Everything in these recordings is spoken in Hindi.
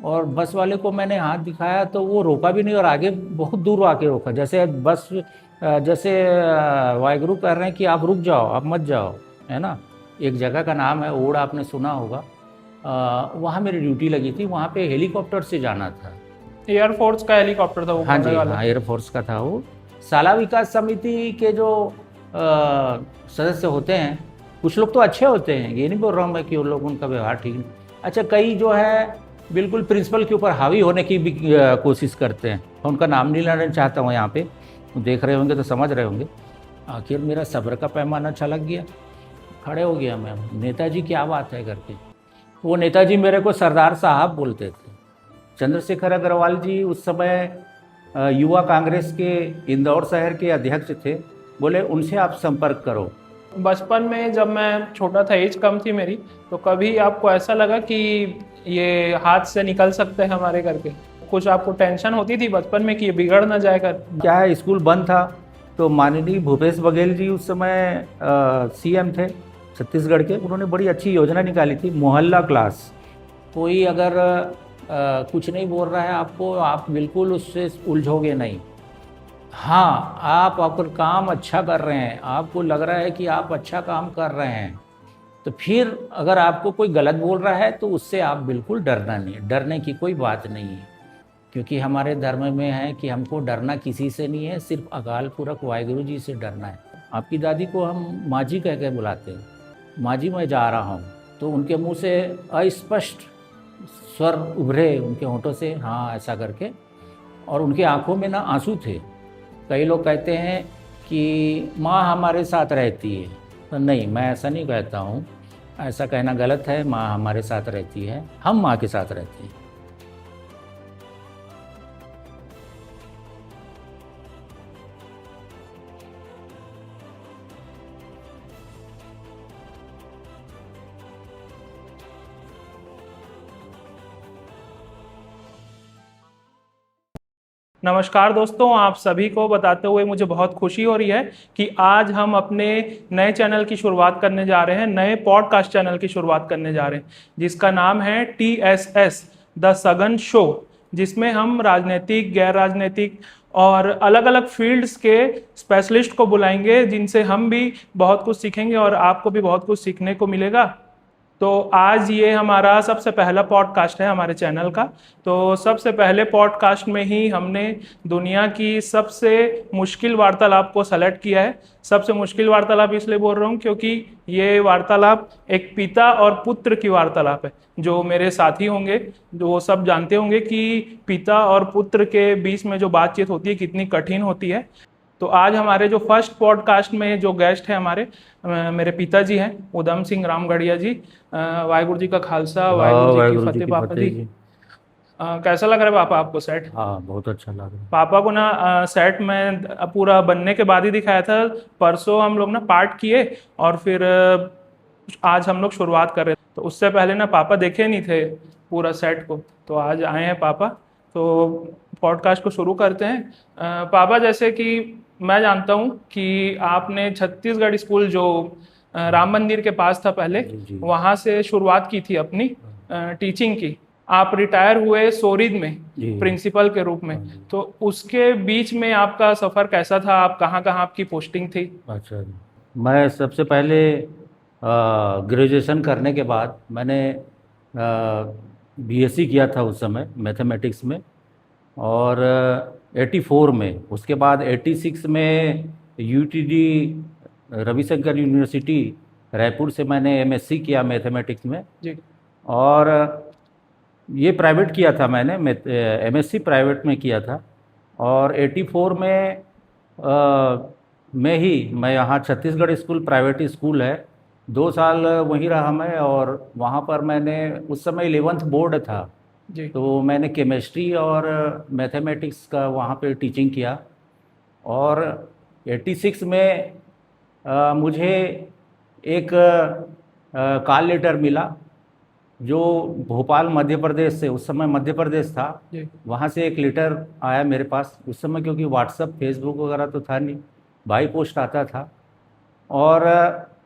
और बस वाले को मैंने हाथ दिखाया तो वो रोका भी नहीं और आगे बहुत दूर आके रोका, जैसे बस जैसे वाहिगुरु कह रहे हैं कि आप रुक जाओ, आप मत जाओ, है ना। एक जगह का नाम है ओड़, आपने सुना होगा। वहाँ मेरी ड्यूटी लगी थी, वहाँ पे हेलीकॉप्टर से जाना था। एयरफोर्स का हेलीकॉप्टर था वो हाँ बड़े जी, वाला। हाँ, एयरफोर्स का था वो। शाला विकास समिति के जो सदस्य होते हैं, कुछ लोग तो अच्छे होते हैं, ये नहीं बोल रहा हूँ मैं कि उन लोग, उनका व्यवहार ठीक नहीं। अच्छा, कई जो है बिल्कुल प्रिंसिपल के ऊपर हावी होने की भी कोशिश करते हैं। मैं उनका नाम नहीं लेना चाहता हूँ यहाँ पे, देख रहे होंगे तो समझ रहे होंगे। आखिर मेरा सब्र का पैमाना छलक गया, खड़े हो गया मैं, नेताजी क्या बात है करके। वो नेताजी मेरे को सरदार साहब बोलते थे। चंद्रशेखर अग्रवाल जी उस समय युवा कांग्रेस के इंदौर शहर के अध्यक्ष थे। बोले उनसे आप संपर्क करो। बचपन में जब मैं छोटा था, एज कम थी मेरी, तो कभी आपको ऐसा लगा कि ये हाथ से निकल सकते हैं हमारे करके? कुछ आपको टेंशन होती थी बचपन में कि ये बिगड़ ना जाए कर? क्या है, स्कूल बंद था तो माननीय भूपेश बघेल जी उस समय सीएम थे छत्तीसगढ़ के। उन्होंने बड़ी अच्छी योजना निकाली थी, मोहल्ला क्लास। कोई अगर कुछ नहीं बोल रहा है आपको, आप बिल्कुल उससे उलझोगे नहीं। हाँ, आप अगर काम अच्छा कर रहे हैं, आपको लग रहा है कि आप अच्छा काम कर रहे हैं, तो फिर अगर आपको कोई गलत बोल रहा है तो उससे आप बिल्कुल डरना नहीं, डरने की कोई बात नहीं है। क्योंकि हमारे धर्म में है कि हमको डरना किसी से नहीं है, सिर्फ अकाल पुरख वाहिगुरु जी से डरना है। आपकी दादी को हम माँ जी कह के बुलाते हैं, माँ जी मैं जा रहा हूँ, तो उनके मुंह से अस्पष्ट स्वर उभरे उनके होंठों से, हाँ ऐसा करके। और उनकी आंखों में ना आंसू थे। कई लोग कहते हैं कि माँ हमारे साथ रहती है, तो नहीं, मैं ऐसा नहीं कहता हूँ, ऐसा कहना गलत है। माँ हमारे साथ रहती है, हम माँ के साथ रहते हैं। नमस्कार दोस्तों, आप सभी को बताते हुए मुझे बहुत खुशी हो रही है कि आज हम अपने नए चैनल की शुरुआत करने जा रहे हैं, नए पॉडकास्ट चैनल की शुरुआत करने जा रहे हैं, जिसका नाम है TSS द सगन शो, जिसमें हम राजनीतिक, गैर राजनीतिक और अलग अलग फील्ड्स के स्पेशलिस्ट को बुलाएंगे, जिनसे हम भी बहुत कुछ सीखेंगे और आपको भी बहुत कुछ सीखने को मिलेगा। तो आज ये हमारा सबसे पहला पॉडकास्ट है हमारे चैनल का। तो सबसे पहले पॉडकास्ट में ही हमने दुनिया की सबसे मुश्किल वार्तालाप को सेलेक्ट किया है। सबसे मुश्किल वार्तालाप इसलिए बोल रहा हूँ क्योंकि ये वार्तालाप एक पिता और पुत्र की वार्तालाप है। जो मेरे साथी होंगे, जो वो सब जानते होंगे कि पिता और पुत्र के बीच में जो बातचीत होती है कितनी कठिन होती है। तो आज हमारे जो फर्स्ट पॉडकास्ट में जो गेस्ट हैं हमारे, मेरे पिताजी हैं, उधम सिंह रामगढ़िया जी। वाहिगुरु जी का खालसा, वाहिगुरु हाँ, जी की वाहिगुरु जी फतेह की पापा फतेह जी। जी। कैसा लग रहा है पापा आपको सेट? हाँ, बहुत अच्छा लग रहा है। पापा को ना सेट में पूरा बनने के बाद ही दिखाया था। परसों हम लोग ना पार्ट किए और फिर आज हम लोग शुरुआत कर रहे थे, तो उससे पहले ना पापा देखे नहीं थे पूरा सेट को, तो आज आए हैं पापा। तो पॉडकास्ट को शुरू करते हैं। पापा, जैसे कि मैं जानता हूँ कि आपने छत्तीसगढ़ स्कूल जो राम मंदिर के पास था पहले, जी जी। वहाँ से शुरुआत की थी अपनी टीचिंग की। आप रिटायर हुए सोरिद में जी। प्रिंसिपल के रूप में। हाँ जी। तो उसके बीच में आपका सफ़र कैसा था? आप कहाँ कहाँ आपकी पोस्टिंग थी? अच्छा जी। मैं सबसे पहले ग्रेजुएशन करने के बाद मैंने बीएससी किया था उस समय मैथमेटिक्स में। और 84 में, उसके बाद 86 में यूटीडी रविशंकर यूनिवर्सिटी रायपुर से मैंने एमएससी किया मैथमेटिक्स में। जी। और ये प्राइवेट किया था मैंने, एमएससी प्राइवेट में किया था। और 84 में में ही मैं यहाँ छत्तीसगढ़ स्कूल प्राइवेट स्कूल है, 2 साल वहीं रहा मैं। और वहाँ पर मैंने उस समय 11th बोर्ड था, जी। तो मैंने केमिस्ट्री और मैथमेटिक्स का वहाँ पे टीचिंग किया। और 86 में मुझे एक कॉल लेटर मिला, जो भोपाल मध्य प्रदेश से, उस समय मध्य प्रदेश था, जी। वहाँ से एक लेटर आया मेरे पास। उस समय क्योंकि व्हाट्सअप फेसबुक वगैरह तो था नहीं, बाई पोस्ट आता था। और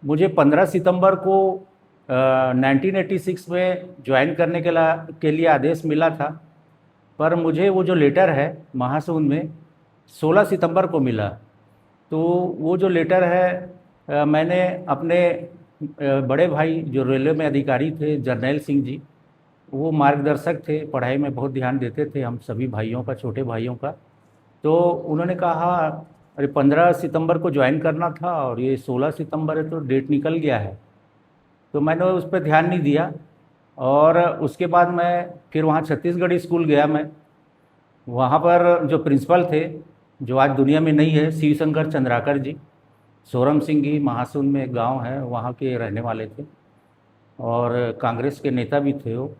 मुझे 15 सितंबर को 1986 में ज्वाइन करने के लिए आदेश मिला था, पर मुझे वो जो लेटर है महासून में 16 सितंबर को मिला। तो वो जो लेटर है मैंने अपने बड़े भाई जो रेलवे में अधिकारी थे, जर्नैल सिंह जी, वो मार्गदर्शक थे, पढ़ाई में बहुत ध्यान देते थे हम सभी भाइयों का, छोटे भाइयों का। तो उन्होंने कहा अरे 15 सितंबर को ज्वाइन करना था और ये 16 सितंबर है, तो डेट निकल गया है। तो मैंने उस पर ध्यान नहीं दिया और उसके बाद मैं फिर वहाँ छत्तीसगढ़ी स्कूल गया। मैं वहाँ पर जो प्रिंसिपल थे, जो आज दुनिया में नहीं है, शिव शंकर चंद्राकर जी, सोरम सिंह जी, महासून में एक गाँव है, वहाँ के रहने वाले थे और कांग्रेस के नेता भी थे वो,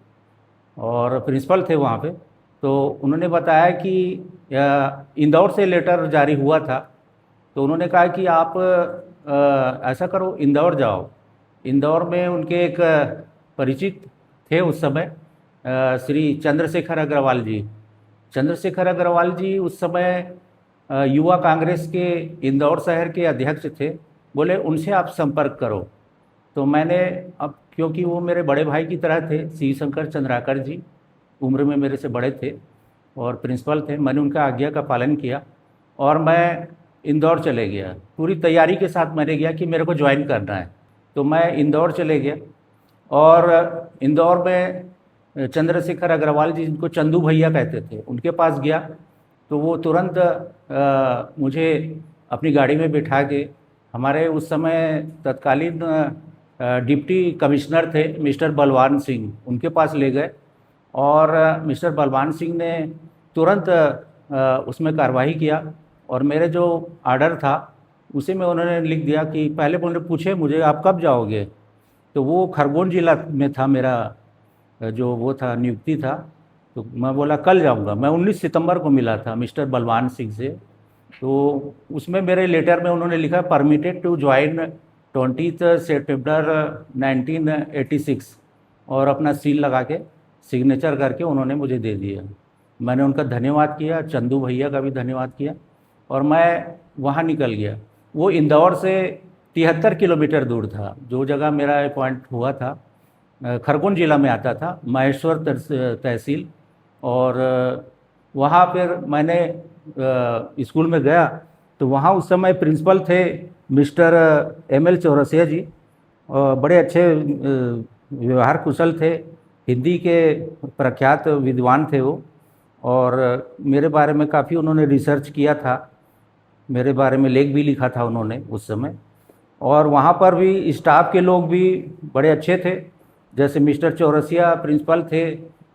और प्रिंसिपल थे वहाँ पे। तो उन्होंने बताया कि इंदौर से लेटर जारी हुआ था। तो उन्होंने कहा कि आप ऐसा करो, इंदौर जाओ। इंदौर में उनके एक परिचित थे उस समय, श्री चंद्रशेखर अग्रवाल जी। चंद्रशेखर अग्रवाल जी उस समय युवा कांग्रेस के इंदौर शहर के अध्यक्ष थे। बोले उनसे आप संपर्क करो। तो मैंने, अब क्योंकि वो मेरे बड़े भाई की तरह थे, शिव शंकर चंद्राकर जी उम्र में मेरे से बड़े थे और प्रिंसिपल थे, मैंने उनका आज्ञा का पालन किया और मैं इंदौर चले गया। पूरी तैयारी के साथ मैंने गया कि मेरे को ज्वाइन करना है। तो मैं इंदौर चले गया और इंदौर में चंद्रशेखर अग्रवाल जी, जिनको चंदू भैया कहते थे, उनके पास गया। तो वो तुरंत मुझे अपनी गाड़ी में बिठा के, हमारे उस समय तत्कालीन डिप्टी कमिश्नर थे मिस्टर बलवान सिंह, उनके पास ले गए और मिस्टर बलवान सिंह ने तुरंत उसमें कार्रवाई किया और मेरे जो आर्डर था उसे में उन्होंने लिख दिया कि पहले उन्होंने पूछे मुझे आप कब जाओगे। तो वो खरगोन जिला में था मेरा जो वो था, नियुक्ति था। तो मैं बोला कल जाऊंगा। मैं 19 सितंबर को मिला था मिस्टर बलवान सिंह से। तो उसमें मेरे लेटर में उन्होंने लिखा परमिटेड टू ज्वाइन 20 सितंबर 1986 और अपना सील लगा के सिग्नेचर करके उन्होंने मुझे दे दिया। मैंने उनका धन्यवाद किया, चंदू भैया का भी धन्यवाद किया और मैं वहाँ निकल गया। वो इंदौर से 73 किलोमीटर दूर था। जो जगह मेरा अपॉइंट हुआ था खरगोन जिला में आता था, माहेश्वर तहसील। और वहाँ पर मैंने स्कूल में गया तो वहाँ उस समय प्रिंसिपल थे मिस्टर ML चौरसिया जी। बड़े अच्छे व्यवहार कुशल थे, हिंदी के प्रख्यात विद्वान थे वो, और मेरे बारे में काफ़ी उन्होंने रिसर्च किया था, मेरे बारे में लेख भी लिखा था उन्होंने उस समय। और वहाँ पर भी स्टाफ के लोग भी बड़े अच्छे थे, जैसे मिस्टर चौरसिया प्रिंसिपल थे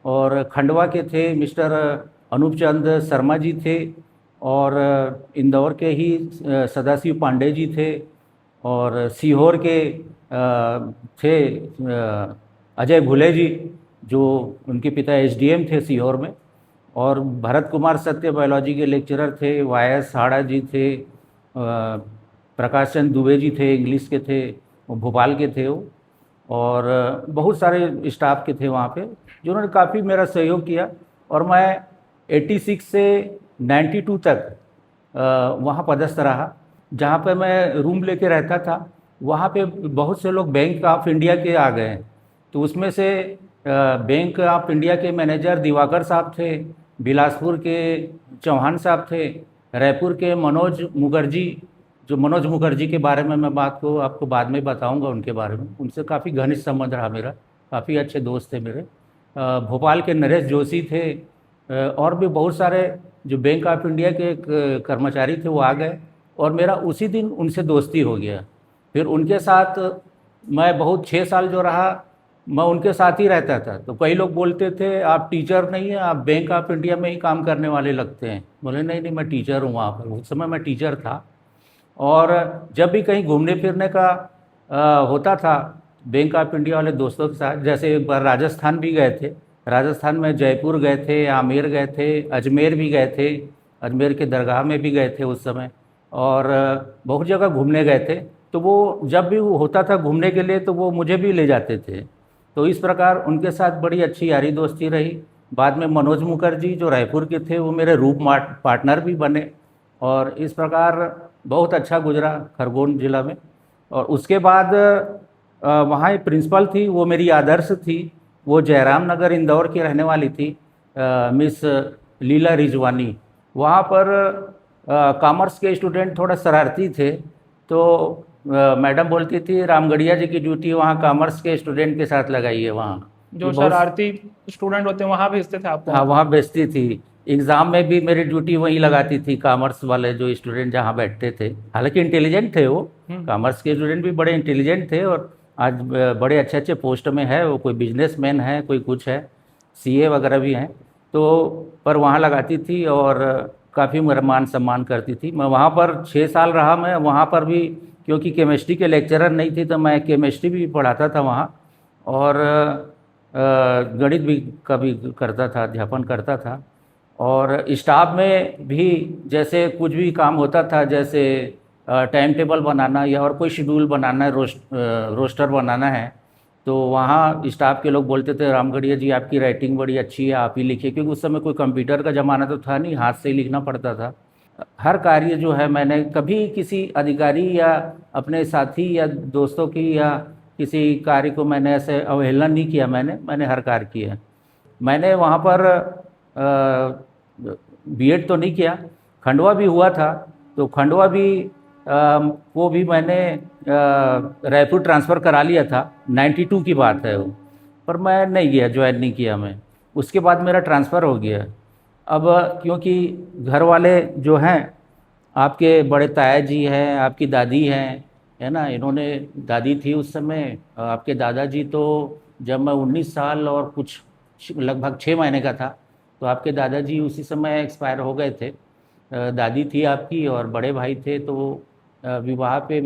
और खंडवा के थे मिस्टर अनूप चंद शर्मा जी थे, और इंदौर के ही सदाशिव पांडे जी थे, और सीहोर के थे अजय भुले जी, जो उनके पिता SDM थे सीहोर में, और भरत कुमार सत्य बायोलॉजी के लेक्चरर थे, YS हाड़ा जी थे, प्रकाश चंद दुबे जी थे, इंग्लिश के थे, भोपाल के थे वो, और बहुत सारे स्टाफ के थे वहाँ पे, जिन्होंने काफ़ी मेरा सहयोग किया। और मैं 86 से 92 तक वहाँ पदस्थ रहा। जहाँ पे मैं रूम लेके रहता था वहाँ पे बहुत से लोग बैंक ऑफ इंडिया के आ गए। तो उसमें से बैंक ऑफ इंडिया के मैनेजर दिवाकर साहब थे, बिलासपुर के चौहान साहब थे, रायपुर के मनोज मुखर्जी, जो मनोज मुखर्जी के बारे में मैं बात को आपको बाद में बताऊंगा उनके बारे में, उनसे काफ़ी घनिष्ठ संबंध रहा मेरा, काफ़ी अच्छे दोस्त थे मेरे। भोपाल के नरेश जोशी थे, और भी बहुत सारे जो बैंक ऑफ इंडिया के कर्मचारी थे वो आ गए और मेरा उसी दिन उनसे दोस्ती हो गया। फिर उनके साथ मैं बहुत 6 साल जो रहा, मैं उनके साथ ही रहता था। तो कई लोग बोलते थे आप टीचर नहीं हैं, आप बैंक ऑफ इंडिया में ही काम करने वाले लगते हैं। बोले नहीं नहीं, मैं टीचर हूँ वहाँ पर। उस समय मैं टीचर था। और जब भी कहीं घूमने फिरने का होता था बैंक ऑफ इंडिया वाले दोस्तों के साथ, जैसे एक बार राजस्थान भी गए थे, राजस्थान में जयपुर गए थे, आमेर गए थे, अजमेर भी गए थे, अजमेर के दरगाह में भी गए थे उस समय, और बहुत जगह घूमने गए थे। तो वो जब भी वो होता था घूमने के लिए तो वो मुझे भी ले जाते थे। तो इस प्रकार उनके साथ बड़ी अच्छी यारी दोस्ती रही। बाद में मनोज मुखर्जी जो रायपुर के थे वो मेरे रूप पार्टनर भी बने, और इस प्रकार बहुत अच्छा गुजरा खरगोन ज़िला में। और उसके बाद वहाँ एक प्रिंसिपल थी, वो मेरी आदर्श थी। वो जयराम नगर इंदौर की रहने वाली थी, मिस लीला रिजवानी। वहाँ पर कॉमर्स के स्टूडेंट थोड़ा शरारती थे, तो मैडम बोलती थी रामगढ़िया जी की ड्यूटी वहाँ कॉमर्स के स्टूडेंट के साथ लगाइए वहाँ। ये जो बहुत, शरारती स्टूडेंट होते हैं वहां भेजते थे आपको? हाँ वहाँ बेचती थी। एग्ज़ाम में भी मेरी ड्यूटी वहीं लगाती थी, कॉमर्स वाले जो स्टूडेंट जहाँ बैठते थे, हालांकि इंटेलिजेंट थे वो। कॉमर्स के स्टूडेंट भी बड़े इंटेलिजेंट थे, और आज बड़े अच्छे अच्छे पोस्ट में है वो, कोई बिजनेसमैन है, कोई कुछ है, सीए वगैरह भी हैं। तो पर वहाँ लगाती थी और काफ़ी मेरा मान सम्मान करती थी। मैं वहाँ पर 6 साल रहा। मैं वहाँ पर भी, क्योंकि केमिस्ट्री के लेक्चरर नहीं थी, तो मैं केमिस्ट्री भी पढ़ाता था वहाँ, और गणित भी कभी करता था, अध्यापन करता था। और स्टाफ में भी जैसे कुछ भी काम होता था, जैसे टाइम टेबल बनाना या और कोई शेड्यूल बनाना है, रोस्टर बनाना है, तो वहाँ स्टाफ के लोग बोलते थे रामगढ़िया जी आपकी राइटिंग बड़ी अच्छी है, आप ही लिखिए, क्योंकि उस समय कोई कंप्यूटर का ज़माना तो था नहीं, हाथ से ही लिखना पड़ता था। हर कार्य जो है मैंने कभी किसी अधिकारी या अपने साथी या दोस्तों की या किसी कार्य को मैंने ऐसे अवहेलना नहीं किया। मैंने हर कार्य किया। मैंने वहाँ पर बीएड तो नहीं किया, खंडवा भी हुआ था, तो खंडवा भी वो भी मैंने रायपुर ट्रांसफ़र करा लिया था, 92 की बात है वो, पर मैं नहीं गया, ज्वाइन नहीं किया मैं। उसके बाद मेरा ट्रांसफ़र हो गया। अब क्योंकि घर वाले जो हैं, आपके बड़े ताया जी हैं, आपकी दादी हैं, है ना, इन्होंने, दादी थी उस समय, आपके दादाजी तो जब मैं 19 साल और कुछ लगभग 6 महीने का था, तो आपके दादाजी उसी समय एक्सपायर हो गए थे। दादी थी आपकी और बड़े भाई थे, तो विवाह पे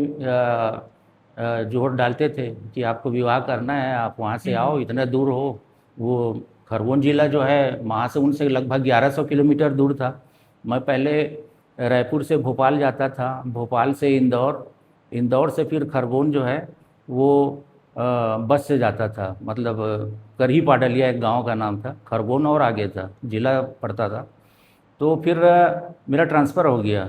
जोर डालते थे कि आपको विवाह करना है, आप वहाँ से आओ, इतना दूर हो। वो खरगोन जिला जो है वहाँ से उनसे लगभग 1100 किलोमीटर दूर था। मैं पहले रायपुर से भोपाल जाता था, भोपाल से इंदौर, इंदौर से फिर खरगोन जो है वो बस से जाता था, मतलब करही पाडलिया एक गांव का नाम था, खरगोन और आगे था, जिला पड़ता था। तो फिर मेरा ट्रांसफ़र हो गया।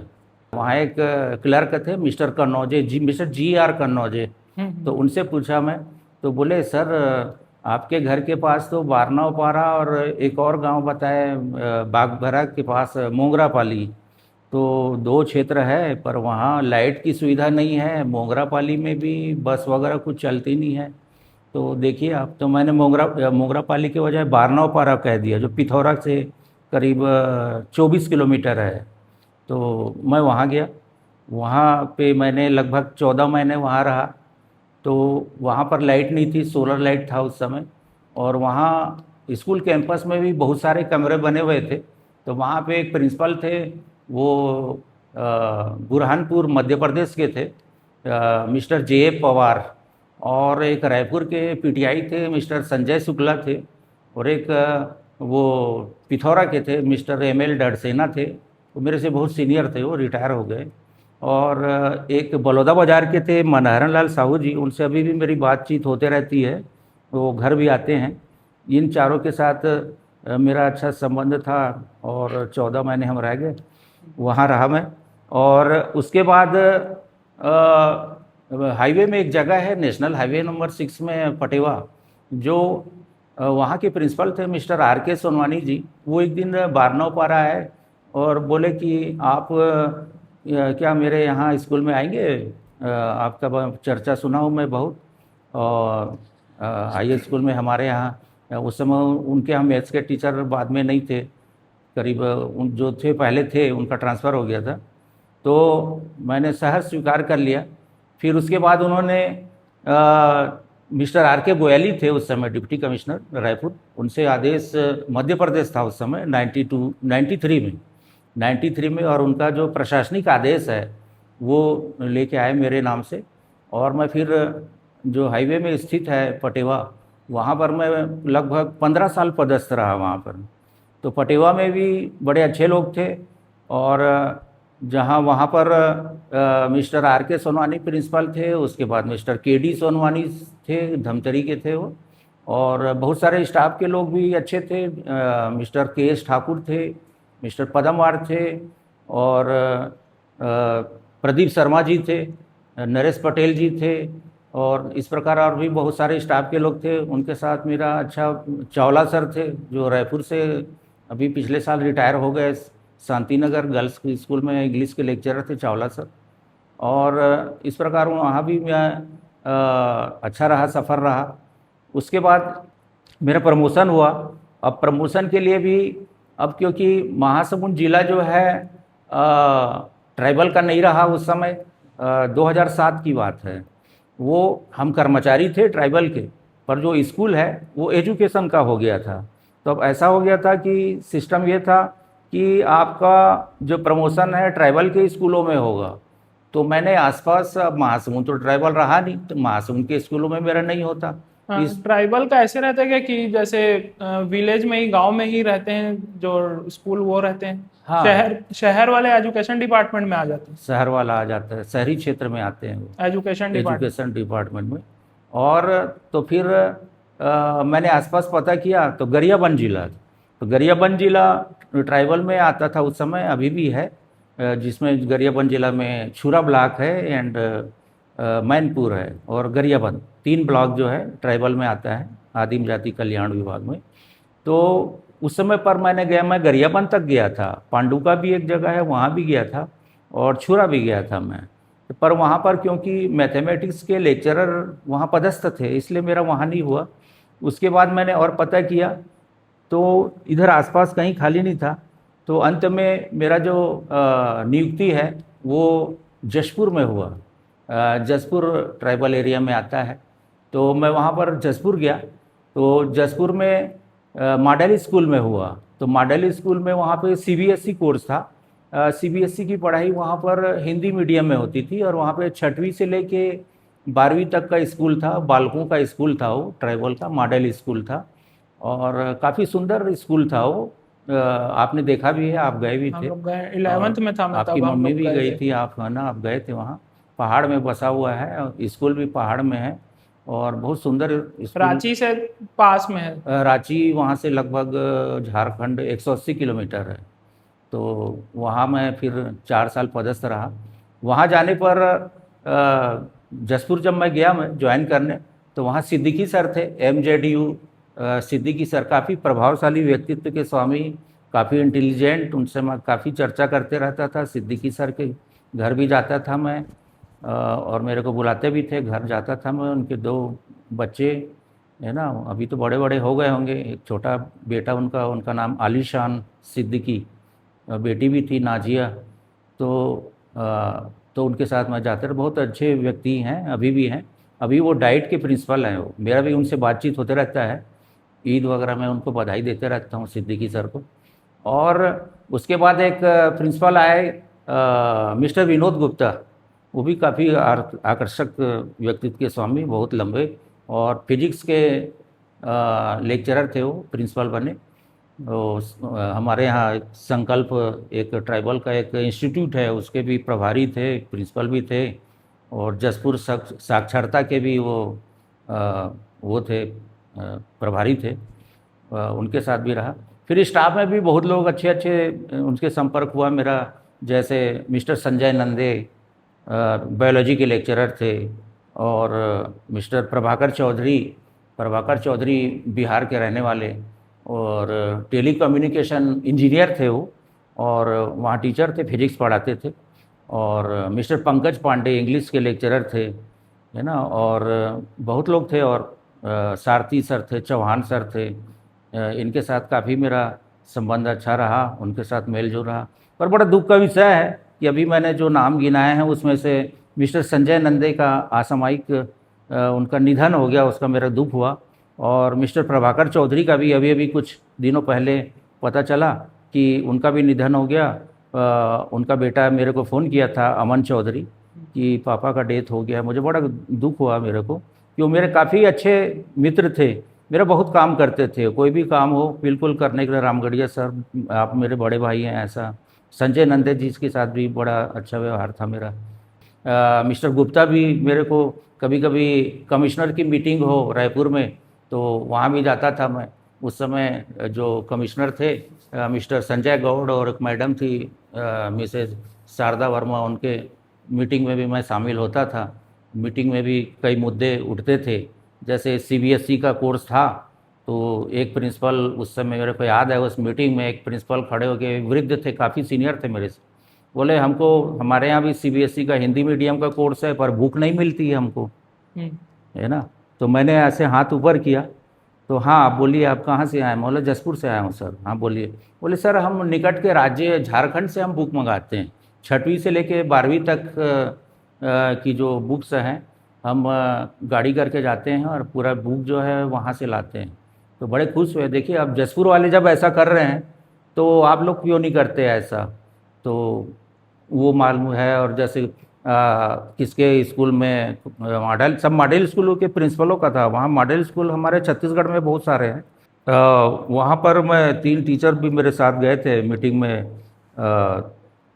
वहाँ एक क्लर्क थे mister Kannauje ji, mister G R Kannauje. तो उनसे पूछा मैं, तो बोले सर आपके घर के पास तो बारनावपारा और एक और गांव बताए बागभरा के पास मोगरा पाली, तो 2 क्षेत्र है, पर वहाँ लाइट की सुविधा नहीं है, मोगरा पाली में भी बस वगैरह कुछ चलती नहीं है। तो देखिए आप, तो मैंने मोगरा पाली के बजाय बारनावपारा कह दिया, जो पिथौरा से करीब 24 किलोमीटर है। तो मैं वहाँ गया, वहाँ पे मैंने लगभग 14 महीने वहाँ रहा। तो वहाँ पर लाइट नहीं थी, सोलर लाइट था उस समय, और वहाँ स्कूल कैंपस में भी बहुत सारे कमरे बने हुए थे। तो वहाँ पे एक प्रिंसिपल थे, वो बुरहानपुर मध्य प्रदेश के थे, मिस्टर जे ए पवार, और एक रायपुर के पीटीआई थे मिस्टर संजय शुक्ला थे, और एक वो पिथौरा के थे मिस्टर एम एल डड़सेना थे, वो मेरे से बहुत सीनियर थे, वो रिटायर हो गए। और एक बलौदा बाज़ार के थे मनहरन लाल साहू जी, उनसे अभी भी मेरी बातचीत होते रहती है, वो घर भी आते हैं। इन चारों के साथ मेरा अच्छा संबंध था, और 14 महीने हम रह गए, वहाँ रहा मैं। और उसके बाद हाईवे में एक जगह है, नेशनल हाईवे नंबर 6 में पटेवा, जो वहाँ के प्रिंसिपल थे मिस्टर आर के सोनवानी जी। वो एक दिन बारनावपारा आए और बोले कि आप क्या मेरे यहाँ स्कूल में आएंगे, आपका चर्चा सुना हूँ मैं बहुत, और हाई स्कूल में हमारे यहाँ उस समय उनके यहाँ मैथ्स के टीचर बाद में नहीं थे, करीब उन जो थे पहले थे, उनका ट्रांसफ़र हो गया था। तो मैंने सहर्ष स्वीकार कर लिया। फिर उसके बाद उन्होंने मिस्टर आर के गोयली थे उस समय डिप्टी कमिश्नर रायपुर, उनसे आदेश, मध्य प्रदेश था उस समय 93 में, और उनका जो प्रशासनिक आदेश है वो लेके आए मेरे नाम से। और मैं फिर जो हाईवे में स्थित है पटेवा, वहाँ पर मैं लगभग 15 साल पदस्थ रहा वहाँ पर। तो पटेवा में भी बड़े अच्छे लोग थे, और जहाँ वहाँ पर मिस्टर आर के सोनवानी प्रिंसिपल थे, उसके बाद मिस्टर के डी सोनवानी थे, धमतरी के थे वो, और बहुत सारे स्टाफ के लोग भी अच्छे थे, मिस्टर के एस ठाकुर थे, मिस्टर पदमवार थे, और प्रदीप शर्मा जी थे, नरेश पटेल जी थे, और इस प्रकार और भी बहुत सारे स्टाफ के लोग थे। उनके साथ मेरा अच्छा चावला सर थे जो रायपुर से अभी पिछले साल रिटायर हो गए, शांतिनगर गर्ल्स स्कूल में इंग्लिश के लेक्चरर थे चावला सर। और इस प्रकार वहाँ भी मैं अच्छा रहा, सफ़र रहा। उसके बाद मेरा प्रमोशन हुआ। अब प्रमोशन के लिए भी, अब क्योंकि महासमुंद जिला जो है ट्राइबल का नहीं रहा उस समय, 2007 की बात है। वो हम कर्मचारी थे ट्राइबल के, पर जो स्कूल है वो एजुकेशन का हो गया था। तो अब ऐसा हो गया था कि सिस्टम ये था कि आपका जो प्रमोशन है ट्राइबल के स्कूलों में होगा। तो मैंने आसपास, अब महासमुंद तो ट्राइबल रहा नहीं, तो महासमुंद के स्कूलों में मेरा नहीं होता। इस ट्राइबल का ऐसे रहता है क्या कि जैसे विलेज में ही, गांव में ही रहते हैं जो स्कूल, वो रहते हैं? हाँ, शहर वाले एजुकेशन डिपार्टमेंट में आ जाते हैं? शहर वाला आ जाता है, शहरी क्षेत्र में आते हैं वो एजुकेशन डिपार्टमेंट। एजुकेशन डिपार्टमेंट में। और तो फिर मैंने आसपास पता किया तो गरियाबंद जिला, तो गरियाबंद जिला ट्राइबल में आता था उस समय, अभी भी है, जिसमें गरियाबंद जिला में छुरा ब्लॉक है एंड मैनपुर है और गरियाबंद, 3 ब्लॉक जो है ट्राइबल में आता है, आदिम जाति कल्याण विभाग में। तो उस समय पर मैं गरियाबंद तक गया था, पांडुका भी एक जगह है वहाँ भी गया था और छुरा भी गया था मैं। पर वहाँ पर क्योंकि मैथमेटिक्स के लेक्चरर वहाँ पदस्थ थे, इसलिए मेरा वहाँ नहीं हुआ। उसके बाद मैंने और पता किया तो इधर आसपास कहीं खाली नहीं था। तो अंत में मेरा जो नियुक्ति है वो जशपुर में हुआ। जसपुर ट्राइबल एरिया में आता है, तो मैं वहाँ पर जसपुर गया। तो जसपुर में मॉडल स्कूल में हुआ। तो मॉडल स्कूल में वहाँ पे सीबीएसई कोर्स था। सीबीएसई की पढ़ाई वहाँ पर हिंदी मीडियम में होती थी और वहाँ पे 6वीं से लेके 12वीं तक का स्कूल था, बालकों का स्कूल था, वो ट्राइबल का मॉडल स्कूल था और काफ़ी सुंदर स्कूल था वो। आपने देखा भी है, आप गए भी हम थे। लोग गए, 11th में था मैं आपकी तब, हम मम्मी लोग भी गए गई थे। थी, आप है ना, आप गए थे वहाँ। पहाड़ में बसा हुआ है और स्कूल भी पहाड़ में है और बहुत सुंदर स्कूल। रांची से पास में है। रांची वहाँ से लगभग झारखंड 180 किलोमीटर है। तो वहाँ मैं फिर 4 साल पदस्थ रहा। वहाँ जाने पर जसपुर जब मैं गया मैं ज्वाइन करने, तो वहाँ सिद्दीकी सर थे, MJDU सिद्दीकी सर, काफ़ी प्रभावशाली व्यक्तित्व के स्वामी, काफ़ी इंटेलिजेंट। उनसे मैं काफ़ी चर्चा करते रहता था। सिद्दीकी सर के घर भी जाता था मैं और मेरे को बुलाते भी थे, घर जाता था मैं। उनके 2 बच्चे है ना, अभी तो बड़े बड़े हो गए होंगे। एक छोटा बेटा उनका नाम आलीशान सिद्दीकी, बेटी भी थी नाजिया। तो उनके साथ मैं जाते रहा। बहुत अच्छे व्यक्ति हैं, अभी भी हैं। अभी वो डाइट के प्रिंसिपल हैं। वो मेरा भी उनसे बातचीत होते रहता है, ईद वगैरह में उनको बधाई देते रहता हूँ सिद्दीकी सर को। और उसके बाद एक प्रिंसिपल आए मिस्टर विनोद गुप्ता, वो भी काफ़ी आकर्षक व्यक्तित्व के स्वामी, बहुत लंबे, और फिजिक्स के लेक्चरर थे, वो प्रिंसिपल बने। हमारे यहाँ एक संकल्प, एक ट्राइबल का एक इंस्टीट्यूट है, उसके भी प्रभारी थे, प्रिंसिपल भी थे। और जसपुर साक्षरता के भी वो थे, प्रभारी थे। उनके साथ भी रहा। फिर स्टाफ में भी बहुत लोग अच्छे अच्छे उनके संपर्क हुआ मेरा, जैसे मिस्टर संजय नंदे बायोलॉजी के लेक्चरर थे, और मिस्टर प्रभाकर चौधरी बिहार के रहने वाले और टेली कम्युनिकेशन इंजीनियर थे वो, और वहाँ टीचर थे, फिजिक्स पढ़ाते थे। और मिस्टर पंकज पांडे इंग्लिश के लेक्चरर थे, है ना। और बहुत लोग थे, और सारथी सर थे, चौहान सर थे। इनके साथ काफ़ी मेरा संबंध अच्छा रहा, उनके साथ मेल जोल रहा। पर बड़ा दुख का विषय है कि अभी मैंने जो नाम गिनाए हैं उसमें से मिस्टर संजय नंदे का असामयिक उनका निधन हो गया, उसका मेरा दुख हुआ। और मिस्टर प्रभाकर चौधरी का भी अभी कुछ दिनों पहले पता चला कि उनका भी निधन हो गया। उनका बेटा मेरे को फ़ोन किया था, अमन चौधरी, कि पापा का डेथ हो गया। मुझे बड़ा दुख हुआ मेरे को, कि वो मेरे काफ़ी अच्छे मित्र थे, मेरा बहुत काम करते थे। कोई भी काम हो बिल्कुल करने के लिए, रामगढ़िया सर आप मेरे बड़े भाई हैं ऐसा। संजय नंदे जी के साथ भी बड़ा अच्छा व्यवहार था मेरा। मिस्टर गुप्ता भी मेरे को कभी कभी कमिश्नर की मीटिंग हो रायपुर में, तो वहाँ भी जाता था मैं। उस समय जो कमिश्नर थे मिस्टर संजय गौड़, और एक मैडम थी मिसेज शारदा वर्मा, उनके मीटिंग में भी मैं शामिल होता था। मीटिंग में भी कई मुद्दे उठते थे। जैसे सीबीएसई का कोर्स था, तो एक प्रिंसिपल, उस समय मेरे को याद है, उस मीटिंग में एक प्रिंसिपल खड़े होकर, वृद्ध थे, काफ़ी सीनियर थे मेरे से, बोले हमको, हमारे यहाँ भी सीबीएसई का हिंदी मीडियम का कोर्स है पर बुक नहीं मिलती है हमको, है ना। तो मैंने ऐसे हाथ ऊपर किया, तो हाँ आप बोलिए, आप कहाँ से आए? मैं बोला जसपुर से आया हूँ सर। हाँ बोलिए। बोले सर हम निकट के राज्य झारखंड से हम बुक मंगाते हैं, 6वीं से लेके 12वीं तक की जो बुक्स हैं हम गाड़ी करके जाते हैं और पूरा बुक जो है वहाँ से लाते हैं। तो बड़े खुश हुए। देखिए अब जसपुर वाले जब ऐसा कर रहे हैं तो आप लोग क्यों नहीं करते ऐसा? तो वो मालूम है। और जैसे किसके स्कूल में मॉडल, सब मॉडल स्कूलों के प्रिंसिपलों का था, वहाँ मॉडल स्कूल हमारे छत्तीसगढ़ में बहुत सारे हैं। वहाँ पर मैं 3 टीचर भी मेरे साथ गए थे मीटिंग में।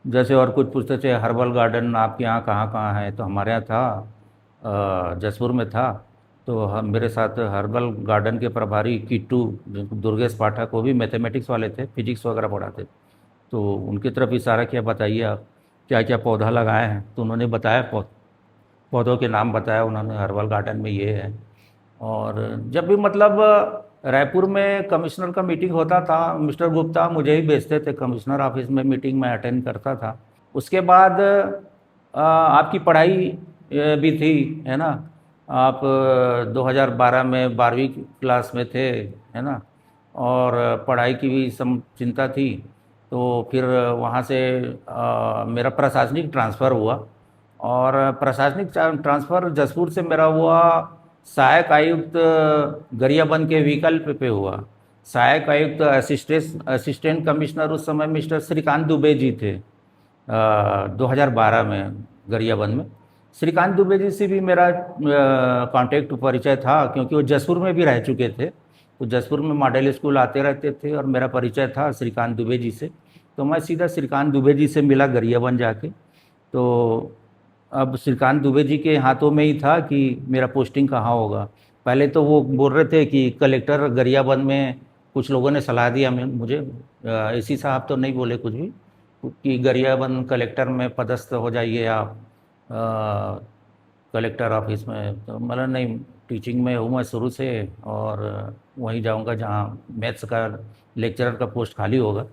जैसे और कुछ पूछते थे, हर्बल गार्डन आपके यहाँ कहाँ कहाँ है? तो हमारे यहाँ था, जसपुर में था। तो हम, मेरे साथ हर्बल गार्डन के प्रभारी किट्टू दुर्गेश पाठक, वो भी मैथमेटिक्स वाले थे, फिजिक्स वगैरह पढ़ाते। तो उनकी तरफ इशारा किया, बताइए आप क्या क्या पौधा लगाए हैं? तो उन्होंने बताया, पौधों के नाम बताया उन्होंने, हर्बल गार्डन में ये है। और जब भी मतलब रायपुर में कमिश्नर का मीटिंग होता था, मिस्टर गुप्ता मुझे ही भेजते थे कमिश्नर ऑफिस में, मीटिंग में अटेंड करता था। उसके बाद आपकी पढ़ाई भी थी, है ना। आप 2012 में 12वीं क्लास में थे, है ना, और पढ़ाई की भी सम चिंता थी। तो फिर वहाँ से मेरा प्रशासनिक ट्रांसफ़र हुआ, और प्रशासनिक ट्रांसफ़र जसपुर से मेरा हुआ सहायक आयुक्त गरियाबंद के विकल्प पे हुआ। सहायक आयुक्त असिस्टेंट कमिश्नर उस समय मिस्टर श्रीकांत दुबे जी थे, 2012 में गरियाबंद में। श्रीकांत दुबे जी से भी मेरा कांटेक्ट परिचय था, क्योंकि वो जसपुर में भी रह चुके थे। तो जसपुर में मॉडल स्कूल आते रहते थे और मेरा परिचय था श्रीकांत दुबे जी से। तो मैं सीधा श्रीकांत दुबे जी से मिला गरियाबंद जाके। तो अब श्रीकांत दुबे जी के हाथों में ही था कि मेरा पोस्टिंग कहाँ होगा। पहले तो वो बोल रहे थे कि कलेक्टर गरियाबंद में, कुछ लोगों ने सलाह दिया मुझे, एसी साहब तो नहीं बोले कुछ भी, कि गरियाबंद कलेक्टर में पदस्थ हो जाइए आप कलेक्टर ऑफिस में। तो मतलब नहीं, टीचिंग में हूँ मैं शुरू से, और वहीं जाऊँगा जहाँ मैथ्स का लेक्चरर का पोस्ट खाली होगा।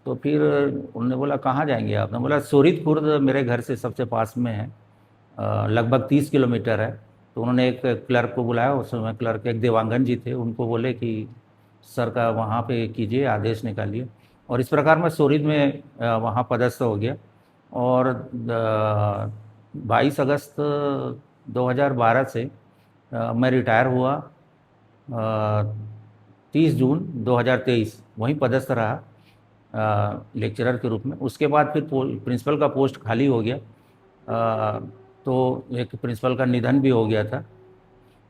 तो फिर उन्होंने बोला कहाँ जाएंगे आप? ने बोला सोरित खुर्द मेरे घर से सबसे पास में है, लगभग 30 किलोमीटर है। तो उन्होंने एक क्लर्क को बुलाया, उस समय क्लर्क एक देवांगन जी थे, उनको बोले कि सर का वहाँ पे कीजिए, आदेश निकालिए। और इस प्रकार मैं सोरित में वहाँ पदस्थ हो गया। और 22 अगस्त 2012 से मैं रिटायर हुआ। 30 जून 2023 वहीं पदस्थ रहा लेक्चरर के रूप में। उसके बाद फिर प्रिंसिपल का पोस्ट खाली हो गया। तो एक प्रिंसिपल का निधन भी हो गया था।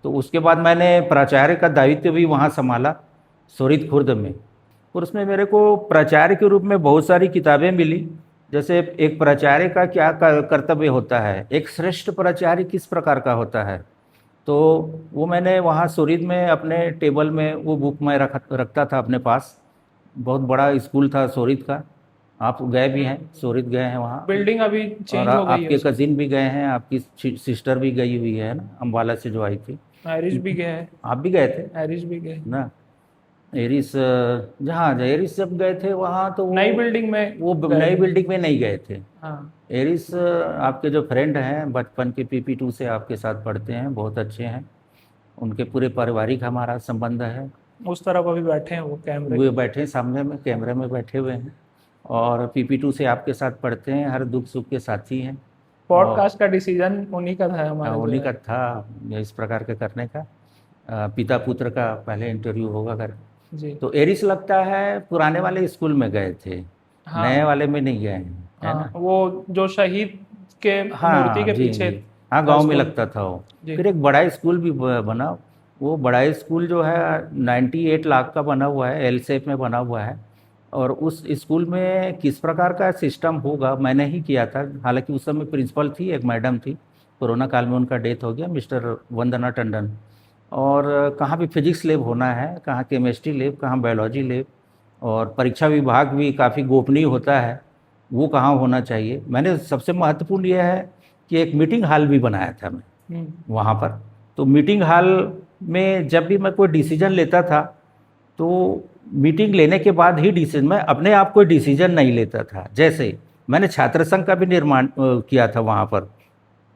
तो उसके बाद मैंने प्राचार्य का दायित्व भी वहाँ संभाला सोरित खुर्द में। और उसमें मेरे को प्राचार्य के रूप में बहुत सारी किताबें मिली। जैसे एक प्राचार्य का क्या कर्तव्य होता है, एक श्रेष्ठ प्राचार्य किस प्रकार का होता है, तो वो मैंने वहाँ सोरित में अपने टेबल में वो बुक मैं रखता था अपने पास। बहुत बड़ा स्कूल था सोरित का, आप गए भी हैं, सोरित गए हैं वहाँ। बिल्डिंग अभी चेंज और हो गई है। आपके कजिन भी गए हैं, आपकी सिस्टर भी गई हुई है ना, अम्बाला से जो आई थी। एरिस भी गए हैं। आप भी गए थे एरिस भी गए ना? एरिस, जहाँ एरिस जब गए थे वहाँ तो नई बिल्डिंग में, वो नई बिल्डिंग में नहीं गए थे। हाँ। एरिस आपके जो फ्रेंड हैं बचपन के, PP2 से आपके साथ पढ़ते हैं, बहुत अच्छे हैं, उनके पूरे पारिवारिक हमारा संबंध है। उस तरफ अभी बैठे हैं वो कैमरे, वो बैठे हैं सामने में, कैमरे में बैठे हुए हैं, और PP2 से आपके साथ पढ़ते हैं, हर दुख सुख के साथी हैं। पॉडकास्ट का डिसीजन उन्हीं का था हमारा, उन्हीं का था इस प्रकार के करने का। पिता पुत्र का पहले इंटरव्यू होगा कर जी। तो एरिस लगता है पुराने वाले स्कूल में गए थे, हाँ, नए वाले में नहीं गए हैं, है हाँ, ना? वो जो शहीद के हाँ मूर्ति के जी, पीछे जी। हाँ, गांव में स्कूल। लगता था वो। जी। फिर एक बड़ा स्कूल भी बना। वो बड़ा स्कूल जो है 98 लाख का बना हुआ है, एल शेप में बना हुआ है। और उस स्कूल में किस प्रकार का सिस्टम होगा मैंने ही किया था। हालांकि उस समय प्रिंसिपल थी, एक मैडम थी, कोरोना काल में उनका डेथ हो गया, मिस्टर वंदना टंडन। और कहाँ भी फिजिक्स लैब होना है, कहाँ केमिस्ट्री लैब, कहाँ बायोलॉजी लैब, और परीक्षा विभाग भी काफ़ी गोपनीय होता है, वो कहाँ होना चाहिए। मैंने सबसे महत्वपूर्ण यह है कि एक मीटिंग हॉल भी बनाया था मैं, वहाँ पर। तो मीटिंग हॉल में जब भी मैं कोई डिसीजन लेता था तो मीटिंग लेने के बाद ही डिसीजन, मैं अपने आप कोई डिसीजन नहीं लेता था। जैसे मैंने छात्र संघ का भी निर्माण किया था वहाँ पर।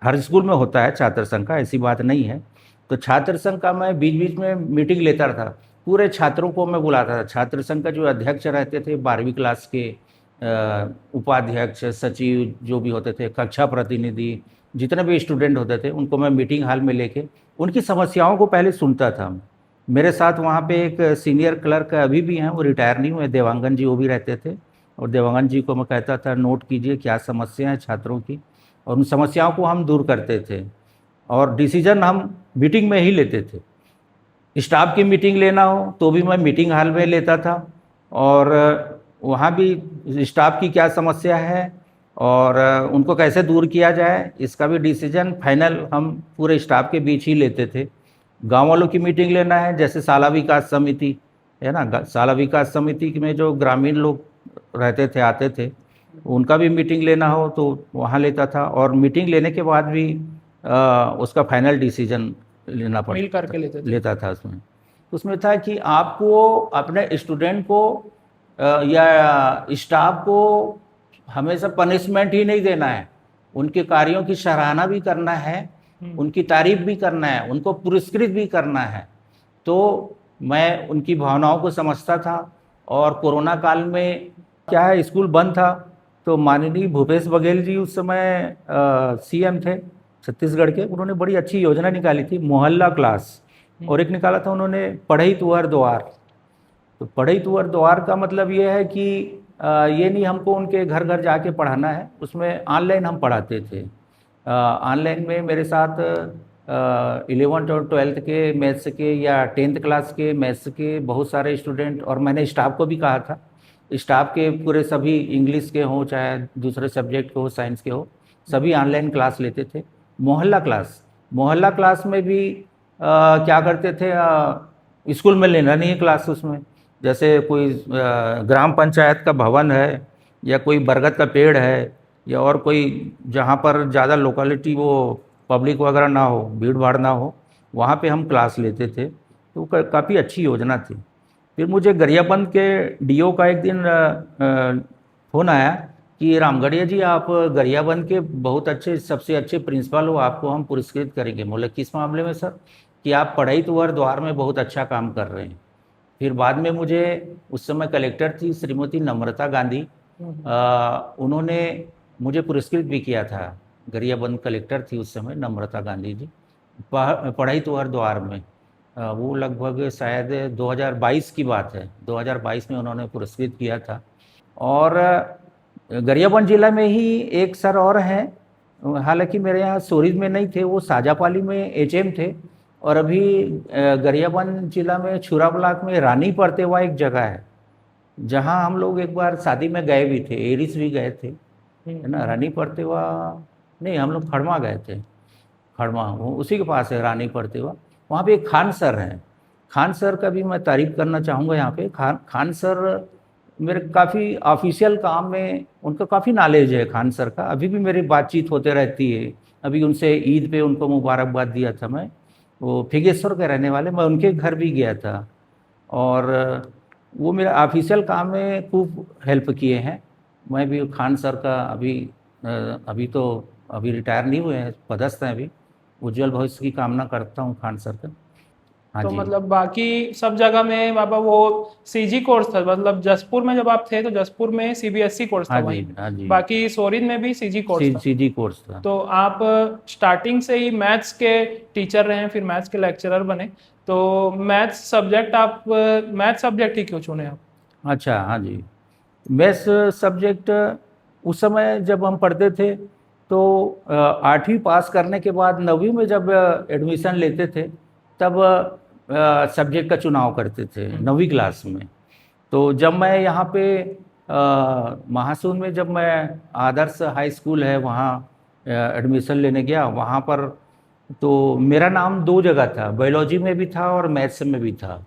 हर स्कूल में होता है छात्र संघ का, ऐसी बात नहीं है। तो छात्र संघ का मैं बीच बीच में मीटिंग लेता था, पूरे छात्रों को मैं बुलाता था। छात्र संघ का जो अध्यक्ष रहते थे 12वीं क्लास के, उपाध्यक्ष, सचिव जो भी होते थे, कक्षा प्रतिनिधि, जितने भी स्टूडेंट होते थे उनको मैं मीटिंग हॉल में लेके उनकी समस्याओं को पहले सुनता था। मेरे साथ वहाँ पे एक सीनियर क्लर्क अभी भी हैं, वो रिटायर नहीं हुए, देवांगन जी, वो भी रहते थे। और देवांगन जी को मैं कहता था नोट कीजिए क्या समस्या है छात्रों की, और उन समस्याओं को हम दूर करते थे। और डिसीजन हम मीटिंग में ही लेते थे। स्टाफ की मीटिंग लेना हो तो भी मैं मीटिंग हॉल में लेता था, और वहाँ भी स्टाफ की क्या समस्या है और उनको कैसे दूर किया जाए, इसका भी डिसीजन फाइनल हम पूरे स्टाफ के बीच ही लेते थे। गांव वालों की मीटिंग लेना है, जैसे साला विकास समिति है ना, साला विकास समिति में जो ग्रामीण लोग रहते थे, आते थे, उनका भी मीटिंग लेना हो तो वहाँ लेता था। और मीटिंग लेने के बाद भी उसका फाइनल डिसीजन लेना मिल करके लेता था। उसमें था कि आपको अपने स्टूडेंट को या स्टाफ को हमेशा पनिशमेंट ही नहीं देना है, उनके कार्यों की सराहना भी करना है, उनकी तारीफ भी करना है, उनको पुरस्कृत भी करना है। तो मैं उनकी भावनाओं को समझता था। और कोरोना काल में क्या है, स्कूल बंद था, तो माननीय भूपेश बघेल जी उस समय सीएम थे छत्तीसगढ़ के। उन्होंने बड़ी अच्छी योजना निकाली थी, मोहल्ला क्लास, और एक निकाला था उन्होंने पढ़ई तुहर द्वार। तो पढ़ई तुहर द्वार का मतलब ये है कि ये नहीं हमको उनके घर घर जाके पढ़ाना है, उसमें ऑनलाइन हम पढ़ाते थे। ऑनलाइन में मेरे साथ 11th और 12th के मैथ्स के या 10th क्लास के मैथ्स के बहुत सारे स्टूडेंट, और मैंने स्टाफ को भी कहा था, स्टाफ के पूरे सभी, इंग्लिश के हों चाहे दूसरे सब्जेक्ट के हो, साइंस के हो, सभी ऑनलाइन क्लास लेते थे। मोहल्ला क्लास में भी क्या करते थे, स्कूल में लेना नहीं है क्लास, उसमें जैसे कोई ग्राम पंचायत का भवन है या कोई बरगद का पेड़ है या और कोई जहाँ पर ज़्यादा लोकेलिटी वो पब्लिक वगैरह ना हो, भीड़ भाड़ ना हो, वहाँ पे हम क्लास लेते थे। तो काफ़ी अच्छी योजना थी। फिर मुझे गरियाबंद के डीओ का एक दिन फ़ोन आया कि रामगढ़िया जी, आप गरियाबंद के बहुत अच्छे, सबसे अच्छे प्रिंसिपल हो, आपको हम पुरस्कृत करेंगे। बोले किस मामले में सर? कि आप पढ़ई तुहर द्वार में बहुत अच्छा काम कर रहे हैं। फिर बाद में मुझे, उस समय कलेक्टर थी श्रीमती नम्रता गांधी, उन्होंने मुझे पुरस्कृत भी किया था। गरियाबंद कलेक्टर थी उस समय नम्रता गांधी जी, पढ़ई तुहर द्वार में। वो लगभग शायद 2022 की बात है, 2022 में उन्होंने पुरस्कृत किया था। और गरियाबंद जिला में ही एक सर और हैं, हालांकि मेरे यहाँ सोरीज में नहीं थे, वो साजापाली में एचएम थे। और अभी गरियाबंद जिला में छुरा ब्लॉक में रानी परतेवा एक जगह है, जहाँ हम लोग एक बार शादी में गए भी थे, एरिस भी गए थे, है ना। रानी परतेवा नहीं, हम लोग खड़मा गए थे, खड़मा वो उसी के पास है रानी परतेवा। वहाँ पे एक खान सर हैं, खान सर का भी मैं तारीफ करना चाहूँगा यहाँ पे। खान सर मेरे काफ़ी ऑफिशियल काम में उनका काफ़ी नॉलेज है, खान सर का। अभी भी मेरी बातचीत होते रहती है। अभी उनसे ईद पे उनको मुबारकबाद दिया था मैं, वो फिगेश्वर के रहने वाले, मैं उनके घर भी गया था। और वो मेरा ऑफिशियल काम में खूब हेल्प किए हैं। मैं भी खान सर का अभी रिटायर नहीं हुए हैं, पदस्थ हैं अभी। उज्जवल भविष्य की कामना करता हूँ खान सर का। हाँ तो जी। मतलब बाकी सब जगह में बाबा वो सीजी कोर्स था, मतलब जसपुर में जब आप थे तो जसपुर में सीबीएसई कोर्स था हाँ जी, वहीं, हाँ जी, बाकी सोरिन में भी सीजी कोर्स था। सीजी कोर्स था। तो आप स्टार्टिंग से ही मैथ्स के टीचर रहे, फिर मैथ्स के लेक्चरर बने, तो मैथ्स सब्जेक्ट ही क्यों चुने आप? अच्छा, हाँ जी। मैथ्स सब्जेक्ट उस समय जब हम पढ़ते थे तो 8वीं पास करने के बाद 9वीं में जब एडमिशन लेते थे तब सब्जेक्ट का चुनाव करते थे 9वीं क्लास में। तो जब मैं यहाँ पे महासून में, जब मैं आदर्श हाई स्कूल है वहाँ एडमिशन लेने गया, वहाँ पर तो मेरा नाम 2 जगह था, बायोलॉजी में भी था और मैथ्स में भी था।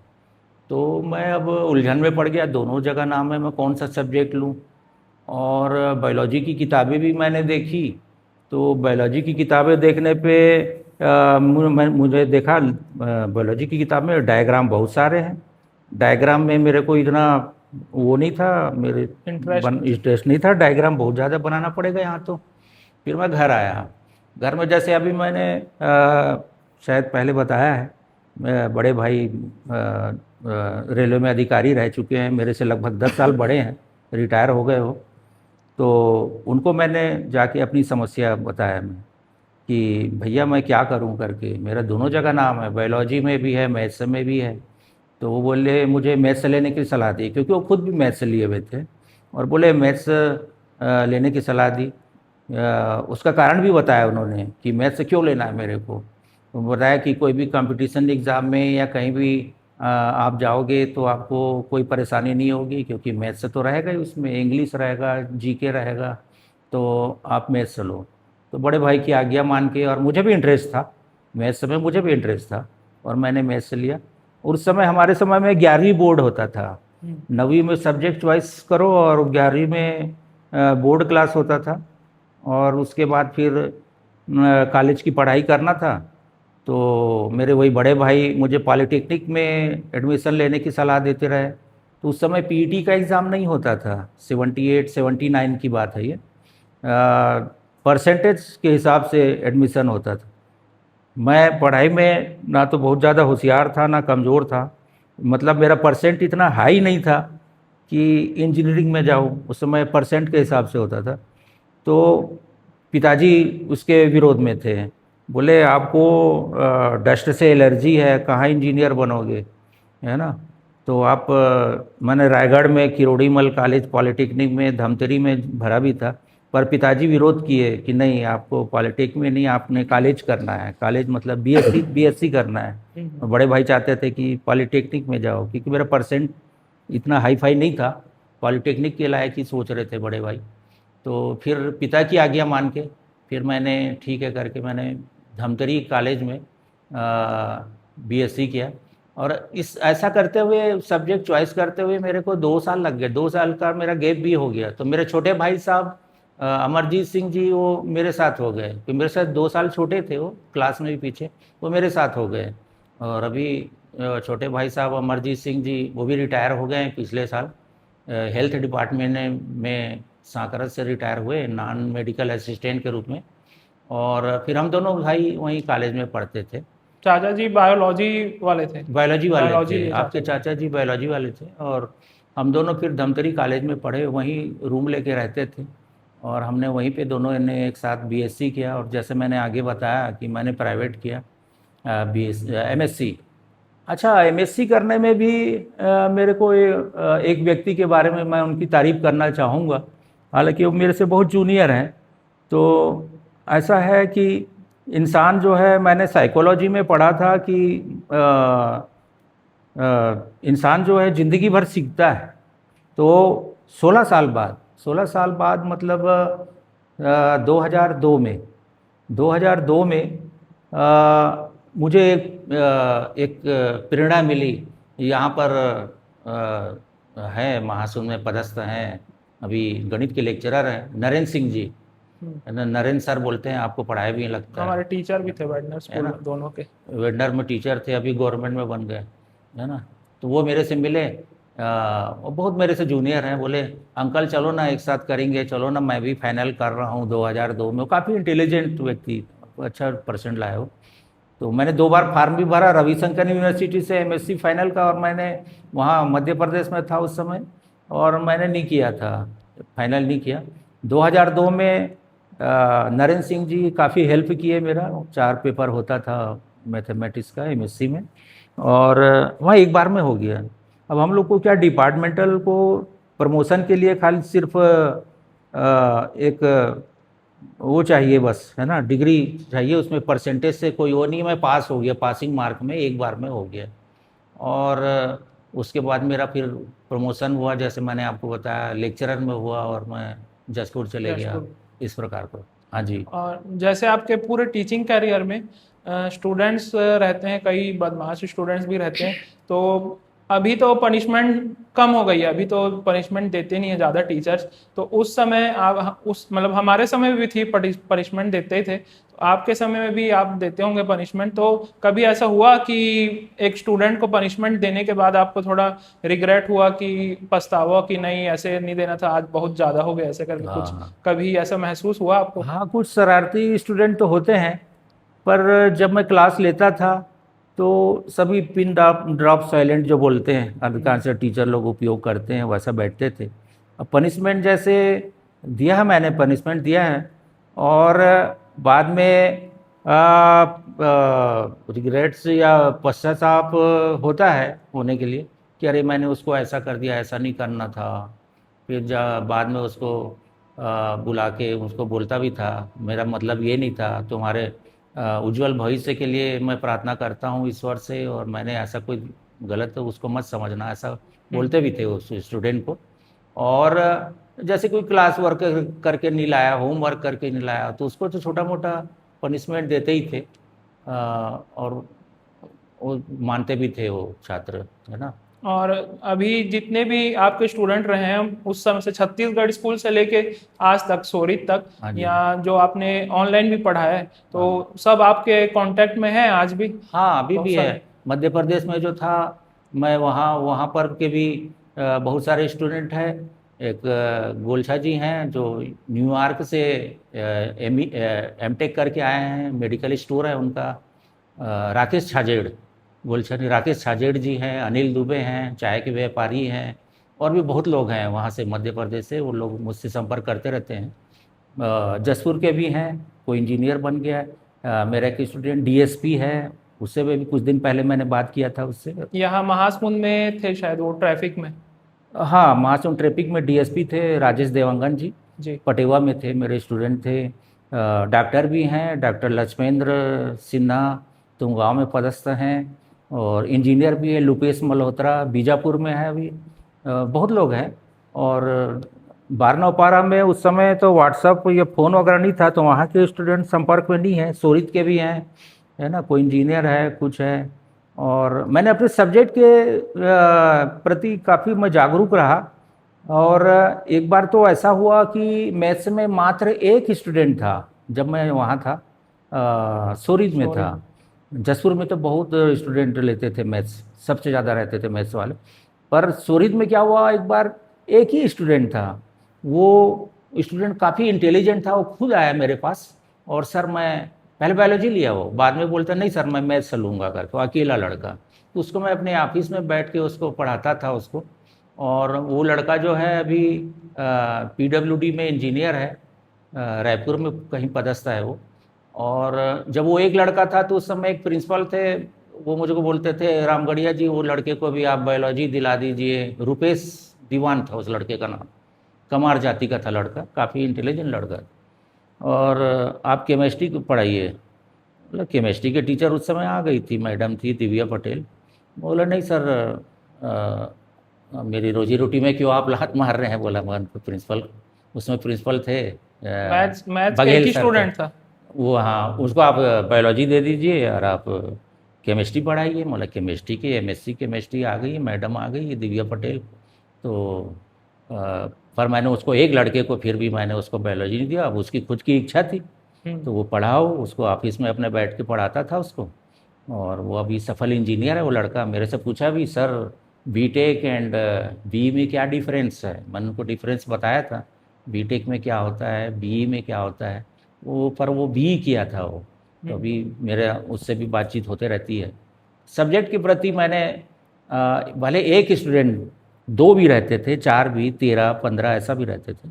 तो मैं अब उलझन में पड़ गया, दोनों जगह नाम है, मैं कौन सा सब्जेक्ट लूँ। और बायोलॉजी की किताबें भी मैंने देखी, तो बायोलॉजी की किताबें देखने पे मुझे देखा बायोलॉजी की किताब में डायग्राम बहुत सारे हैं। डायग्राम में मेरे को इतना वो नहीं था, मेरे इंटरेस्ट नहीं था। डायग्राम बहुत ज़्यादा बनाना पड़ेगा यहाँ तो। फिर मैं घर आया। घर में जैसे अभी मैंने शायद पहले बताया है, बड़े भाई रेलवे में अधिकारी रह चुके हैं, मेरे से लगभग 10 साल बड़े हैं, रिटायर हो गए हो। तो उनको मैंने जाके अपनी समस्या बताया मैं कि भैया मैं क्या करूं करके, मेरा दोनों जगह नाम है, बायोलॉजी में भी है, मैथ्स में भी है। तो वो बोले मुझे मैथ्स लेने की सलाह दी, क्योंकि वो खुद भी मैथ्स लिए हुए थे, और बोले मैथ्स लेने की सलाह दी। उसका कारण भी बताया उन्होंने कि मैथ्स क्यों लेना है मेरे को। तो बताया कि कोई भी कंपटीशन एग्ज़ाम में या कहीं भी आप जाओगे तो आपको कोई परेशानी नहीं होगी, क्योंकि मैथ्स तो रहेगा ही उसमें, इंग्लिश रहेगा, जीके रहेगा, तो आप मैथ्स लो। तो बड़े भाई की आज्ञा मान के, और मुझे भी इंटरेस्ट था मैथ्स में, मुझे भी इंटरेस्ट था, और मैंने मैथ्स लिया। उस समय हमारे समय में 11वीं बोर्ड होता था। 9वीं में सब्जेक्ट चॉइस करो और 11वीं में बोर्ड क्लास होता था, और उसके बाद फिर कॉलेज की पढ़ाई करना था। तो मेरे वही बड़े भाई मुझे पॉलिटेक्निक में एडमिशन लेने की सलाह देते रहे। तो उस समय पीईटी का एग्ज़ाम नहीं होता था, 78 79 की बात है ये। परसेंटेज के हिसाब से एडमिशन होता था। मैं पढ़ाई में ना तो बहुत ज़्यादा होशियार था ना कमज़ोर था, मतलब मेरा परसेंट इतना हाई नहीं था कि इंजीनियरिंग में जाऊँ। उस समय परसेंट के हिसाब से होता था। तो पिताजी उसके विरोध में थे, बोले आपको डस्ट से एलर्जी है, कहाँ इंजीनियर बनोगे, है ना। तो आप मैंने रायगढ़ में किरोड़ीमल कॉलेज पॉलिटेक्निक में धमतरी में भरा भी था, पर पिताजी विरोध किए कि नहीं आपको पॉलिटेक्निक में नहीं, आपने कॉलेज करना है, कॉलेज मतलब बीएससी करना है। और बड़े भाई चाहते थे कि पॉलिटेक्निक में जाओ, क्योंकि मेरा परसेंट इतना हाई फाई नहीं था, पॉलिटेक्निक के लायक ही सोच रहे थे बड़े भाई। तो फिर पिता की आज्ञा मान के फिर मैंने ठीक है करके मैंने धमतरी कॉलेज में बीएससी किया। और इस ऐसा करते हुए सब्जेक्ट चॉइस करते हुए मेरे को 2 साल लग गए। 2 साल का मेरा गैप भी हो गया। तो मेरे छोटे भाई साहब अमरजीत सिंह जी वो मेरे साथ हो गए, तो मेरे साथ 2 साल छोटे थे, वो क्लास में भी पीछे, वो मेरे साथ हो गए। और अभी छोटे भाई साहब अमरजीत सिंह जी वो भी रिटायर हो गए हैं पिछले साल। हेल्थ डिपार्टमेंट में सांकरत से रिटायर हुए नॉन मेडिकल असिस्टेंट के रूप में। और फिर हम दोनों भाई वहीं कॉलेज में पढ़ते थे। चाचा जी बायोलॉजी वाले थे? बायोलॉजी वाले बायोलॉजी थे, आपके चाचा जी बायोलॉजी वाले थे। और हम दोनों फिर धमतरी कॉलेज में पढ़े, वहीं रूम लेके रहते थे, और हमने वहीं पे दोनों ने एक साथ बीएससी किया। और जैसे मैंने आगे बताया कि मैंने प्राइवेट किया एमएससी। अच्छा, एमएससी करने में भी मेरे को एक व्यक्ति के बारे में मैं उनकी तारीफ़ करना चाहूँगा, हालांकि वो मेरे से बहुत जूनियर हैं। तो ऐसा है कि इंसान जो है, मैंने साइकोलॉजी में पढ़ा था कि इंसान जो है ज़िंदगी भर सीखता है। तो 16 साल बाद मतलब 2002 में मुझे एक प्रेरणा मिली। यहाँ पर है महासुन में पदस्थ हैं, अभी गणित के लेक्चरर हैं, नरेंद्र सिंह जी। नरेंद्र सर बोलते हैं, आपको पढ़ाए भी लगता है। हमारे टीचर भी थे वेडनर स्कूल में, दोनों के वेडनर में टीचर थे, अभी गवर्नमेंट में बन गए, है ना। तो वो मेरे से मिले, वो बहुत मेरे से जूनियर हैं। बोले अंकल चलो ना एक साथ करेंगे, चलो ना, मैं भी फाइनल कर रहा हूँ 2002 में। वो काफ़ी इंटेलिजेंट व्यक्ति, अच्छा परसेंट लाए हो। तो मैंने 2 बार फार्म भी भरा रविशंकर यूनिवर्सिटी से एमएससी फाइनल का, और मैंने वहाँ मध्य प्रदेश में था उस समय, और मैंने नहीं किया था, फाइनल नहीं किया। 2002 में नरेंद्र सिंह जी काफ़ी हेल्प किए मेरा। 4 पेपर होता था मैथमेटिक्स का एमएससी में, और वहाँ एक बार में हो गया। अब हम लोग को क्या, डिपार्टमेंटल को प्रमोशन के लिए खाली सिर्फ एक वो चाहिए बस, है ना, डिग्री चाहिए, उसमें परसेंटेज से कोई वो नहीं। मैं पास हो गया, पासिंग मार्क में एक बार में हो गया। और उसके बाद मेरा फिर प्रमोशन हुआ, जैसे मैंने आपको बताया, लेक्चरर में हुआ, और मैं जसपुर चले गया, इस प्रकार को। हाँ जी। और जैसे आपके पूरे टीचिंग कैरियर में स्टूडेंट्स रहते हैं, कई बदमाश स्टूडेंट्स भी रहते हैं, तो अभी तो पनिशमेंट कम हो गई है, अभी तो पनिशमेंट देते नहीं है ज़्यादा टीचर्स। तो उस समय आप उस मतलब हमारे समय में भी थी, पनिशमेंट देते ही थे, तो आपके समय में भी आप देते होंगे पनिशमेंट। तो कभी ऐसा हुआ कि एक स्टूडेंट को पनिशमेंट देने के बाद आपको थोड़ा रिग्रेट हुआ, कि पछतावा कि नहीं ऐसे नहीं देना था, आज बहुत ज़्यादा हो गया ऐसे करके, कुछ हाँ कभी ऐसा महसूस हुआ आपको? हाँ, कुछ शरारती स्टूडेंट तो होते हैं, पर जब मैं क्लास लेता था तो सभी पिन ड्रॉप ड्रॉप साइलेंट जो बोलते हैं अधिकांश टीचर लोग उपयोग करते हैं, वैसा बैठते थे। अब पनिशमेंट जैसे दिया है, मैंने पनिशमेंट दिया है, और बाद में रिग्रेट्स या पश्चाताप होता है होने के लिए कि अरे मैंने उसको ऐसा कर दिया, ऐसा नहीं करना था। फिर बाद में उसको बुला के उसको बोलता भी था, मेरा मतलब ये नहीं था, तुम्हारे उज्जवल भविष्य के लिए मैं प्रार्थना करता हूँ ईश्वर से, और मैंने ऐसा कोई गलत तो उसको मत समझना, ऐसा बोलते भी थे उस स्टूडेंट को। और जैसे कोई क्लास वर्क करके नहीं लाया, होमवर्क करके नहीं लाया, तो उसको तो छोटा मोटा पनिशमेंट देते ही थे। और वो मानते भी थे वो छात्र, है ना। और अभी जितने भी आपके स्टूडेंट रहे हैं उस समय से, छत्तीसगढ़ स्कूल से लेके आज तक, सोरित तक, हाँ जी। या जो आपने ऑनलाइन भी पढ़ा है, हाँ तो सब आपके कांटेक्ट में हैं आज भी? हाँ, अभी बहुत भी है। सारे। मध्य प्रदेश में जो था, मैं वहाँ वहाँ पर के भी बहुत सारे स्टूडेंट हैं। एक गोलछा जी हैं जो न्यूयॉर्क से एमटेक करके आए हैं, मेडिकल स्टोर है उनका। राकेश छाजेड़, गोलछा जी राकेश छाजेड़ जी हैं, अनिल दुबे हैं, चाय के व्यापारी हैं, और भी बहुत लोग हैं वहाँ से, मध्य प्रदेश से। वो लोग मुझसे संपर्क करते रहते हैं। जसपुर के भी हैं, कोई इंजीनियर बन गया है। मेरा एक स्टूडेंट डीएसपी है, उससे भी कुछ दिन पहले मैंने बात किया था उससे। यहाँ महासमुंद में थे शायद वो, ट्रैफिक में। हाँ, महासमुंद ट्रैफिक में डीएसपी थे राजेश देवांगन जी, जी। पटेवा में थे, मेरे स्टूडेंट थे। डॉक्टर भी हैं, डॉक्टर लक्ष्मेंद्र सिन्हा तुमगांव में पदस्थ हैं, और इंजीनियर भी है लुपेश मल्होत्रा, बीजापुर में है अभी। बहुत लोग हैं। और बारनौपारा में उस समय तो व्हाट्सअप या फ़ोन वगैरह नहीं था, तो वहाँ के स्टूडेंट संपर्क में नहीं हैं। सोरित के भी हैं, है ना, कोई इंजीनियर है, कुछ है। और मैंने अपने सब्जेक्ट के प्रति काफ़ी मैं जागरूक रहा। और एक बार तो ऐसा हुआ कि मैथ्स में मात्र एक स्टूडेंट था जब मैं वहाँ था, सोरित में था। जसपुर में तो बहुत स्टूडेंट लेते थे मैथ्स, सबसे ज़्यादा रहते थे मैथ्स वाले। पर सोरित में क्या हुआ, एक बार एक ही स्टूडेंट था। वो स्टूडेंट काफ़ी इंटेलिजेंट था, वो खुद आया मेरे पास, और सर मैं पहले बायोलॉजी लिया, वो बाद में बोलता नहीं सर मैं मैथ्स लूँगा करके, अकेला लड़का। तो उसको मैं अपने ऑफिस में बैठ के उसको पढ़ाता था उसको। और वो लड़का जो है अभी पीडब्ल्यूडी में इंजीनियर है, रायपुर में कहीं पदस्थ है वो। और जब वो एक लड़का था तो उस समय एक प्रिंसिपल थे, वो मुझको बोलते थे रामगढ़िया जी वो लड़के को भी आप बायोलॉजी दिला दीजिए। रुपेश दीवान था उस लड़के का नाम, कमार जाति का था लड़का, काफ़ी इंटेलिजेंट लड़का। और आप केमिस्ट्री को पढ़ाइए। मतलब केमिस्ट्री के टीचर उस समय आ गई थी, मैडम थी दिव्या पटेल। बोला नहीं सर, मेरी रोजी रोटी में क्यों आप लात मार रहे हैं, बोला मैं प्रिंसिपल, उसमें प्रिंसिपल थे मैथ्स मैथ्स का एक बघेल ही सर थे स्टूडेंट था? वो। हाँ, उसको आप बायोलॉजी दे दीजिए और आप केमिस्ट्री पढ़ाइए। मतलब केमिस्ट्री की एमएससी केमिस्ट्री आ गई, मैडम आ गई, ये दिव्या पटेल। तो पर मैंने उसको, एक लड़के को फिर भी मैंने उसको बायोलॉजी नहीं दिया। अब उसकी खुद की इच्छा थी, तो वो पढ़ाओ उसको, ऑफिस में अपने बैठ के पढ़ाता था उसको। और वो अभी सफल इंजीनियर है वो लड़का। मेरे से पूछा भी सर बीटेक एंड बीई में क्या डिफरेंस है। मैंने उनको डिफरेंस बताया था, बीटेक में क्या होता है, बीई में क्या होता है। वो पर वो बीई किया था वो। तो अभी मेरे उससे भी बातचीत होते रहती है। सब्जेक्ट के प्रति मैंने भले एक स्टूडेंट, दो भी रहते थे, चार भी, 13-15 ऐसा भी रहते थे।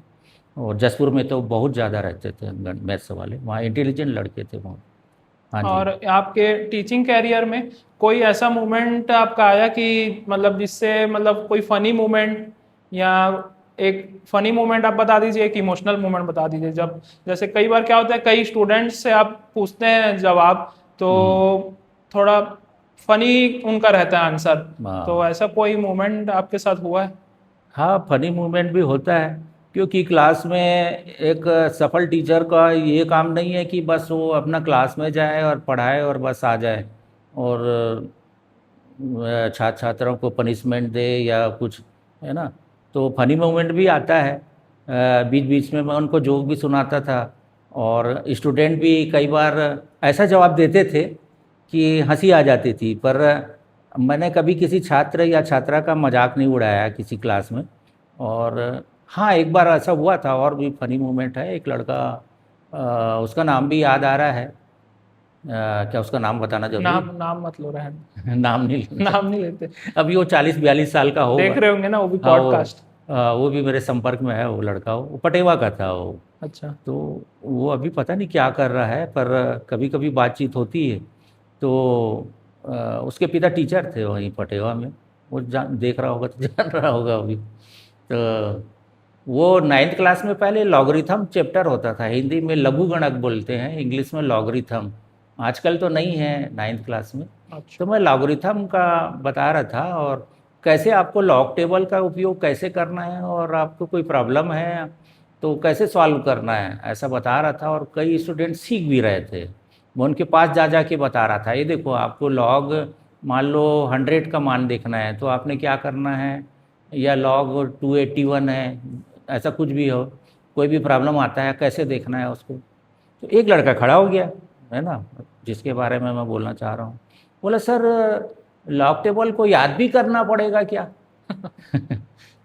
और जसपुर में तो बहुत ज़्यादा रहते थे मैथ्स वाले, वहाँ इंटेलिजेंट लड़के थे वहाँ। हाँ जी। और आपके टीचिंग कैरियर में कोई ऐसा मोमेंट आपका आया कि मतलब जिससे मतलब कोई फनी मोमेंट, या एक फनी मोमेंट आप बता दीजिए, एक इमोशनल मोमेंट बता दीजिए। जब जैसे कई बार क्या होता है, कई स्टूडेंट्स से आप पूछते हैं जवाब, तो थोड़ा फनी उनका रहता है आंसर। तो हाँ ऐसा कोई मोमेंट आपके साथ हुआ है? हाँ, फनी मूवमेंट भी होता है, क्योंकि क्लास में एक सफल टीचर का ये काम नहीं है कि बस वो अपना क्लास में जाए और पढ़ाए और बस आ जाए। और छात्र छात्राओं को पनिशमेंट दे या कुछ, है ना। तो फनी मोमेंट भी आता है, बीच बीच में मैं उनको जोक भी सुनाता था। और स्टूडेंट भी कई बार ऐसा जवाब देते थे कि हंसी आ जाती थी, पर मैंने कभी किसी छात्र या छात्रा का मजाक नहीं उड़ाया किसी क्लास में। और हाँ, एक बार ऐसा हुआ था, और भी फनी मोमेंट है। एक लड़का, उसका नाम भी याद आ रहा है, क्या उसका नाम बताना जरूरी नाम नाम मत लो, रहने नाम नहीं लेना नाम नहीं लेते। अभी वो 40-42 साल का होगा। देख रहे होंगे ना वो भी हाँ, पॉडकास्ट। वो भी मेरे संपर्क में है। वो लड़का, वो पटेवा का था वो। अच्छा। तो वो अभी पता नहीं क्या कर रहा है, पर कभी कभी बातचीत होती है। तो अ, उसके पिता टीचर थे वहीं पटेवा में। वो देख रहा होगा तो जान रहा होगा अभी। तो वो 9th क्लास में पहले लॉगरिथम चैप्टर होता था, हिंदी में लघु गणक बोलते हैं, इंग्लिश में लॉगरिथम। आजकल तो नहीं है 9th क्लास में। तो अच्छा। मैं लॉगरिथम का बता रहा था, और कैसे आपको लॉग टेबल का उपयोग कैसे करना है, और आपको कोई प्रॉब्लम है तो कैसे सॉल्व करना है, ऐसा बता रहा था। और कई स्टूडेंट सीख भी रहे थे। मैं उनके पास जा जा के बता रहा था, ये देखो आपको लॉग, मान लो 100 का मान देखना है तो आपने क्या करना है, या लॉग 281 है, ऐसा कुछ भी हो, कोई भी प्रॉब्लम आता है कैसे देखना है उसको। तो एक लड़का खड़ा हो गया, है ना, जिसके बारे में मैं बोलना चाह रहा हूँ। बोला, सर लॉग टेबल को याद भी करना पड़ेगा क्या?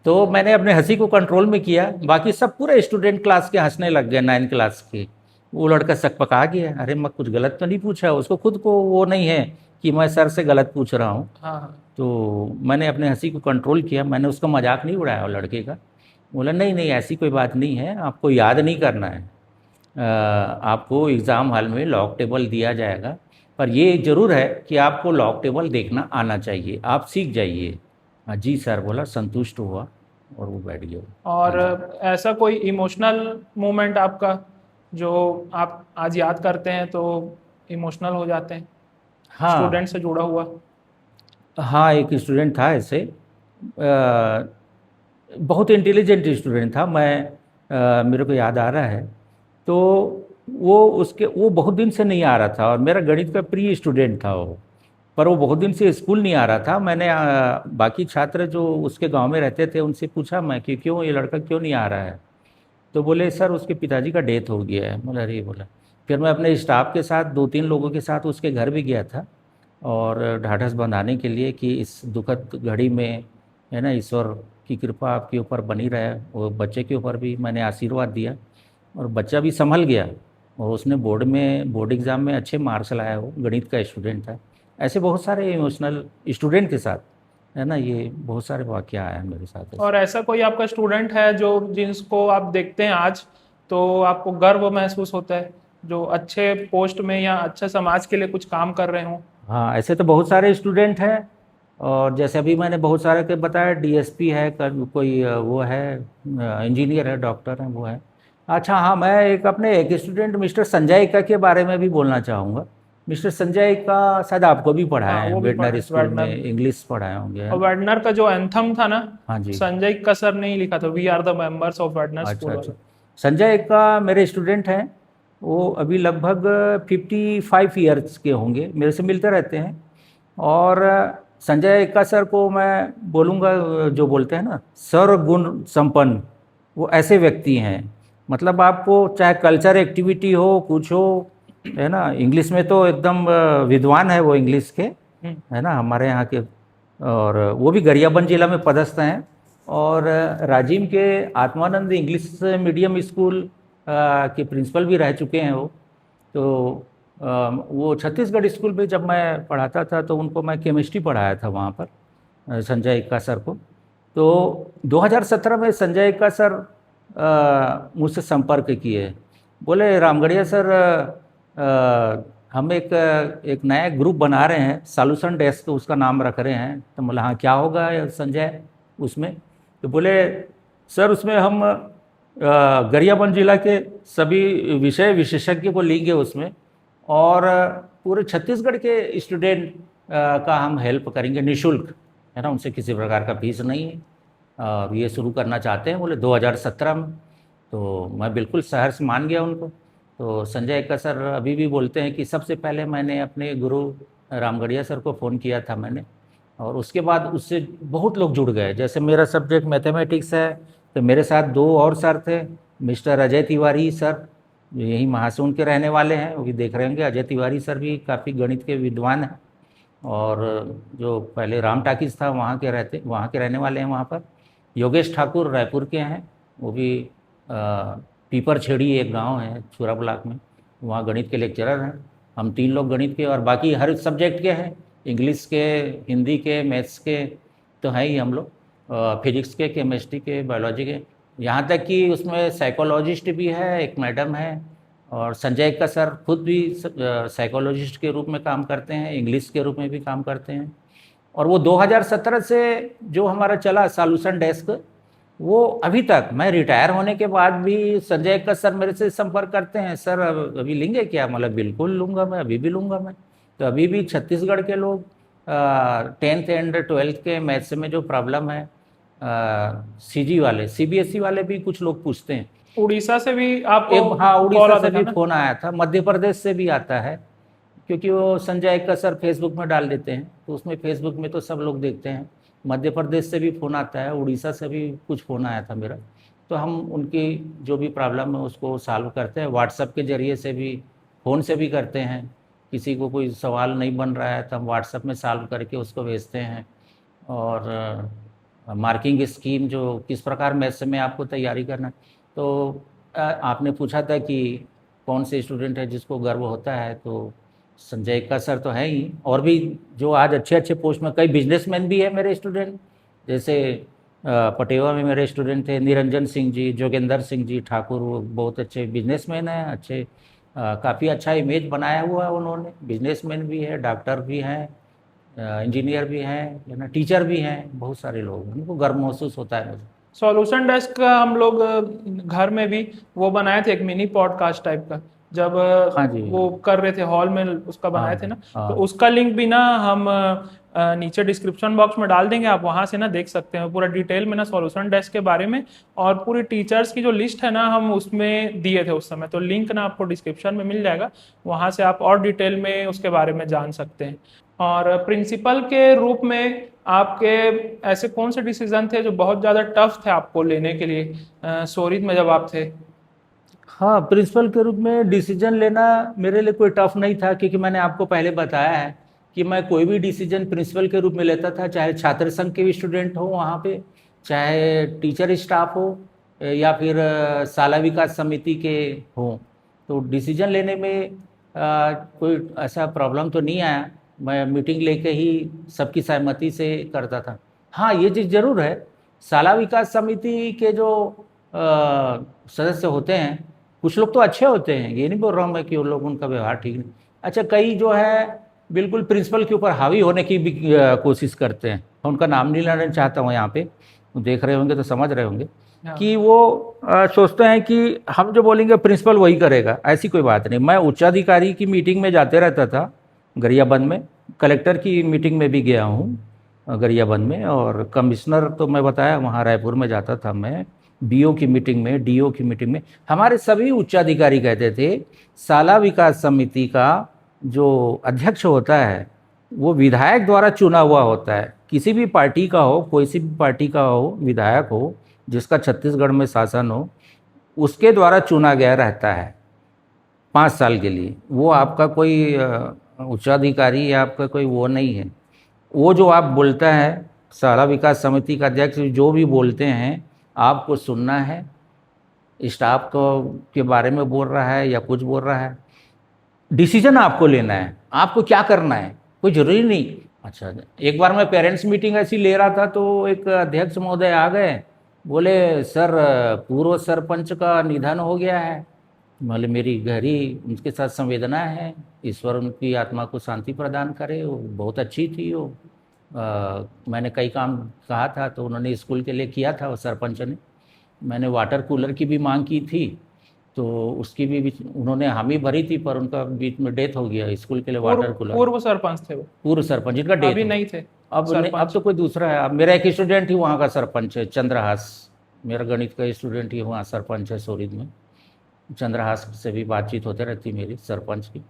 तो मैंने अपने हंसी को कंट्रोल में किया, बाकी सब पूरे स्टूडेंट क्लास के हंसने लग गए, 9th क्लास के। वो लड़का सकपका गया, अरे मैं कुछ गलत तो नहीं पूछा, उसको खुद को वो नहीं है कि मैं सर से गलत पूछ रहा हूँ। हाँ हाँ। तो मैंने अपने हंसी को कंट्रोल किया, मैंने उसका मजाक नहीं उड़ाया वो लड़के का। बोला, नहीं नहीं, ऐसी कोई बात नहीं है, आपको याद नहीं करना है। आपको एग्ज़ाम हॉल में लॉग टेबल दिया जाएगा, पर ये ज़रूर है कि आपको लॉग टेबल देखना आना चाहिए, आप सीख जाइए। हाँ जी सर बोला, संतुष्ट हुआ और वो बैठ गया। और हाँ जी। ऐसा कोई इमोशनल मोमेंट आपका जो आप आज याद करते हैं तो इमोशनल हो जाते हैं, हाँ स्टूडेंट से जुड़ा हुआ? हाँ, एक स्टूडेंट था ऐसे, बहुत इंटेलिजेंट स्टूडेंट था। मेरे को याद आ रहा है। तो वो बहुत दिन से नहीं आ रहा था, और मेरा गणित का प्रिय स्टूडेंट था वो। पर वो बहुत दिन से स्कूल नहीं आ रहा था। मैंने बाकी छात्र जो उसके गांव में रहते थे उनसे पूछा मैं कि क्यों ये लड़का क्यों नहीं आ रहा है। तो बोले, सर उसके पिताजी का डेथ हो गया है। बोला, अरे, बोला। फिर मैं अपने स्टाफ के साथ 2-3 लोगों के साथ उसके घर भी गया था, और ढाढ़स बंधाने के लिए कि इस दुखद घड़ी में, है ना, ईश्वर की कृपा आपके ऊपर बनी रहे। वो बच्चे के ऊपर भी मैंने आशीर्वाद दिया, और बच्चा भी संभल गया, और उसने बोर्ड एग्ज़ाम में अच्छे मार्क्स लाया। वो गणित का स्टूडेंट था। ऐसे बहुत सारे इमोशनल स्टूडेंट के साथ, है ना, ये बहुत सारे वाक़या आए हैं मेरे साथ ऐसे। और ऐसा कोई आपका स्टूडेंट है जो जिसको आप देखते हैं आज तो आपको गर्व महसूस होता है, जो अच्छे पोस्ट में या अच्छे समाज के लिए कुछ काम कर रहे हों? हाँ, ऐसे तो बहुत सारे स्टूडेंट हैं। और जैसे अभी मैंने बहुत सारे के बताया, डीएसपी है, कोई वो है, इंजीनियर है, डॉक्टर है, वो है। अच्छा हाँ, मैं एक स्टूडेंट मिस्टर संजय इक्का के बारे में भी बोलना चाहूँगा। मिस्टर संजय इक्का शायद आपको भी हाँ, पढ़ाए हैं वो भी वेटनरी स्कूल में, वर्डनर। इंग्लिश पढ़ाए होंगे, है और ना? वर्डनर का जो एंथम था ना, हाँ जी। संजय का सर ने ही लिखा था, we are the members of वर्डनर अच्छा स्कूल अच्छा। वाला। संजय इक्का मेरे स्टूडेंट हैं। वो अभी लगभग 55 ईयर्स के होंगे, मेरे से मिलते रहते हैं। और संजय इक्का सर को मैं बोलूँगा, जो बोलते हैं ना सर्वगुण संपन्न, वो ऐसे व्यक्ति हैं। मतलब आपको चाहे कल्चर एक्टिविटी हो, कुछ हो, है ना, इंग्लिश में तो एकदम विद्वान है वो, इंग्लिश के, है ना, हमारे यहाँ के। और वो भी गरियाबंद जिला में पदस्थ हैं। और राजिम के आत्मानंद इंग्लिश मीडियम स्कूल के प्रिंसिपल भी रह चुके हैं वो। तो वो छत्तीसगढ़ स्कूल में जब मैं पढ़ाता था तो उनको मैं केमिस्ट्री पढ़ाया था वहाँ पर, संजय इक्का सर को। तो 2017 में संजय इक्का सर मुझसे संपर्क किए। बोले, रामगढ़िया सर, हम एक नया ग्रुप बना रहे हैं, सॉल्यूशन डेस्क उसका नाम रख रहे हैं। तो बोला, हाँ क्या होगा संजय उसमें? तो बोले, सर उसमें हम गरियाबंद जिला के सभी विषय विशेषज्ञ को लेंगे उसमें, और पूरे छत्तीसगढ़ के स्टूडेंट का हम हेल्प करेंगे निःशुल्क, है ना, उनसे किसी प्रकार का फीस नहीं है। ये शुरू करना चाहते हैं, बोले 2017 में। तो मैं बिल्कुल सहर्ष मान गया उनको। तो संजय इक्का सर अभी भी बोलते हैं कि सबसे पहले मैंने अपने गुरु रामगढ़िया सर को फ़ोन किया था मैंने, और उसके बाद उससे बहुत लोग जुड़ गए। जैसे मेरा सब्जेक्ट मैथमेटिक्स है, तो मेरे साथ दो और सर थे, मिस्टर अजय तिवारी सर, यही महासुन के रहने वाले हैं, वो भी देख रहे होंगे। अजय तिवारी सर भी काफ़ी गणित के विद्वान हैं, और जो पहले राम टाकिस था वहाँ के रहने वाले हैं वहाँ पर। योगेश ठाकुर रायपुर के हैं, वो भी पीपर छेड़ी एक गांव है छुरा ब्लॉक में, वहाँ गणित के लेक्चरर हैं। हम 3 लोग गणित के, और बाकी हर सब्जेक्ट के हैं, इंग्लिश के, हिंदी के, मैथ्स के तो हैं ही हम लोग, फिजिक्स के, केमिस्ट्री के, बायोलॉजी के, यहाँ तक कि उसमें साइकोलॉजिस्ट भी है, एक मैडम है, और संजय का सर खुद भी साइकोलॉजिस्ट के रूप में काम करते हैं, इंग्लिश के रूप में भी काम करते हैं। और वो 2017 से जो हमारा चला सॉल्यूशन डेस्क, वो अभी तक, मैं रिटायर होने के बाद भी संजय का सर मेरे से संपर्क करते हैं, सर अभी लेंगे क्या? मतलब बिल्कुल लूँगा मैं, अभी भी लूँगा मैं। तो अभी भी छत्तीसगढ़ के लोग 10th एंड 12th के मैथ्स में जो प्रॉब्लम है, सीजी वाले, सीबीएसई वाले भी कुछ लोग पूछते हैं। उड़ीसा से भी आपको हाँ, कॉल उड़ीसा आता से था भी ना? फ़ोन आया था, मध्य प्रदेश से भी आता है, क्योंकि वो संजय का सर फेसबुक में डाल देते हैं, तो उसमें फेसबुक में तो सब लोग देखते हैं। मध्य प्रदेश से भी फ़ोन आता है, उड़ीसा से भी कुछ फ़ोन आया था मेरा, तो हम उनकी जो भी प्रॉब्लम है उसको सॉल्व करते हैं। व्हाट्सएप के ज़रिए से भी, फ़ोन से भी करते हैं। किसी को कोई सवाल नहीं बन रहा है तो हम व्हाट्सएप में सॉल्व करके उसको भेजते हैं। और मार्किंग स्कीम, जो किस प्रकार मैथ्स में आपको तैयारी करना है, तो आपने पूछा था कि कौन से स्टूडेंट है जिसको गर्व होता है, तो संजय का सर तो है ही, और भी जो आज अच्छे अच्छे पोस्ट में, कई बिजनेसमैन भी है मेरे स्टूडेंट। जैसे पटेवा में मेरे स्टूडेंट थे निरंजन सिंह जी, जोगेंद्र सिंह जी ठाकुर, वो बहुत अच्छे बिजनेसमैन हैं, अच्छे काफ़ी अच्छा इमेज बनाया हुआ है उन्होंने। बिजनेसमैन भी है, डॉक्टर भी हैं, इंजीनियर भी हैं, है ना, टीचर भी हैं, बहुत सारे लोग, उनको गर्व महसूस होता है मुझे। सॉल्यूशन डेस्क का हम लोग घर में भी वो बनाए थे, एक मिनी पॉडकास्ट टाइप का, जब हाँ जी, वो कर रहे थे हॉल में, उसका हाँ बनाए थे ना। तो हाँ। उसका लिंक भी ना हम नीचे डिस्क्रिप्शन बॉक्स में डाल देंगे, आप वहां से ना देख सकते हैं पूरा डिटेल में ना सॉल्यूशन डेस्क के बारे में, और पूरी टीचर्स की जो लिस्ट है ना हम उसमें दिए थे उस समय, तो लिंक ना आपको डिस्क्रिप्शन में मिल जाएगा, वहां से आप और डिटेल में उसके बारे में जान सकते हैं। और प्रिंसिपल के रूप में आपके ऐसे कौन से डिसीजन थे जो बहुत ज़्यादा टफ थे आपको लेने के लिए सोरीत में जब आप थे? हाँ, प्रिंसिपल के रूप में डिसीजन लेना मेरे लिए कोई टफ नहीं था, क्योंकि मैंने आपको पहले बताया है कि मैं कोई भी डिसीजन प्रिंसिपल के रूप में लेता था, चाहे छात्र संघ के भी स्टूडेंट हो वहाँ पे, चाहे टीचर स्टाफ हो, या फिर शाला विकास समिति के हों, तो डिसीजन लेने में कोई ऐसा प्रॉब्लम तो नहीं आया। मैं मीटिंग लेके ही सबकी सहमति से करता था। हाँ, ये चीज़ ज़रूर है, शाला विकास समिति के जो सदस्य होते हैं, कुछ लोग तो अच्छे होते हैं, ये नहीं बोल रहा हूँ मैं कि उन लोग, उनका व्यवहार ठीक नहीं। अच्छा, कई जो है बिल्कुल प्रिंसिपल के ऊपर हावी होने की भी कोशिश करते हैं, उनका नाम नहीं लेना चाहता हूँ यहाँ पे, देख रहे होंगे तो समझ रहे होंगे कि वो सोचते हैं कि हम जो बोलेंगे प्रिंसिपल वही करेगा। ऐसी कोई बात नहीं। मैं उच्चाधिकारी की मीटिंग में जाते रहता था गरियाबंद में, कलेक्टर की मीटिंग में भी गया हूँ गरियाबंद में, और कमिश्नर तो मैं बताया वहाँ रायपुर में जाता था मैं, बीओ की मीटिंग में, डीओ की मीटिंग में। हमारे सभी उच्चाधिकारी कहते थे शाला विकास समिति का जो अध्यक्ष होता है वो विधायक द्वारा चुना हुआ होता है। किसी भी पार्टी का हो, कोई सी भी पार्टी का हो, विधायक हो जिसका छत्तीसगढ़ में शासन हो, उसके द्वारा चुना गया रहता है 5 साल के लिए। वो आपका कोई उच्चाधिकारी या आपका कोई वो नहीं है। वो जो आप बोलता है शाला विकास समिति का अध्यक्ष जो भी बोलते हैं, आपको सुनना है। स्टाफ को के बारे में बोल रहा है या कुछ बोल रहा है, डिसीजन आपको लेना है, आपको क्या करना है, कोई ज़रूरी नहीं। अच्छा, एक बार मैं पेरेंट्स मीटिंग ऐसी ले रहा था, तो एक अध्यक्ष महोदय आ गए, बोले सर पूर्व सरपंच का निधन हो गया है। मतलब मेरी गहरी उनके साथ संवेदना है, ईश्वर उनकी आत्मा को शांति प्रदान करे, वो बहुत अच्छी थी वो। मैंने कई काम कहा था तो उन्होंने स्कूल के लिए किया था, वो सरपंच ने। मैंने वाटर कूलर की भी मांग की थी, तो उसकी भी उन्होंने हामी भरी थी, पर उनका बीच में डेथ हो गया स्कूल के लिए वाटर कूलर। पूर्व सरपंच थे वो? पूर्व सरपंच, जिनका डेथ अभी नहीं थे अब तो कोई दूसरा है। अब मेरा एक स्टूडेंट ही वहाँ का सरपंच है, चंद्रहास, मेरा गणित का स्टूडेंट ही वहाँ सरपंच है सोरीद में। चंद्रहास से भी बातचीत होते रहती मेरी, सरपंच की।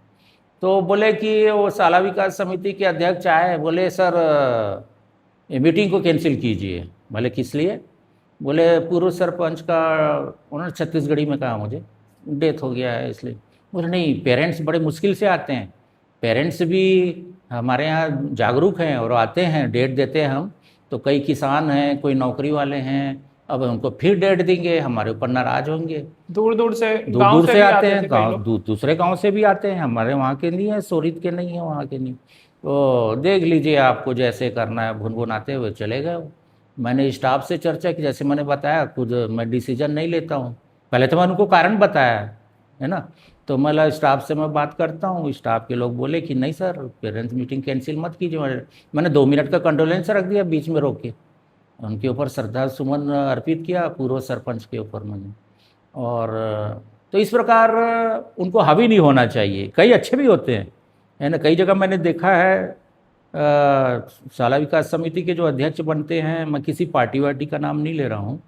तो बोले कि वो शाला विकास समिति के अध्यक्ष आए, बोले सर ये मीटिंग को कैंसिल कीजिए। बोले किस लिए? बोले पूर्व सरपंच का उन्होंने छत्तीसगढ़ी में कहा मुझे, डेथ हो गया है इसलिए। बोले नहीं, पेरेंट्स बड़े मुश्किल से आते हैं, पेरेंट्स भी हमारे यहाँ जागरूक हैं और आते हैं, डेट देते हैं हम। तो कई किसान हैं, कोई नौकरी वाले हैं, अब उनको फिर डेट देंगे, हमारे ऊपर नाराज होंगे। दूर दूर से दूर गांव दूर से से भी आते आते हैं, थे कई गांव लोग। दूसरे गांव से भी आते हैं, हमारे वहाँ के नहीं है, सोरीत के नहीं है, वहाँ के नहीं। तो देख लीजिए, आपको जैसे करना है। भुनभुनाते हुए चले गए वो। मैंने स्टाफ से चर्चा की, जैसे मैंने बताया, खुद मैं डिसीजन नहीं लेता हूँ। पहले तो मैंने उनको कारण बताया है ना। तो मतलब स्टाफ से मैं बात करता हूँ, स्टाफ के लोग बोले कि नहीं सर, पेरेंट्स मीटिंग कैंसिल मत कीजिए। मैंने 2 मिनट का कंडोलेंस रख दिया बीच में रोक के, उनके ऊपर श्रद्धा सुमन अर्पित किया, पूर्व सरपंच के ऊपर मैंने। और तो इस प्रकार उनको हावी नहीं होना चाहिए। कई अच्छे भी होते हैं, है ना। कई जगह मैंने देखा है, शाला विकास समिति के जो अध्यक्ष बनते हैं, मैं किसी पार्टी वार्टी का नाम नहीं ले रहा हूँ,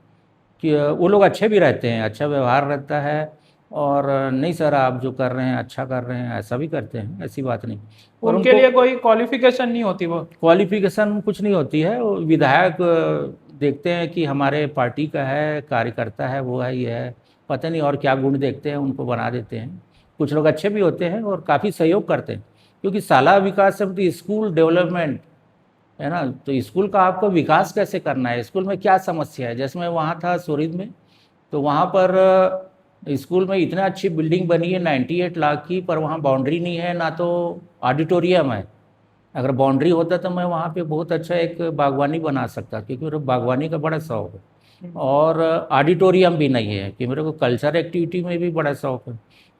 कि वो लोग अच्छे भी रहते हैं, अच्छा व्यवहार रहता है। और नहीं सर, आप जो कर रहे हैं अच्छा कर रहे हैं, ऐसा भी करते हैं, ऐसी बात नहीं। और उनके उनको लिए कोई क्वालिफिकेशन नहीं होती वो। क्वालिफिकेशन कुछ नहीं होती है। वो विधायक देखते हैं कि हमारे पार्टी का है, कार्यकर्ता है, वो है, ये है, पता नहीं और क्या गुण देखते हैं, उनको बना देते हैं। कुछ लोग अच्छे भी होते हैं और काफ़ी सहयोग करते हैं, क्योंकि शाला विकास समिति स्कूल डेवलपमेंट है ना। तो स्कूल का आपको विकास कैसे करना है, स्कूल में क्या समस्या है। जैसे मैं वहाँ था सोरीद में, तो वहाँ पर स्कूल में इतना अच्छी बिल्डिंग बनी है 98 लाख की, पर वहाँ बाउंड्री नहीं है, ना तो ऑडिटोरियम है। अगर बाउंड्री होता तो मैं वहाँ पे बहुत अच्छा एक बागवानी बना सकता, क्योंकि मेरे को बागवानी का बड़ा शौक है। और ऑडिटोरियम भी नहीं है, कि मेरे को कल्चर एक्टिविटी में भी बड़ा शौक है।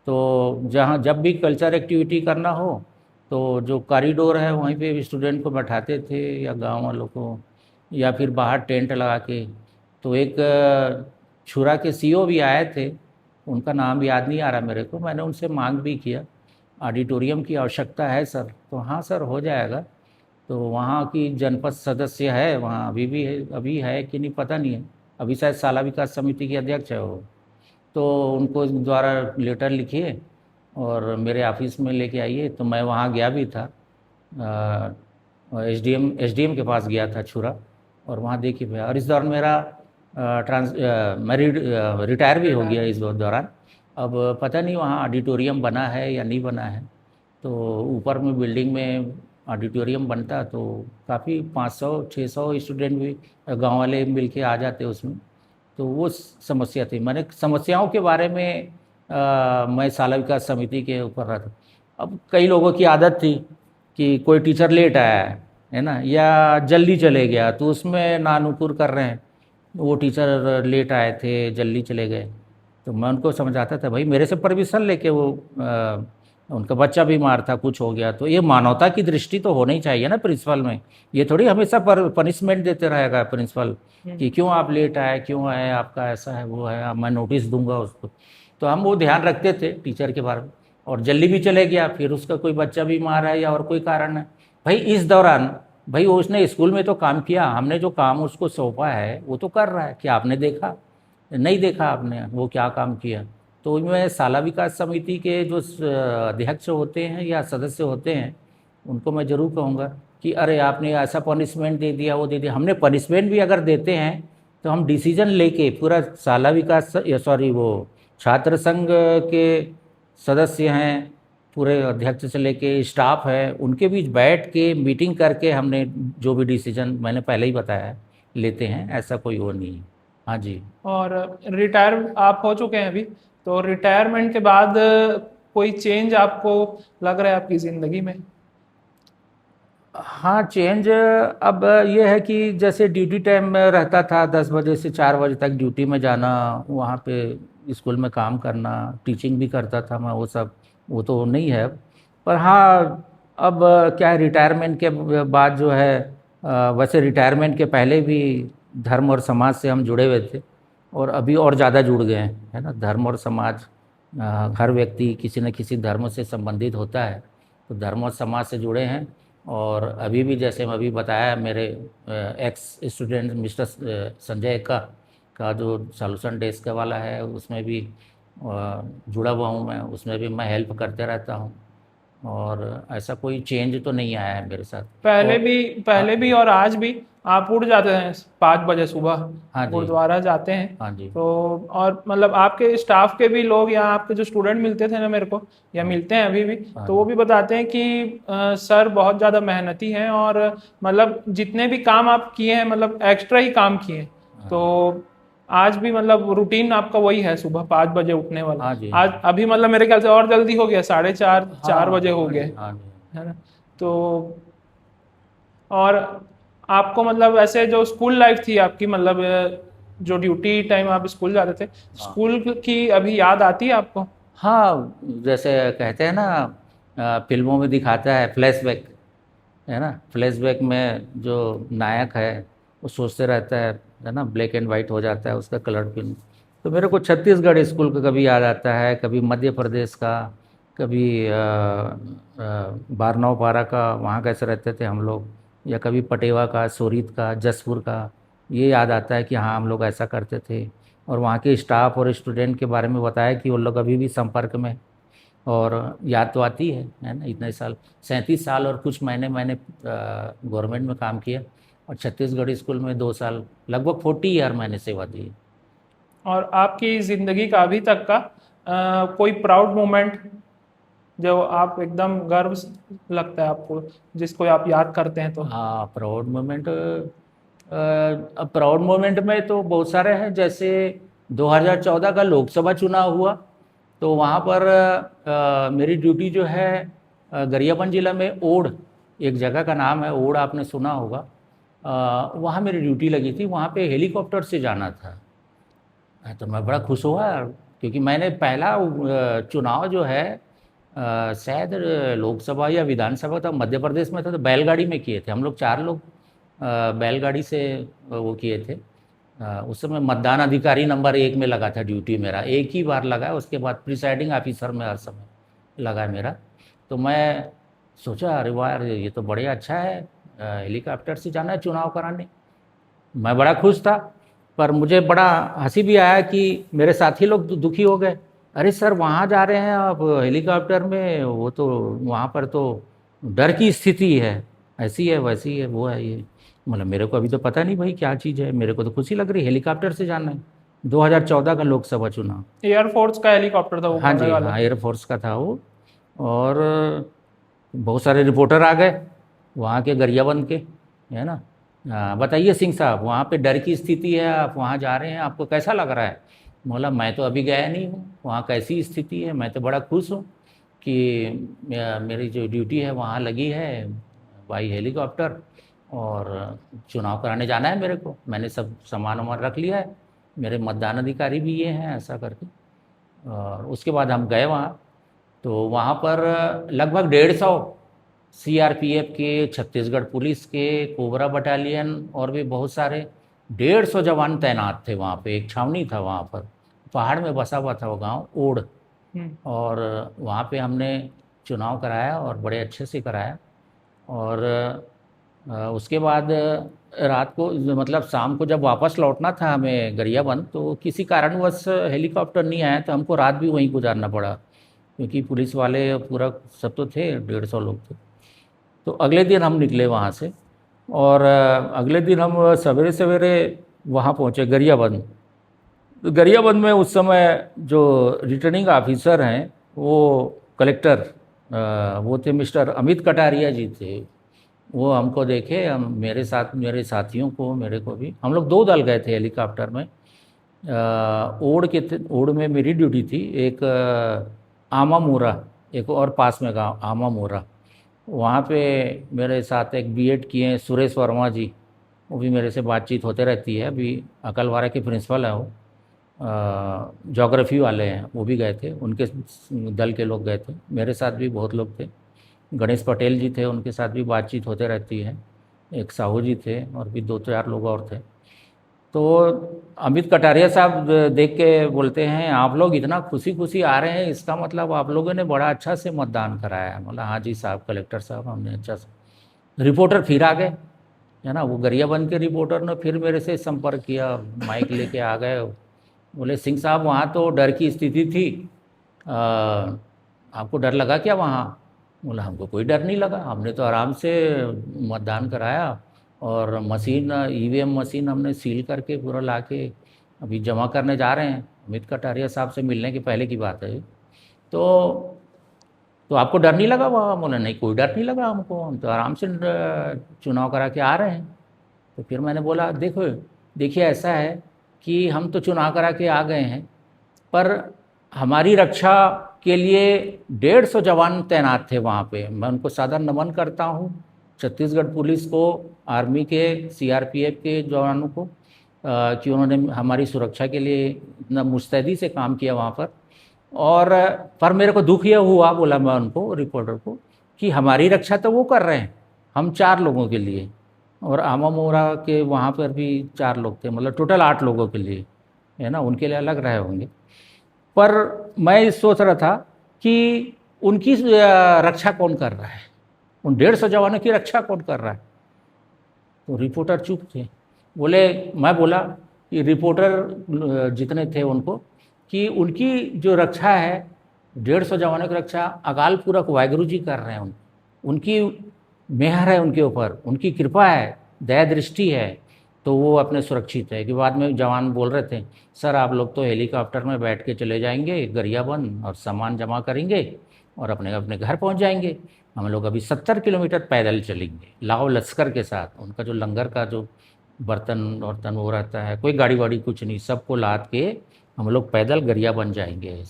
तो जहाँ जब भी कल्चर एक्टिविटी करना हो, तो जो कॉरिडोर है वहीं पे स्टूडेंट को बैठाते थे, या गांव वालों को, या फिर बाहर टेंट लगा के। तो एक छुरा के सीओ भी आए थे, उनका नाम याद नहीं आ रहा मेरे को, मैंने उनसे मांग भी किया, ऑडिटोरियम की आवश्यकता है सर। तो हाँ सर, हो जाएगा। तो वहाँ की जनपद सदस्य है, वहाँ अभी भी है, अभी है कि नहीं पता नहीं है, अभी शायद शाला विकास समिति के अध्यक्ष है वो। तो उनको द्वारा लेटर लिखिए और मेरे ऑफिस में लेके आइए। तो मैं वहाँ गया भी था, एसडीएम के पास गया था छुरा, और वहाँ देखिए भैया। और इस दौरान मेरा मैं रिटायर भी हो गया इस दौरान। अब पता नहीं वहाँ ऑडिटोरियम बना है या नहीं बना है। तो ऊपर में बिल्डिंग में ऑडिटोरियम बनता तो काफ़ी 500-600 स्टूडेंट भी गांव वाले मिल के आ जाते उसमें। तो वो समस्या थी। मैंने समस्याओं के बारे में मैं शाला विकास समिति के ऊपर रहा था। अब कई लोगों की आदत थी कि कोई टीचर लेट आया है ना, या जल्दी चले गया, तो उसमें नानुकुर कर रहे हैं। वो टीचर लेट आए थे, जल्दी चले गए, तो मैं उनको समझाता था, भाई मेरे से परमिशन लेके वो उनका बच्चा बीमार था, कुछ हो गया। तो ये मानवता की दृष्टि तो होनी चाहिए ना प्रिंसिपल में। ये थोड़ी हमेशा पनिशमेंट देते रहेगा प्रिंसिपल कि क्यों आप लेट आए, क्यों आए, आपका ऐसा है, वो है, मैं नोटिस दूंगा उसको। तो हम वो ध्यान रखते थे टीचर के बारे में। और जल्दी भी चले गया, फिर उसका कोई बच्चा बीमार है या और कोई कारण है, भाई इस दौरान भाई वो उसने स्कूल में तो काम किया, हमने जो काम उसको सौंपा है वो तो कर रहा है। क्या आपने देखा? नहीं देखा आपने वो क्या काम किया। तो मैं शाला विकास समिति के जो अध्यक्ष होते हैं या सदस्य होते हैं, उनको मैं ज़रूर कहूँगा कि अरे आपने ऐसा पनिशमेंट दे दिया, वो दे दिया। हमने पनिशमेंट भी अगर देते हैं तो हम डिसीजन लेके पूरा शाला विकास वो छात्र संघ के सदस्य हैं, पूरे अध्यक्ष से लेके स्टाफ है, उनके बीच बैठ के मीटिंग करके हमने जो भी डिसीजन मैंने पहले ही बताया लेते हैं। ऐसा कोई वो नहीं है। हाँ जी। और रिटायर आप हो चुके हैं अभी, तो रिटायरमेंट के बाद कोई चेंज आपको लग रहा है आपकी ज़िंदगी में? हाँ, चेंज अब ये है कि जैसे ड्यूटी टाइम में रहता था, 10 बजे से 4 बजे तक ड्यूटी में जाना, वहाँ पे स्कूल में काम करना, टीचिंग भी करता था मैं, वो तो नहीं है। पर हाँ, अब क्या है, रिटायरमेंट के बाद जो है, वैसे रिटायरमेंट के पहले भी धर्म और समाज से हम जुड़े हुए थे, और अभी और ज़्यादा जुड़ गए हैं, है ना। धर्म और समाज, हर व्यक्ति किसी न किसी धर्म से संबंधित होता है, तो धर्म और समाज से जुड़े हैं। और अभी भी जैसे मैं अभी बताया, मेरे एक्स स्टूडेंट मिस्टर संजय का जो सॉल्यूशन डेस्क वाला है, उसमें भी जुड़ा हुआ हूँ मैं, उसमें भी मैं हेल्प करते रहता हूँ। और ऐसा कोई चेंज तो नहीं आया है मेरे साथ। पहले भी और आज भी आप उठ जाते हैं 5 बजे सुबह, हाँ जी। गुरुद्वारा जाते हैं। हाँ जी। तो और मतलब आपके स्टाफ के भी लोग या आपके जो स्टूडेंट मिलते थे ना मेरे को, या मिलते हैं अभी भी, हाँ तो वो भी बताते हैं कि सर बहुत ज़्यादा मेहनती हैं, और मतलब जितने भी काम आप किए हैं मतलब एक्स्ट्रा ही काम किए हैं। तो आज भी मतलब रूटीन आपका वही है, सुबह 5 बजे उठने वाला। हाँ जी। आज अभी मतलब मेरे ख्याल से और जल्दी हो गया, 4:30 4 बजे हो हाँ गए, जी। हाँ जी। है ना। तो और आपको मतलब ऐसे जो स्कूल लाइफ थी आपकी, मतलब जो ड्यूटी टाइम आप स्कूल जाते थे, हाँ। स्कूल की अभी याद आती है आपको? हाँ, जैसे कहते हैं ना, फिल्मों में दिखाता है फ्लैशबैक, है ना। फ्लैशबैक में जो नायक है वो सोचते रहता है ना, ब्लैक एंड वाइट हो जाता है उसका कलर फिल्म। तो मेरे को छत्तीसगढ़ स्कूल का कभी याद आता है, कभी मध्य प्रदेश का, कभी बारनौपारा का, वहाँ कैसे रहते थे हम लोग, या कभी पटेवा का, सोरीत का, जसपुर का। ये याद आता है कि हाँ हम लोग ऐसा करते थे। और वहाँ के स्टाफ और स्टूडेंट के बारे में बताया कि वो लोग अभी भी संपर्क में। और याद तो आती है ना, इतने साल, 37 साल और कुछ महीने मैंने गवर्नमेंट में काम किया, और छत्तीसगढ़ स्कूल में 2 साल, लगभग 40 ईयर मैंने सेवा दी। और आपकी ज़िंदगी का अभी तक का कोई प्राउड मोमेंट जो आप एकदम गर्व लगता है आपको, जिसको आप याद करते हैं तो? हाँ, प्राउड मोमेंट, अब प्राउड मोमेंट में तो बहुत सारे हैं। जैसे 2014 का लोकसभा चुनाव हुआ, तो वहाँ पर मेरी ड्यूटी जो है, गरियाबंद जिला में ओड़, एक जगह का नाम है ओड़, आपने सुना होगा। वहाँ मेरी ड्यूटी लगी थी, वहाँ पे हेलीकॉप्टर से जाना था। तो मैं बड़ा खुश हुआ, क्योंकि मैंने पहला चुनाव जो है, शायद लोकसभा या विधानसभा था, मध्य प्रदेश में था, तो बैलगाड़ी में किए थे हम लोग, 4 लोग बैलगाड़ी से वो किए थे। उस समय मतदान अधिकारी नंबर 1 में लगा था ड्यूटी मेरा, एक ही बार लगा है, उसके बाद प्रिसाइडिंग ऑफिसर में हर समय लगा है मेरा। तो मैं सोचा अरे वाह यार, ये तो बड़े अच्छा है, हेलीकॉप्टर से जाना है चुनाव कराने। मैं बड़ा खुश था, पर मुझे बड़ा हंसी भी आया कि मेरे साथी लोग दुखी हो गए। अरे सर, वहाँ जा रहे हैं आप हेलीकॉप्टर में, वो तो वहाँ पर तो डर की स्थिति है, ऐसी है वैसी है वो है ये। मतलब मेरे को अभी तो पता नहीं भाई क्या चीज़ है, मेरे को तो खुशी लग रही, हेलीकॉप्टर से जाना है। 2014 का लोकसभा चुनाव। एयरफोर्स का हेलीकॉप्टर था वो, हाँ बड़े जी, वाला? हाँ, एयरफोर्स का था वो। और बहुत सारे रिपोर्टर आ गए वहाँ के, गरियाबंद के, है ना। बताइए सिंह साहब, वहाँ पे डर की स्थिति है, आप वहाँ जा रहे हैं, आपको कैसा लग रहा है? बोला मैं तो अभी गया नहीं हूँ, वहाँ कैसी स्थिति है, मैं तो बड़ा खुश हूँ कि मेरी जो ड्यूटी है वहाँ लगी है बाई हेलीकॉप्टर, और चुनाव कराने जाना है मेरे को, मैंने सब सामान वामान रख लिया है, मेरे मतदान अधिकारी भी ये हैं, ऐसा करके। और उसके बाद हम गए वहाँ, तो वहाँ पर लगभग 150 सीआरपीएफ के, छत्तीसगढ़ पुलिस के, कोबरा बटालियन और भी बहुत सारे 150 जवान तैनात थे वहाँ पे। एक छावनी था वहाँ पर, पहाड़ में बसा हुआ था वो गांव ओड़। हम्म। और वहाँ पे हमने चुनाव कराया, और बड़े अच्छे से कराया। और उसके बाद रात को, मतलब शाम को जब वापस लौटना था हमें गरियाबंद, तो किसी कारणवश हेलीकॉप्टर नहीं आया, तो हमको रात भी वहीं गुजारना पड़ा, क्योंकि पुलिस वाले पूरा सब तो थे, 150 लोग थे। तो अगले दिन हम निकले वहाँ से, और अगले दिन हम सवेरे सवेरे वहाँ पहुँचे गरियाबंद। तो गरियाबंद में उस समय जो रिटर्निंग ऑफिसर हैं, वो कलेक्टर, वो थे मिस्टर अमित कटारिया जी थे। वो हमको देखे, हम मेरे साथ, मेरे साथियों को, मेरे को भी, हम लोग 2 दल गए थे हेलीकॉप्टर में। ओड़ के थे, ओड़ में मेरी ड्यूटी थी, एक आमा मोरा, एक और पास में गांव आमा मोरा, वहाँ पे मेरे साथ एक बीएड किए हैं सुरेश वर्मा जी, वो भी मेरे से बातचीत होते रहती है, अभी अकलवारा के प्रिंसिपल हैं वो। ज्योग्राफी वाले हैं, वो भी गए थे, उनके दल के लोग गए थे, मेरे साथ भी बहुत लोग थे। गणेश पटेल जी थे, उनके साथ भी बातचीत होते रहती है। एक साहू जी थे, और भी 2-4 लोग और थे। तो अमित कटारिया साहब देख के बोलते हैं, आप लोग इतना खुशी खुशी आ रहे हैं, इसका मतलब आप लोगों ने बड़ा अच्छा से मतदान कराया है। बोला हाँ जी साहब, कलेक्टर साहब, हमने अच्छा से। रिपोर्टर फिर आ गए, है ना, वो गरियाबंद के रिपोर्टर ने फिर मेरे से संपर्क किया, माइक लेके आ गए। बोले सिंह साहब, वहाँ तो डर की स्थिति थी, आपको डर लगा क्या वहाँ? बोला हमको कोई डर नहीं लगा, हमने तो आराम से मतदान कराया, और मशीन ईवीएम मशीन हमने सील करके पूरा ला के अभी जमा करने जा रहे हैं। अमित कटारिया साहब से मिलने के पहले की बात है ये। तो आपको डर नहीं लगा? वहाँ बोला नहीं, कोई डर नहीं लगा हमको, हम तो आराम से चुनाव करा के आ रहे हैं। तो फिर मैंने बोला देखिए ऐसा है कि हम तो चुनाव करा के आ गए हैं, पर हमारी रक्षा के लिए 150 जवान तैनात थे वहाँ पे। मैं उनको सादर नमन करता हूँ, छत्तीसगढ़ पुलिस को, आर्मी के, सीआरपीएफ के जवानों को, कि उन्होंने हमारी सुरक्षा के लिए इतना मुस्तैदी से काम किया वहाँ पर। और पर मेरे को दुख यह हुआ, बोला मैं उनको, रिपोर्टर को, कि हमारी रक्षा तो वो कर रहे हैं, हम 4 लोगों के लिए, और आमा मोरा के वहाँ पर भी 4 लोग थे, मतलब टोटल 8 लोगों के लिए, है ना, उनके लिए अलग रहे होंगे। पर मैं सोच रहा था कि उनकी रक्षा कौन कर रहा है, उन 150 जवानों की रक्षा कौन कर रहा है। तो रिपोर्टर चुप थे। मैं बोला कि रिपोर्टर जितने थे उनको, कि उनकी जो रक्षा है, 150 जवानों की रक्षा अकाल पुरख वाहिगुरु जी कर रहे हैं। उनकी मेहर है उनके ऊपर, उनकी कृपा है, दया दृष्टि है, तो वो अपने सुरक्षित है। कि बाद में जवान बोल रहे थे, सर आप लोग तो हेलीकॉप्टर में बैठ के चले जाएंगे गरियाबंद और सामान जमा करेंगे और अपने अपने घर पहुंच जाएंगे, हम लोग अभी 70 किलोमीटर पैदल चलेंगे लाओ लश्कर के साथ। उनका जो लंगर का जो बर्तन वर्तन वो रहता है, कोई गाड़ी वाड़ी कुछ नहीं, सबको लाद के हम लोग पैदल गरियाबंद जाएंगे।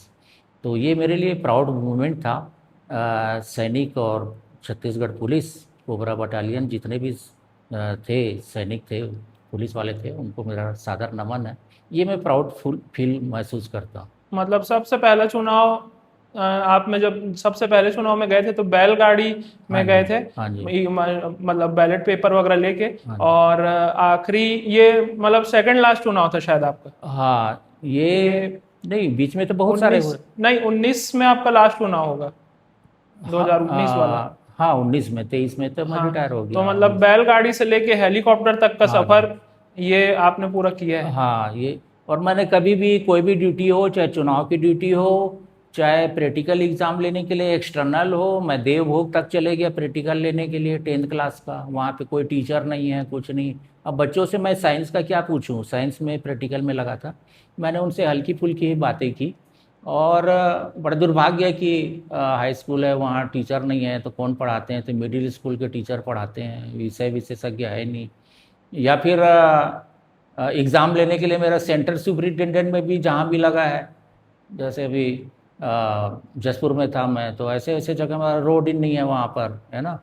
तो ये मेरे लिए प्राउड मोमेंट था। सैनिक और छत्तीसगढ़ पुलिस कोबरा बटालियन जितने भी थे सैनिक थे, पुलिस वाले थे, उनको मेरा सादर नमन है। ये मैं प्राउड फील महसूस करता हूँ। मतलब सबसे पहला चुनाव आप में जब सबसे पहले चुनाव में गए थे तो बैलगाड़ी में गए थे, हाँ जी, मतलब बैलेट पेपर वगैरह लेके, हाँ जी। और आखिरी ये मतलब सेकंड लास्ट चुनाव था शायद आपका। हाँ, ये नहीं, बीच में तो बहुत सारे हुए। नहीं 19 में आपका लास्ट चुनाव होगा, 2019 वाला। हाँ 19 में, 23 में तो मैं हाँ, रिटायर हो तो गया। मतलब बैलगाड़ी से लेके हेलीकॉप्टर तक का हाँ सफर ये आपने पूरा किया है। हाँ, ये, और मैंने कभी भी कोई भी ड्यूटी हो, चाहे चुनाव की ड्यूटी हो, चाहे प्रैक्टिकल एग्ज़ाम लेने के लिए एक्सटर्नल हो, मैं देवभोग तक चले गया प्रैक्टिकल लेने के लिए 10th क्लास का। वहाँ पे कोई टीचर नहीं है, कुछ नहीं। अब बच्चों से मैं साइंस का क्या पूछूं, साइंस में प्रैक्टिकल में लगा था। मैंने उनसे हल्की फुल्की ही बातें की, और बड़ा दुर्भाग्य है कि हाई स्कूल है, वहाँ टीचर नहीं है, तो कौन पढ़ाते हैं, तो मिडिल स्कूल के टीचर पढ़ाते हैं, विषय विशेषज्ञ है नहीं। या फिर एग्ज़ाम लेने के लिए मेरा सेंटर सुपरिटेंडेंट में भी जहाँ भी लगा है, जैसे अभी जसपुर में था मैं, तो ऐसे ऐसे जगह में रोड ही नहीं है वहाँ पर, है ना,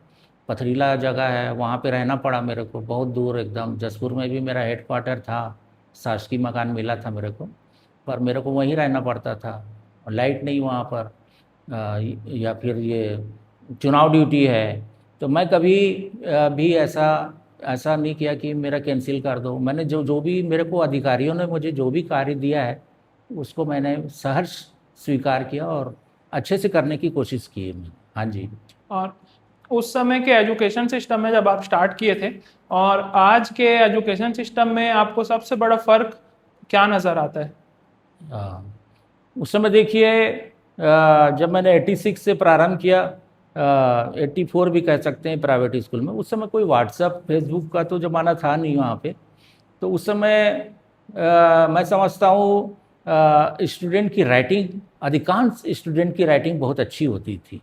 पथरीला जगह है, वहाँ पे रहना पड़ा मेरे को, बहुत दूर एकदम। जसपुर में भी मेरा हेडक्वार्टर था, शासकीय मकान मिला था मेरे को, पर मेरे को वहीं रहना पड़ता था, और लाइट नहीं वहाँ पर। या फिर ये चुनाव ड्यूटी है, तो मैं कभी भी ऐसा नहीं किया कि मेरा कैंसिल कर दो। मैंने जो भी मेरे को अधिकारियों ने मुझे जो भी कार्य दिया है, उसको मैंने सहर्ष स्वीकार किया और अच्छे से करने की कोशिश की है मैंने। हाँ जी। और उस समय के एजुकेशन सिस्टम में जब आप स्टार्ट किए थे और आज के एजुकेशन सिस्टम में आपको सबसे बड़ा फर्क क्या नज़र आता है? उस समय देखिए, जब मैंने 86 से प्रारंभ किया, 84 भी कह सकते हैं, प्राइवेट स्कूल में, उस समय कोई व्हाट्सएप फेसबुक का तो ज़माना था नहीं वहाँ पे। तो उस समय मैं समझता हूँ स्टूडेंट की राइटिंग, अधिकांश स्टूडेंट की राइटिंग बहुत अच्छी होती थी।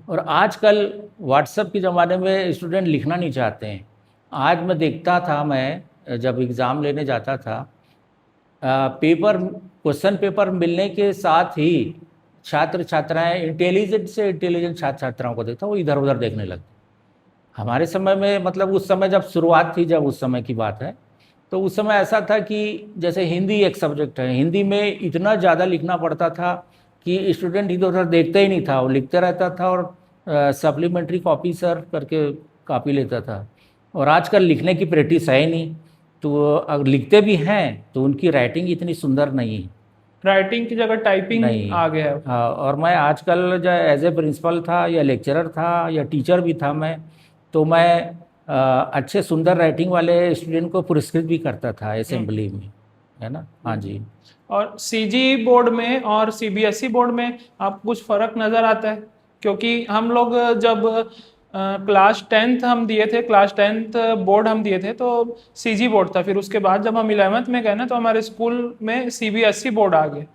और आजकल व्हाट्सएप के ज़माने में स्टूडेंट लिखना नहीं चाहते हैं। आज मैं देखता था, मैं जब एग्ज़ाम लेने जाता था, क्वेश्चन पेपर मिलने के साथ ही छात्र छात्राएं, इंटेलिजेंट से इंटेलिजेंट छात्र छात्राओं को देखता, वो इधर उधर देखने लगते। हमारे समय में, मतलब उस समय जब शुरुआत थी, जब उस समय की बात है, तो उस समय ऐसा था कि जैसे हिंदी एक सब्जेक्ट है, हिंदी में इतना ज़्यादा लिखना पड़ता था कि स्टूडेंट इधर उधर देखता ही नहीं था, वो लिखते रहता था और सप्लीमेंट्री कॉपी सर करके कॉपी लेता था। और आजकल लिखने की प्रैक्टिस है ही नहीं, तो अगर लिखते भी हैं तो उनकी राइटिंग इतनी सुंदर नहीं है, राइटिंग की जगह टाइपिंग नहीं आ गया है। हाँ, और मैं आजकल जो एज ए प्रिंसिपल था या लेक्चरर था या टीचर भी था मैं, तो मैं अच्छे सुंदर राइटिंग वाले स्टूडेंट को पुरस्कृत भी करता था असेंबली में, है ना। हाँ जी। और सीजी बोर्ड में और सीबीएसई बोर्ड में आपको कुछ फ़र्क नज़र आता है? क्योंकि हम लोग जब क्लास 10th हम दिए थे, क्लास 10th बोर्ड हम दिए थे, तो सीजी बोर्ड था। फिर उसके बाद जब हम 11th में गए ना, तो हमारे स्कूल में सीबीएसई बोर्ड आ गए।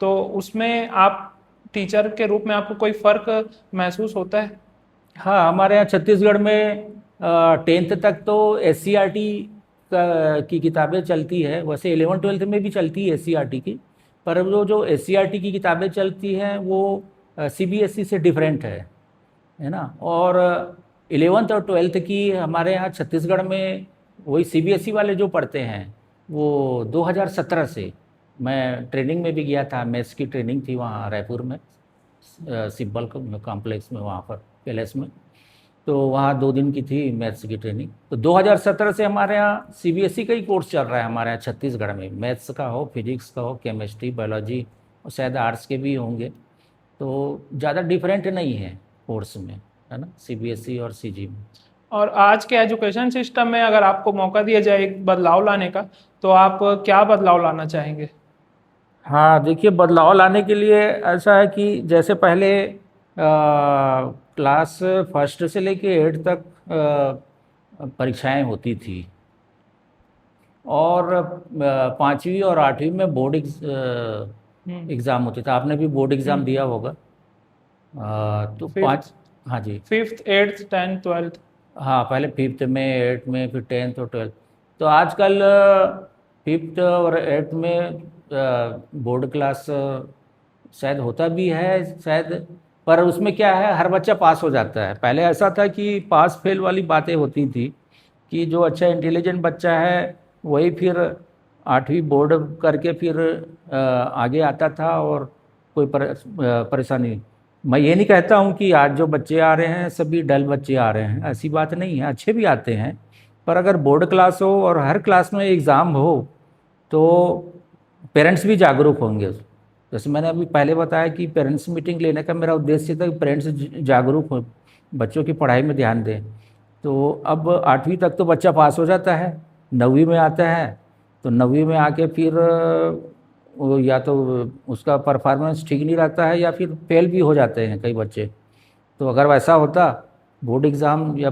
तो उसमें आप टीचर के रूप में आपको कोई फ़र्क महसूस होता है? हाँ, हमारे यहाँ छत्तीसगढ़ में 10th तक तो SCRT की किताबें चलती है। वैसे 11th 12th में भी चलती है SCRT की, पर वो जो SCRT की किताबें चलती हैं वो CBSE से डिफरेंट है ना। और 11th और 12th की हमारे यहाँ छत्तीसगढ़ में वही CBSE वाले जो पढ़ते हैं वो 2017 से, मैं ट्रेनिंग में भी गया था, मैथ्स की ट्रेनिंग थी वहाँ रायपुर में, सिब्बल कॉम्प्लेक्स में, वहाँ पर पैलेस में। तो वहाँ 2 दिन की थी मैथ्स की ट्रेनिंग। तो 2017 से हमारे यहाँ CBSE का ही कोर्स चल रहा है हमारे यहाँ छत्तीसगढ़ में, मैथ्स का हो, फिजिक्स का हो, केमिस्ट्री, बायोलॉजी, और शायद आर्ट्स के भी होंगे। तो ज़्यादा डिफरेंट नहीं है कोर्स में, है ना, CBSE और CG में। और आज के एजुकेशन सिस्टम में अगर आपको मौका दिया जाए एक बदलाव लाने का, तो आप क्या बदलाव लाना चाहेंगे? हाँ, देखिए, बदलाव लाने के लिए ऐसा है कि जैसे पहले क्लास फर्स्ट से लेके 8 तक परीक्षाएं होती थी, और 5वीं और 8वीं में बोर्ड एग्ज़ाम होते थे। आपने भी बोर्ड एग्ज़ाम दिया होगा। तो फिफ्थ, हाँ जी। 5th 8th 10th 12th। हाँ, पहले 5th में, 8th में, फिर 10th और 12th। तो आजकल 5th और 8th में बोर्ड क्लास शायद होता भी है शायद, पर उसमें क्या है, हर बच्चा पास हो जाता है। पहले ऐसा था कि पास फेल वाली बातें होती थी, कि जो अच्छा इंटेलिजेंट बच्चा है वही फिर 8वीं बोर्ड करके फिर आगे आता था, और कोई परेशानी। मैं ये नहीं कहता हूँ कि आज जो बच्चे आ रहे हैं सभी डल बच्चे आ रहे हैं, ऐसी बात नहीं है, अच्छे भी आते हैं। पर अगर बोर्ड क्लास हो और हर क्लास में एग्ज़ाम हो तो पेरेंट्स भी जागरूक होंगे। जैसे मैंने अभी पहले बताया कि पेरेंट्स मीटिंग लेने का मेरा उद्देश्य था कि पेरेंट्स जागरूक हो, बच्चों की पढ़ाई में ध्यान दें। तो अब 8वीं तक तो बच्चा पास हो जाता है, 9वीं में आता है तो 9वीं में आके फिर वो या तो उसका परफॉर्मेंस ठीक नहीं रहता है, या फिर फेल भी हो जाते हैं कई बच्चे। तो अगर वैसा होता, बोर्ड एग्ज़ाम या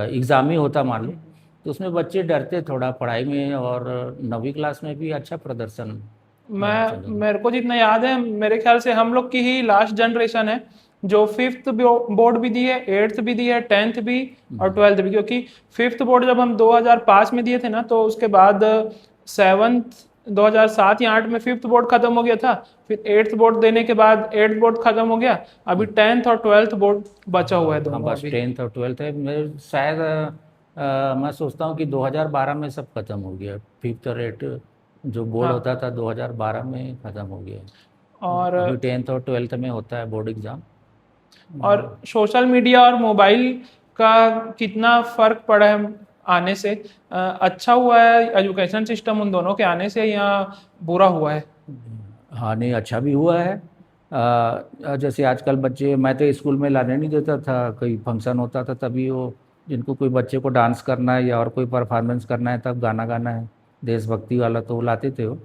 एग्ज़ाम ही होता मान लो, तो उसमें बच्चे डरते थोड़ा पढ़ाई में, और 9वीं क्लास में भी अच्छा प्रदर्शन। मेरे को जितना याद है, मेरे ख्याल से हम लोग की ही लास्ट जनरेशन है जो 5th बोर्ड भी दी है, 8th भी दी है, 10th भी और 12th भी। क्योंकि 5th बोर्ड जब हम 2005 में दिए थे ना, तो उसके बाद 7th 2007 या 8 में 5th बोर्ड खत्म हो गया था। फिर 8th बोर्ड देने के बाद 8th बोर्ड खत्म हो गया। अभी 10th और 12th बोर्ड बचा हुआ है हाँ, दोनों बस अभी। 10th और 12th है। मेरे शायद मैं सोचता हूँ कि 2012 में सब खत्म हो गया। 5th और 8th जो बोर्ड हाँ, होता था 2012 में खत्म हो गया। और अभी 10th और 12th में होता है बोर्ड एग्ज़ाम। सोशल मीडिया और मोबाइल का कितना फर्क पड़ा है आने से? अच्छा हुआ है एजुकेशन सिस्टम उन दोनों के आने से, या बुरा हुआ है? हाँ, नहीं, अच्छा भी हुआ है। जैसे आजकल बच्चे, मैं तो स्कूल में लाने नहीं देता था, कोई फंक्शन होता था तभी वो, जिनको कोई बच्चे को डांस करना है या और कोई परफॉर्मेंस करना है, तब गाना गाना है देशभक्ति वाला, तो वो लाते थे। वो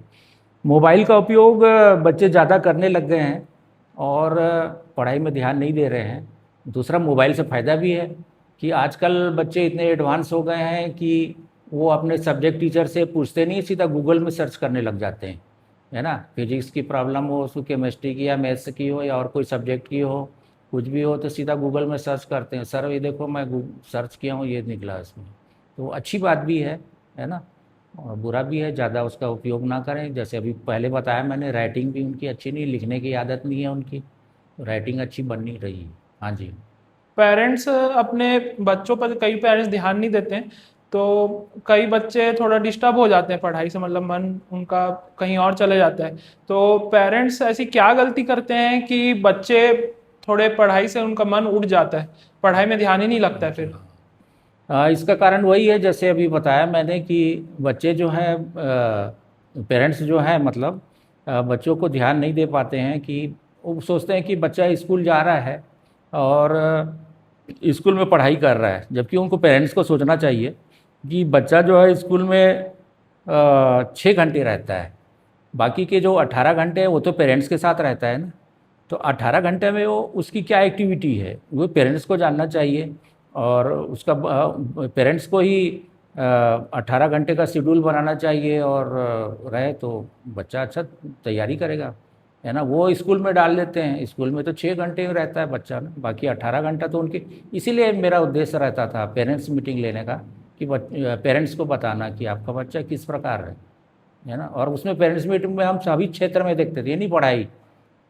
मोबाइल का उपयोग बच्चे ज़्यादा करने लग गए हैं, और पढ़ाई में ध्यान नहीं दे रहे हैं। दूसरा, मोबाइल से फ़ायदा भी है कि आजकल बच्चे इतने एडवांस हो गए हैं कि वो अपने सब्जेक्ट टीचर से पूछते नहीं, सीधा गूगल में सर्च करने लग जाते हैं, है ना। फिजिक्स की प्रॉब्लम हो, उसको केमिस्ट्री की या मैथ्स की हो या और कोई सब्जेक्ट की हो, कुछ भी हो, तो सीधा गूगल में सर्च करते हैं, सर ये देखो मैं सर्च किया हूँ, ये निकला इसमें। तो अच्छी बात भी है ना, और बुरा भी है, ज़्यादा उसका उपयोग ना करें। जैसे अभी पहले बताया मैंने, राइटिंग भी उनकी अच्छी नहीं, लिखने की आदत नहीं है उनकी, तो राइटिंग अच्छी बन नहीं रही है। हाँ जी। पेरेंट्स अपने बच्चों पर, कई पेरेंट्स ध्यान नहीं देते हैं, तो कई बच्चे थोड़ा डिस्टर्ब हो जाते हैं पढ़ाई से, मतलब मन उनका कहीं और चले जाता है। तो पेरेंट्स ऐसी क्या गलती करते हैं कि बच्चे थोड़े पढ़ाई से उनका मन उठ जाता है, पढ़ाई में ध्यान ही नहीं लगता है फिर? इसका कारण वही है, जैसे अभी बताया मैंने, कि बच्चे जो हैं, पेरेंट्स जो हैं, मतलब बच्चों को ध्यान नहीं दे पाते हैं, कि वो सोचते हैं कि बच्चा स्कूल जा रहा है और स्कूल में पढ़ाई कर रहा है, जबकि उनको पेरेंट्स को सोचना चाहिए कि बच्चा जो है स्कूल में 6 घंटे रहता है, बाकी के जो 18 घंटे हैं वो तो पेरेंट्स के साथ रहता है ना। तो 18 घंटे में वो उसकी क्या एक्टिविटी है वो पेरेंट्स को जानना चाहिए। और उसका पेरेंट्स को ही 18 घंटे का शेड्यूल बनाना चाहिए, और रहे तो बच्चा अच्छा तैयारी करेगा, है ना। वो स्कूल में डाल देते हैं, स्कूल में तो 6 घंटे ही रहता है बच्चा ना, बाकी 18 घंटा तो उनके। इसीलिए मेरा उद्देश्य रहता था पेरेंट्स मीटिंग लेने का, कि पेरेंट्स को बताना कि आपका बच्चा किस प्रकार है ना। और उसमें पेरेंट्स मीटिंग में हम सभी क्षेत्र में देखते थे, ये नहीं पढ़ाई,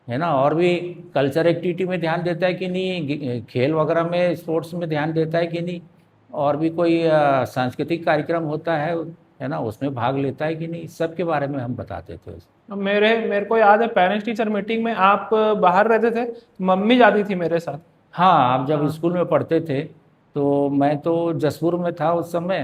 है ना, और भी कल्चर एक्टिविटी में ध्यान देता है कि नहीं, खेल वगैरह में स्पोर्ट्स में ध्यान देता है कि नहीं, और भी कोई सांस्कृतिक कार्यक्रम होता है ना, उसमें भाग लेता है कि नहीं, सब के बारे में हम बताते थे उसको। मेरे को याद है पेरेंट्स टीचर मीटिंग में आप बाहर रहते थे, मम्मी जाती थी मेरे साथ। हाँ, आप जब हाँ स्कूल में पढ़ते थे तो मैं तो जसपुर में था उस समय,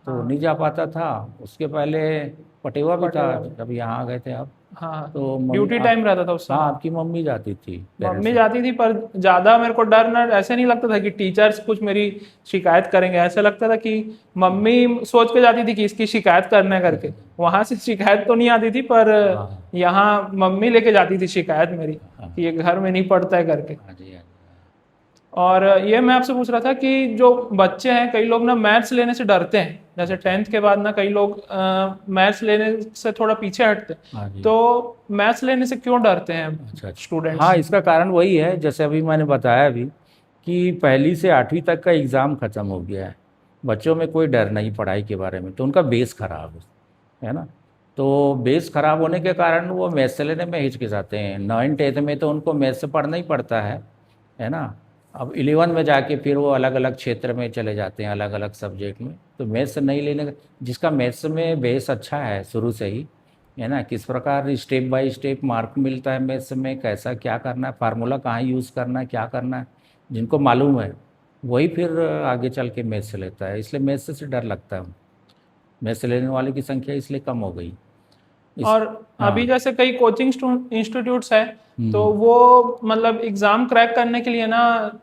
तो हाँ। नहीं जा पाता था। उसके पहले पटेवा भी था, पटेवा। जब यहाँ आ गए थे आप। हाँ, तो मम्मी ड्यूटी टाइम रहता था उस हाँ, समय। आपकी मम्मी जाती थी पेरेंट्स। मम्मी जाती थी, पर ज्यादा मेरे को डर ना ऐसे नहीं लगता था कि टीचर्स कुछ मेरी शिकायत करेंगे। ऐसे लगता था कि मम्मी सोच के जाती थी कि इसकी शिकायत करना करके। वहां से शिकायत तो नहीं आती थी, पर हाँ यहाँ मम्मी लेके जाती थी शिकायत मेरी हाँ कि ये घर में नहीं पढ़ता है करके। हाँ जी, हाँ जी। और ये मैं आपसे पूछ रहा था कि जो बच्चे हैं, कई लोग ना मैथ्स लेने से डरते हैं, जैसे 10th के बाद ना कई लोग मैथ्स लेने से थोड़ा पीछे हटते हैं। हाँ जी। तो मैथ्स लेने से क्यों डरते हैं अच्छा अच्छा। स्टूडेंट्स? हाँ, इसका कारण वही है, जैसे अभी मैंने बताया अभी, कि पहली से 8वीं तक का एग्ज़ाम ख़त्म हो गया है, बच्चों में कोई डर नहीं पढ़ाई के बारे में, तो उनका बेस खराब है ना। तो बेस खराब होने के कारण वो मैथ्स लेने में हिचकिचाते हैं। 9th 10th में तो उनको मैथ्स से पढ़ना ही पड़ता है ना। अब 11 में जाके फिर वो अलग अलग क्षेत्र में चले जाते हैं, अलग अलग सब्जेक्ट में, तो मैथ्स नहीं लेने का, जिसका मैथ्स में बेस अच्छा है शुरू से ही, है ना, किस प्रकार स्टेप बाय स्टेप मार्क मिलता है मैथ्स में, कैसा क्या करना है, फार्मूला कहाँ यूज़ करना है, क्या करना है, जिनको मालूम है वही फिर आगे चल के मैथ्स लेता है। इसलिए मैथ्स से डर लगता है, मैथ्स लेने वाले की संख्या इसलिए कम हो गई इस। और अभी हाँ। जैसे कई कोचिंग इंस्टीट्यूट्स हैं, तो हम्म वो मतलब एग्जाम क्रैक करने के लिए ना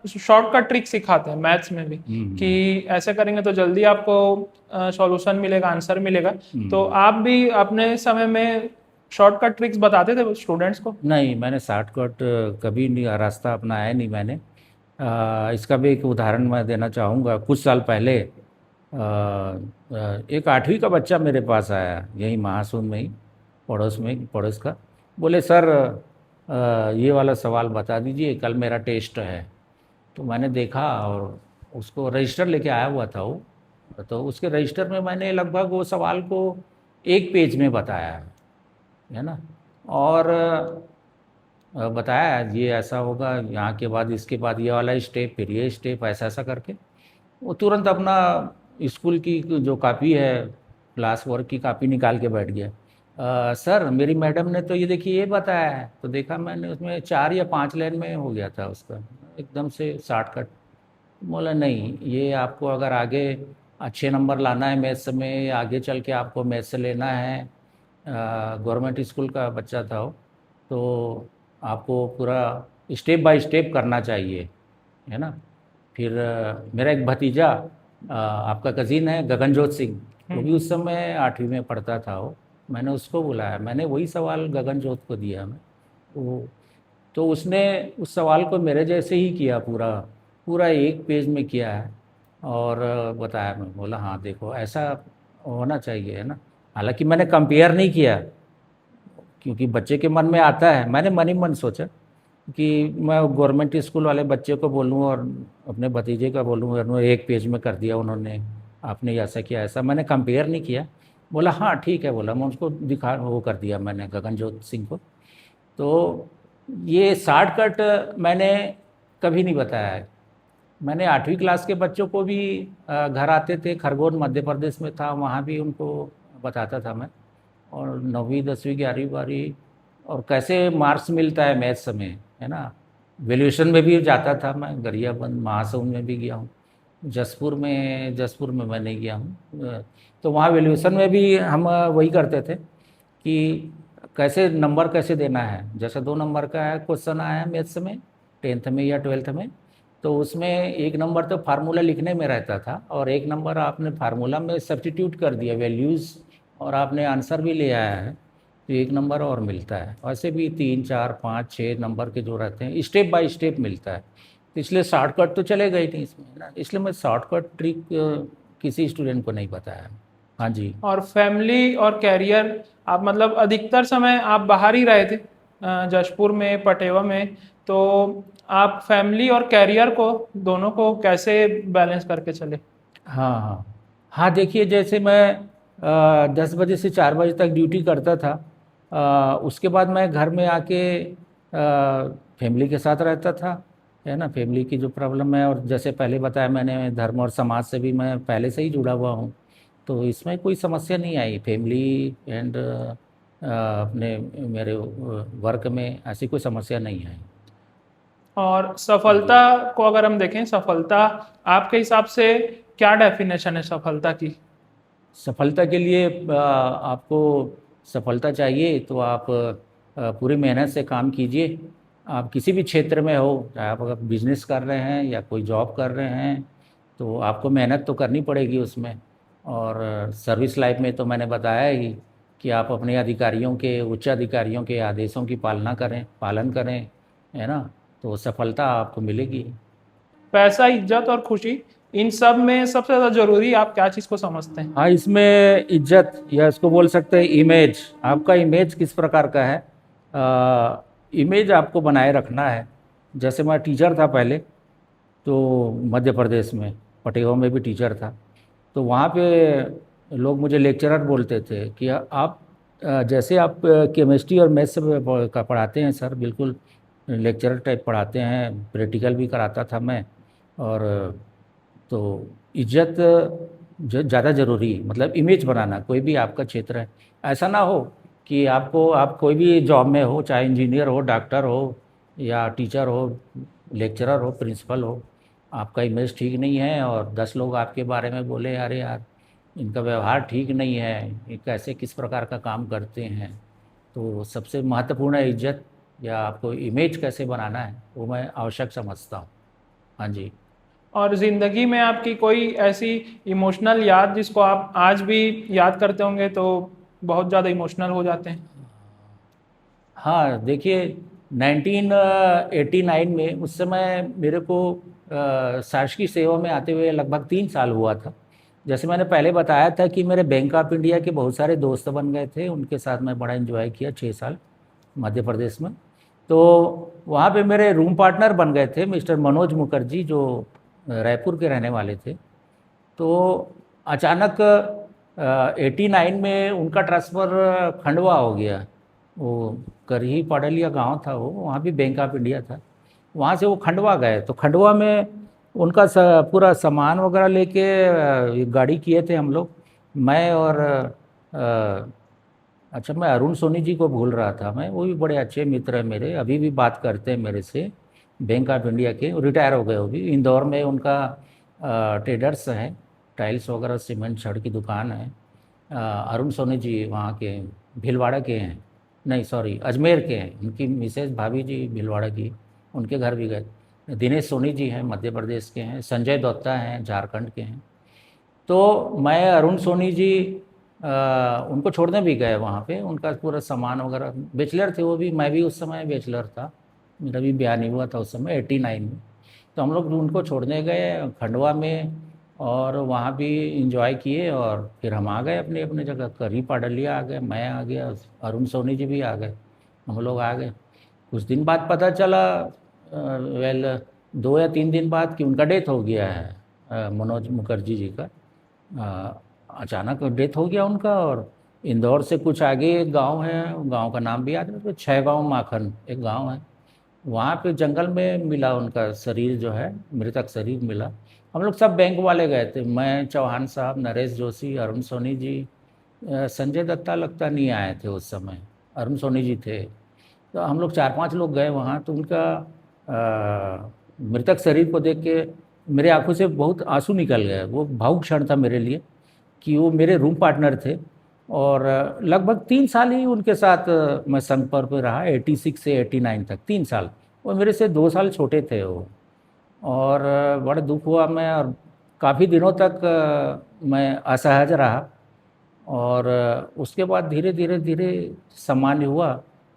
शॉर्टकट ट्रिक सिखाते हैं मैथ्स में भी, कि हम्म ऐसे करेंगे तो जल्दी आपको सॉल्यूशन मिलेगा, आंसर मिलेगा। तो हम्म। आप भी अपने समय में शॉर्टकट ट्रिक्स बताते थे स्टूडेंट्स को? नहीं, मैंने शॉर्टकट कभी नहीं रास्ता अपनाया नहीं मैंने। इसका भी एक उदाहरण मैं देना चाहूँगा। कुछ साल पहले एक 8वीं का बच्चा मेरे पास आया, यही महासुन में ही, पड़ोस का। बोले सर, ये वाला सवाल बता दीजिए, कल मेरा टेस्ट है। तो मैंने देखा, और उसको रजिस्टर लेके आया हुआ था वो, तो उसके रजिस्टर में मैंने लगभग वो सवाल को एक पेज में बताया है ना। और बताया ये ऐसा होगा, यहाँ के बाद इसके बाद ये वाला स्टेप, फिर ये स्टेप, ऐसा ऐसा करके वो तुरंत अपना स्कूल की जो कापी है, क्लास वर्क की कापी निकाल के बैठ गया। सर, मेरी मैडम ने तो ये देखिए ये बताया है। तो देखा मैंने, उसमें 4 या 5 लाइन में हो गया था उसका, एकदम से शॉर्टकट। बोला नहीं, ये आपको अगर आगे अच्छे नंबर लाना है मैथ्स में, आगे चल के आपको मैथ्स लेना है, गवर्नमेंट स्कूल का बच्चा था वो, तो आपको पूरा स्टेप बाय स्टेप करना चाहिए, है ना। फिर मेरा एक भतीजा, आपका कज़िन है गगनजोत सिंह, वो भी उस समय 8वीं में पढ़ता था वो। मैंने उसको बुलाया, मैंने वही सवाल गगनजोत को दिया मैं, वो तो उसने उस सवाल को मेरे जैसे ही किया, पूरा पूरा एक पेज में किया है, और बताया। मैं बोला हाँ देखो, ऐसा होना चाहिए, है ना। हालांकि मैंने कंपेयर नहीं किया, क्योंकि बच्चे के मन में आता है। मैंने मन ही मन सोचा कि मैं गवर्नमेंट स्कूल वाले बच्चे को बोलूँ और अपने भतीजे का बोलूँ, उन्होंने एक पेज में कर दिया उन्होंने, आपने ऐसा किया, ऐसा मैंने कंपेयर नहीं किया। बोला हाँ ठीक है, बोला। मैं उसको दिखा, वो कर दिया मैंने गगनजोत सिंह को। तो ये शॉर्टकट मैंने कभी नहीं बताया है। मैंने 8वीं क्लास के बच्चों को भी, घर आते थे, खरगोन मध्य प्रदेश में था, वहाँ भी उनको बताता था मैं। और 9वीं 10वीं 11वीं 12वीं, और कैसे मार्क्स मिलता है मैथ्स में, है ना। वैल्यूएशन में भी जाता था मैं, गरियाबंद महासमुंद में भी गया हूँ, जसपुर में मैं नहीं गया हूँ। तो वहाँ वैल्यूएशन में भी हम वही करते थे कि कैसे नंबर कैसे देना है। जैसे 2 नंबर का है क्वेश्चन आया है मैथ्स में, 10th में या 12th में, तो उसमें 1 नंबर तो फार्मूला लिखने में रहता था, और 1 नंबर आपने फार्मूला में सब्स्टिट्यूट कर दिया वैल्यूज़, और आपने आंसर भी ले आया है, तो 1 नंबर और मिलता है। वैसे भी 3 4 5 6 नंबर के जो रहते हैं, स्टेप बाय स्टेप मिलता है। तो इसलिए शॉर्टकट तो चलेगा ही नहीं इसमें ना, इसलिए मैं शॉर्टकट ट्रिक किसी स्टूडेंट को नहीं बताया। हाँ जी। और फैमिली और कैरियर, आप मतलब अधिकतर समय आप बाहर ही रहे थे, जशपुर में, पटेवा में, तो आप फैमिली और कैरियर को दोनों को कैसे बैलेंस करके चले? हाँ हाँ हाँ, देखिए जैसे मैं 10 बजे से 4 बजे तक ड्यूटी करता था, उसके बाद मैं घर में आके फैमिली के साथ रहता था, है ना। फैमिली की जो प्रॉब्लम है, और जैसे पहले बताया मैंने, धर्म और समाज से भी मैं पहले से ही जुड़ा हुआ हूँ, तो इसमें कोई समस्या नहीं आई। फैमिली एंड अपने मेरे वर्क में ऐसी कोई समस्या नहीं आई। और जी। सफलता को अगर हम देखें, सफलता आपके हिसाब से क्या डेफिनेशन है सफलता की? सफलता के लिए आपको सफलता चाहिए तो आप पूरी मेहनत से काम कीजिए। आप किसी भी क्षेत्र में हो, चाहे आप अगर बिजनेस कर रहे हैं या कोई जॉब कर रहे हैं, तो आपको मेहनत तो करनी पड़ेगी उसमें। और सर्विस लाइफ में तो मैंने बताया ही कि आप अपने अधिकारियों के, उच्च अधिकारियों के आदेशों की पालन करें, है ना, तो सफलता आपको मिलेगी। पैसा, इज्जत और खुशी, इन सब में सबसे ज़्यादा जरूरी आप क्या चीज़ को समझते हैं? हाँ, इसमें इज्जत, या इसको बोल सकते हैं इमेज, आपका इमेज किस प्रकार का है, इमेज आपको बनाए रखना है। जैसे मैं टीचर था पहले, तो मध्य प्रदेश में पटेवा में भी टीचर था, तो वहाँ पे लोग मुझे लेक्चरर बोलते थे कि आप जैसे आप केमिस्ट्री और मैथ्स का पढ़ाते हैं सर, बिल्कुल लेक्चरर टाइप पढ़ाते हैं, प्रैक्टिकल भी कराता था मैं। और तो इज्जत ज़्यादा ज़रूरी, मतलब इमेज बनाना, कोई भी आपका क्षेत्र है, ऐसा ना हो कि आप कोई भी जॉब में हो, चाहे इंजीनियर हो, डॉक्टर हो, या टीचर हो, लेक्चरर हो, प्रिंसिपल हो, आपका इमेज ठीक नहीं है और 10 लोग आपके बारे में बोले, अरे यार इनका व्यवहार ठीक नहीं है, ये कैसे किस प्रकार का काम करते हैं। तो सबसे महत्वपूर्ण है इज्जत, या आपको इमेज कैसे बनाना है, वो मैं आवश्यक समझता हूँ। हाँ जी। और ज़िंदगी में आपकी कोई ऐसी इमोशनल याद जिसको आप आज भी याद करते होंगे तो बहुत ज़्यादा इमोशनल हो जाते हैं? हाँ, देखिए 1989 में, उस समय मेरे को शासकीय सेवा में आते हुए लगभग 3 साल हुआ था। जैसे मैंने पहले बताया था कि मेरे बैंक ऑफ इंडिया के बहुत सारे दोस्त बन गए थे, उनके साथ मैं बड़ा एंजॉय किया 6 साल मध्य प्रदेश में। तो वहाँ पे मेरे रूम पार्टनर बन गए थे मिस्टर मनोज मुखर्जी, जो रायपुर के रहने वाले थे। तो अचानक 89 में उनका ट्रांसफ़र खंडवा हो गया। वो करही पाडलिया गांव था, वो वहाँ भी बैंक ऑफ इंडिया था। वहाँ से वो खंडवा गए, तो खंडवा में उनका पूरा सामान वगैरह लेके एक गाड़ी किए थे हम लोग, मैं और अच्छा, मैं अरुण सोनी जी को भूल रहा था मैं, वो भी बड़े अच्छे मित्र हैं मेरे, अभी भी बात करते हैं मेरे से, बैंक ऑफ इंडिया के, रिटायर हो गए। वो भी इंदौर में उनका ट्रेडर्स है, टाइल्स वगैरह सीमेंट छड़ की दुकान है। अरुण सोनी जी वहाँ के भीलवाड़ा के हैं, नहीं सॉरी अजमेर के हैं, उनकी मिसेज भाभी जी भीलवाड़ा की, उनके घर भी गए। दिनेश सोनी जी हैं, मध्य प्रदेश के हैं। संजय दत्ता हैं, झारखंड के हैं। तो मैं अरुण सोनी जी उनको छोड़ने भी गए वहाँ पे, उनका पूरा सामान वगैरह, बैचलर थे वो भी, मैं भी उस समय बैचलर था, मेरा भी ब्याह नहीं हुआ था उस समय 89 में। तो हम लोग उनको छोड़ने गए खंडवा में, और वहाँ भी इंजॉय किए, और फिर हम आ गए अपने अपने जगह, करी पाडलिया आ गए, मैं आ गया, अरुण सोनी जी भी आ गए, हम लोग आ गए। कुछ दिन बाद पता चला, वेल 2 या 3 दिन बाद, कि उनका डेथ हो गया है, मनोज मुखर्जी जी का। अचानक डेथ हो गया उनका। और इंदौर से कुछ आगे एक गांव है, गांव का नाम भी याद है, तो 6 गांव माखन एक गांव है, वहाँ पे जंगल में मिला उनका शरीर, जो है मृतक शरीर मिला। हम लोग सब बैंक वाले गए थे, मैं, चौहान साहब, नरेश जोशी, अरुण सोनी जी, संजय दत्ता लगता नहीं आए थे उस समय, अरुण सोनी जी थे। तो हम लोग 4-5 लोग गए वहाँ, तो उनका मृतक शरीर को देख के मेरे आंखों से बहुत आंसू निकल गए। वो भावुक क्षण था मेरे लिए, कि वो मेरे रूम पार्टनर थे, और लगभग 3 साल ही उनके साथ मैं संपर्क में रहा, 86 से 89 तक 3 साल। वो मेरे से 2 साल छोटे थे वो। और बड़ा दुख हुआ मैं, और काफ़ी दिनों तक मैं असहज रहा। और उसके बाद धीरे धीरे धीरे सामान्य हुआ,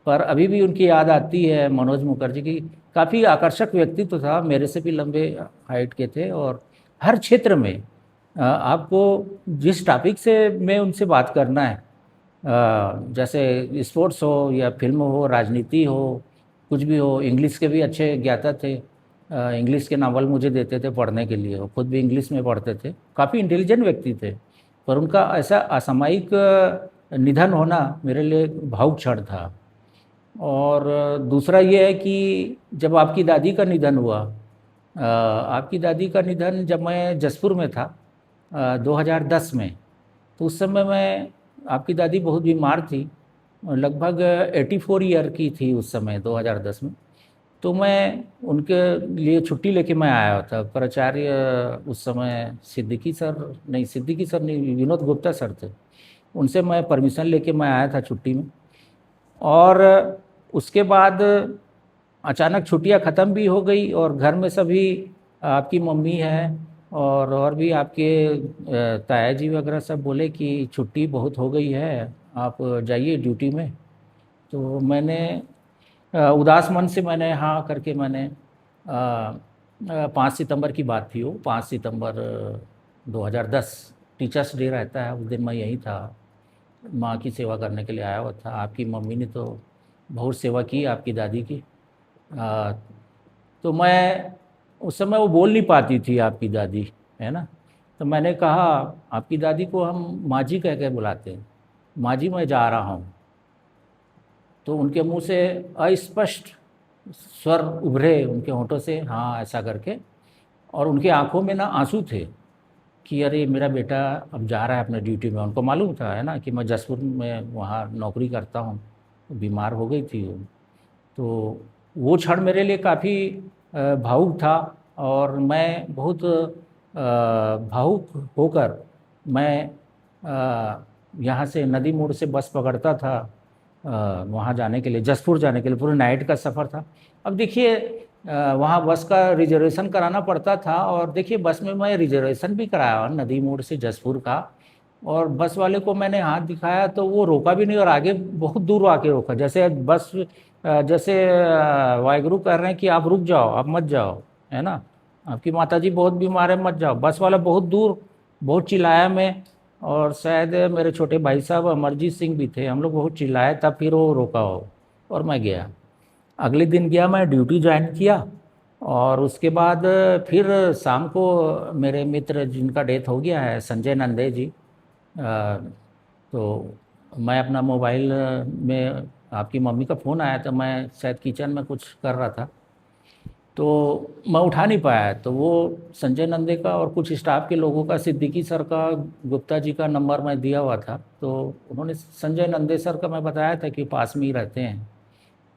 पर अभी भी उनकी याद आती है मनोज मुखर्जी की। काफ़ी आकर्षक व्यक्तित्व था, मेरे से भी लंबे हाइट के थे, और हर क्षेत्र में आपको जिस टॉपिक से में उनसे बात करना है, जैसे स्पोर्ट्स हो या फिल्म हो, राजनीति हो, कुछ भी हो, इंग्लिश के भी अच्छे ज्ञाता थे। इंग्लिश के नावल मुझे देते थे पढ़ने के लिए, वो खुद भी इंग्लिश में पढ़ते थे, काफ़ी इंटेलिजेंट व्यक्ति थे। पर उनका ऐसा असामयिक निधन होना मेरे लिए एक भावुक क्षण था। और दूसरा ये है कि जब आपकी दादी का निधन हुआ, आपकी दादी का निधन जब मैं जसपुर में था 2010 में, तो उस समय मैं, आपकी दादी बहुत बीमार थी, लगभग 84 ईयर की थी उस समय 2010 में। तो मैं उनके लिए छुट्टी लेके मैं आया था। प्राचार्य उस समय सिद्दीकी सर नहीं, विनोद गुप्ता सर थे, उनसे मैं परमिशन लेके मैं आया था छुट्टी में। और उसके बाद अचानक छुट्टियां ख़त्म भी हो गई, और घर में सभी, आपकी मम्मी है और भी आपके ताया जी वगैरह सब बोले कि छुट्टी बहुत हो गई है, आप जाइए ड्यूटी में। तो मैंने उदास मन से मैंने हाँ करके मैंने 5 सितंबर की बात थी वो, 5 सितंबर 2010 टीचर्स डे रहता है, उस दिन मैं यहीं था, माँ की सेवा करने के लिए आया हुआ था। आपकी मम्मी ने तो बहुत सेवा की आपकी दादी की। तो मैं उस समय, वो बोल नहीं पाती थी आपकी दादी, है ना, तो मैंने कहा, आपकी दादी को हम माँ जी कह के बुलाते हैं, माँ जी मैं जा रहा हूँ। तो उनके मुंह से अस्पष्ट स्वर उभरे उनके होंठों से, हाँ ऐसा करके, और उनके आंखों में ना आंसू थे कि अरे मेरा बेटा अब जा रहा है अपने ड्यूटी में। उनको मालूम था, है ना, कि मैं जसपुर में वहाँ नौकरी करता हूँ, बीमार हो गई थी वो। तो वो क्षण मेरे लिए काफ़ी भावुक था, और मैं बहुत भावुक होकर मैं यहाँ से नदी मोड़ से बस पकड़ता था वहाँ जाने के लिए, जसपुर जाने के लिए। पूरे नाइट का सफ़र था। अब देखिए वहाँ बस का रिजर्वेशन कराना पड़ता था, और देखिए बस में मैं रिजर्वेशन भी कराया नदी मोड़ से जसपुर का, और बस वाले को मैंने हाथ दिखाया तो वो रोका भी नहीं, और आगे बहुत दूर आके रोका, जैसे बस जैसे वाहिगुरु कह रहे हैं कि आप रुक जाओ, आप मत जाओ, है ना, आपकी माताजी बहुत बीमार है, मत जाओ। बस वाला बहुत दूर, बहुत चिल्लाया मैं, और शायद मेरे छोटे भाई साहब अमरजीत सिंह भी थे, हम लोग बहुत चिल्लाए, तब फिर वो रोका हो, और मैं गया। अगले दिन गया, मैं ड्यूटी ज्वाइन किया, और उसके बाद फिर शाम को मेरे मित्र जिनका डेथ हो गया है, संजय नंदे जी, तो मैं अपना मोबाइल में आपकी मम्मी का फ़ोन आया था, मैं शायद किचन में कुछ कर रहा था, तो मैं उठा नहीं पाया। तो वो संजय नंदे का और कुछ स्टाफ के लोगों का, सिद्दीकी सर का, गुप्ता जी का नंबर मैं दिया हुआ था, तो उन्होंने संजय नंदे सर का मैं बताया था कि पास में ही रहते हैं,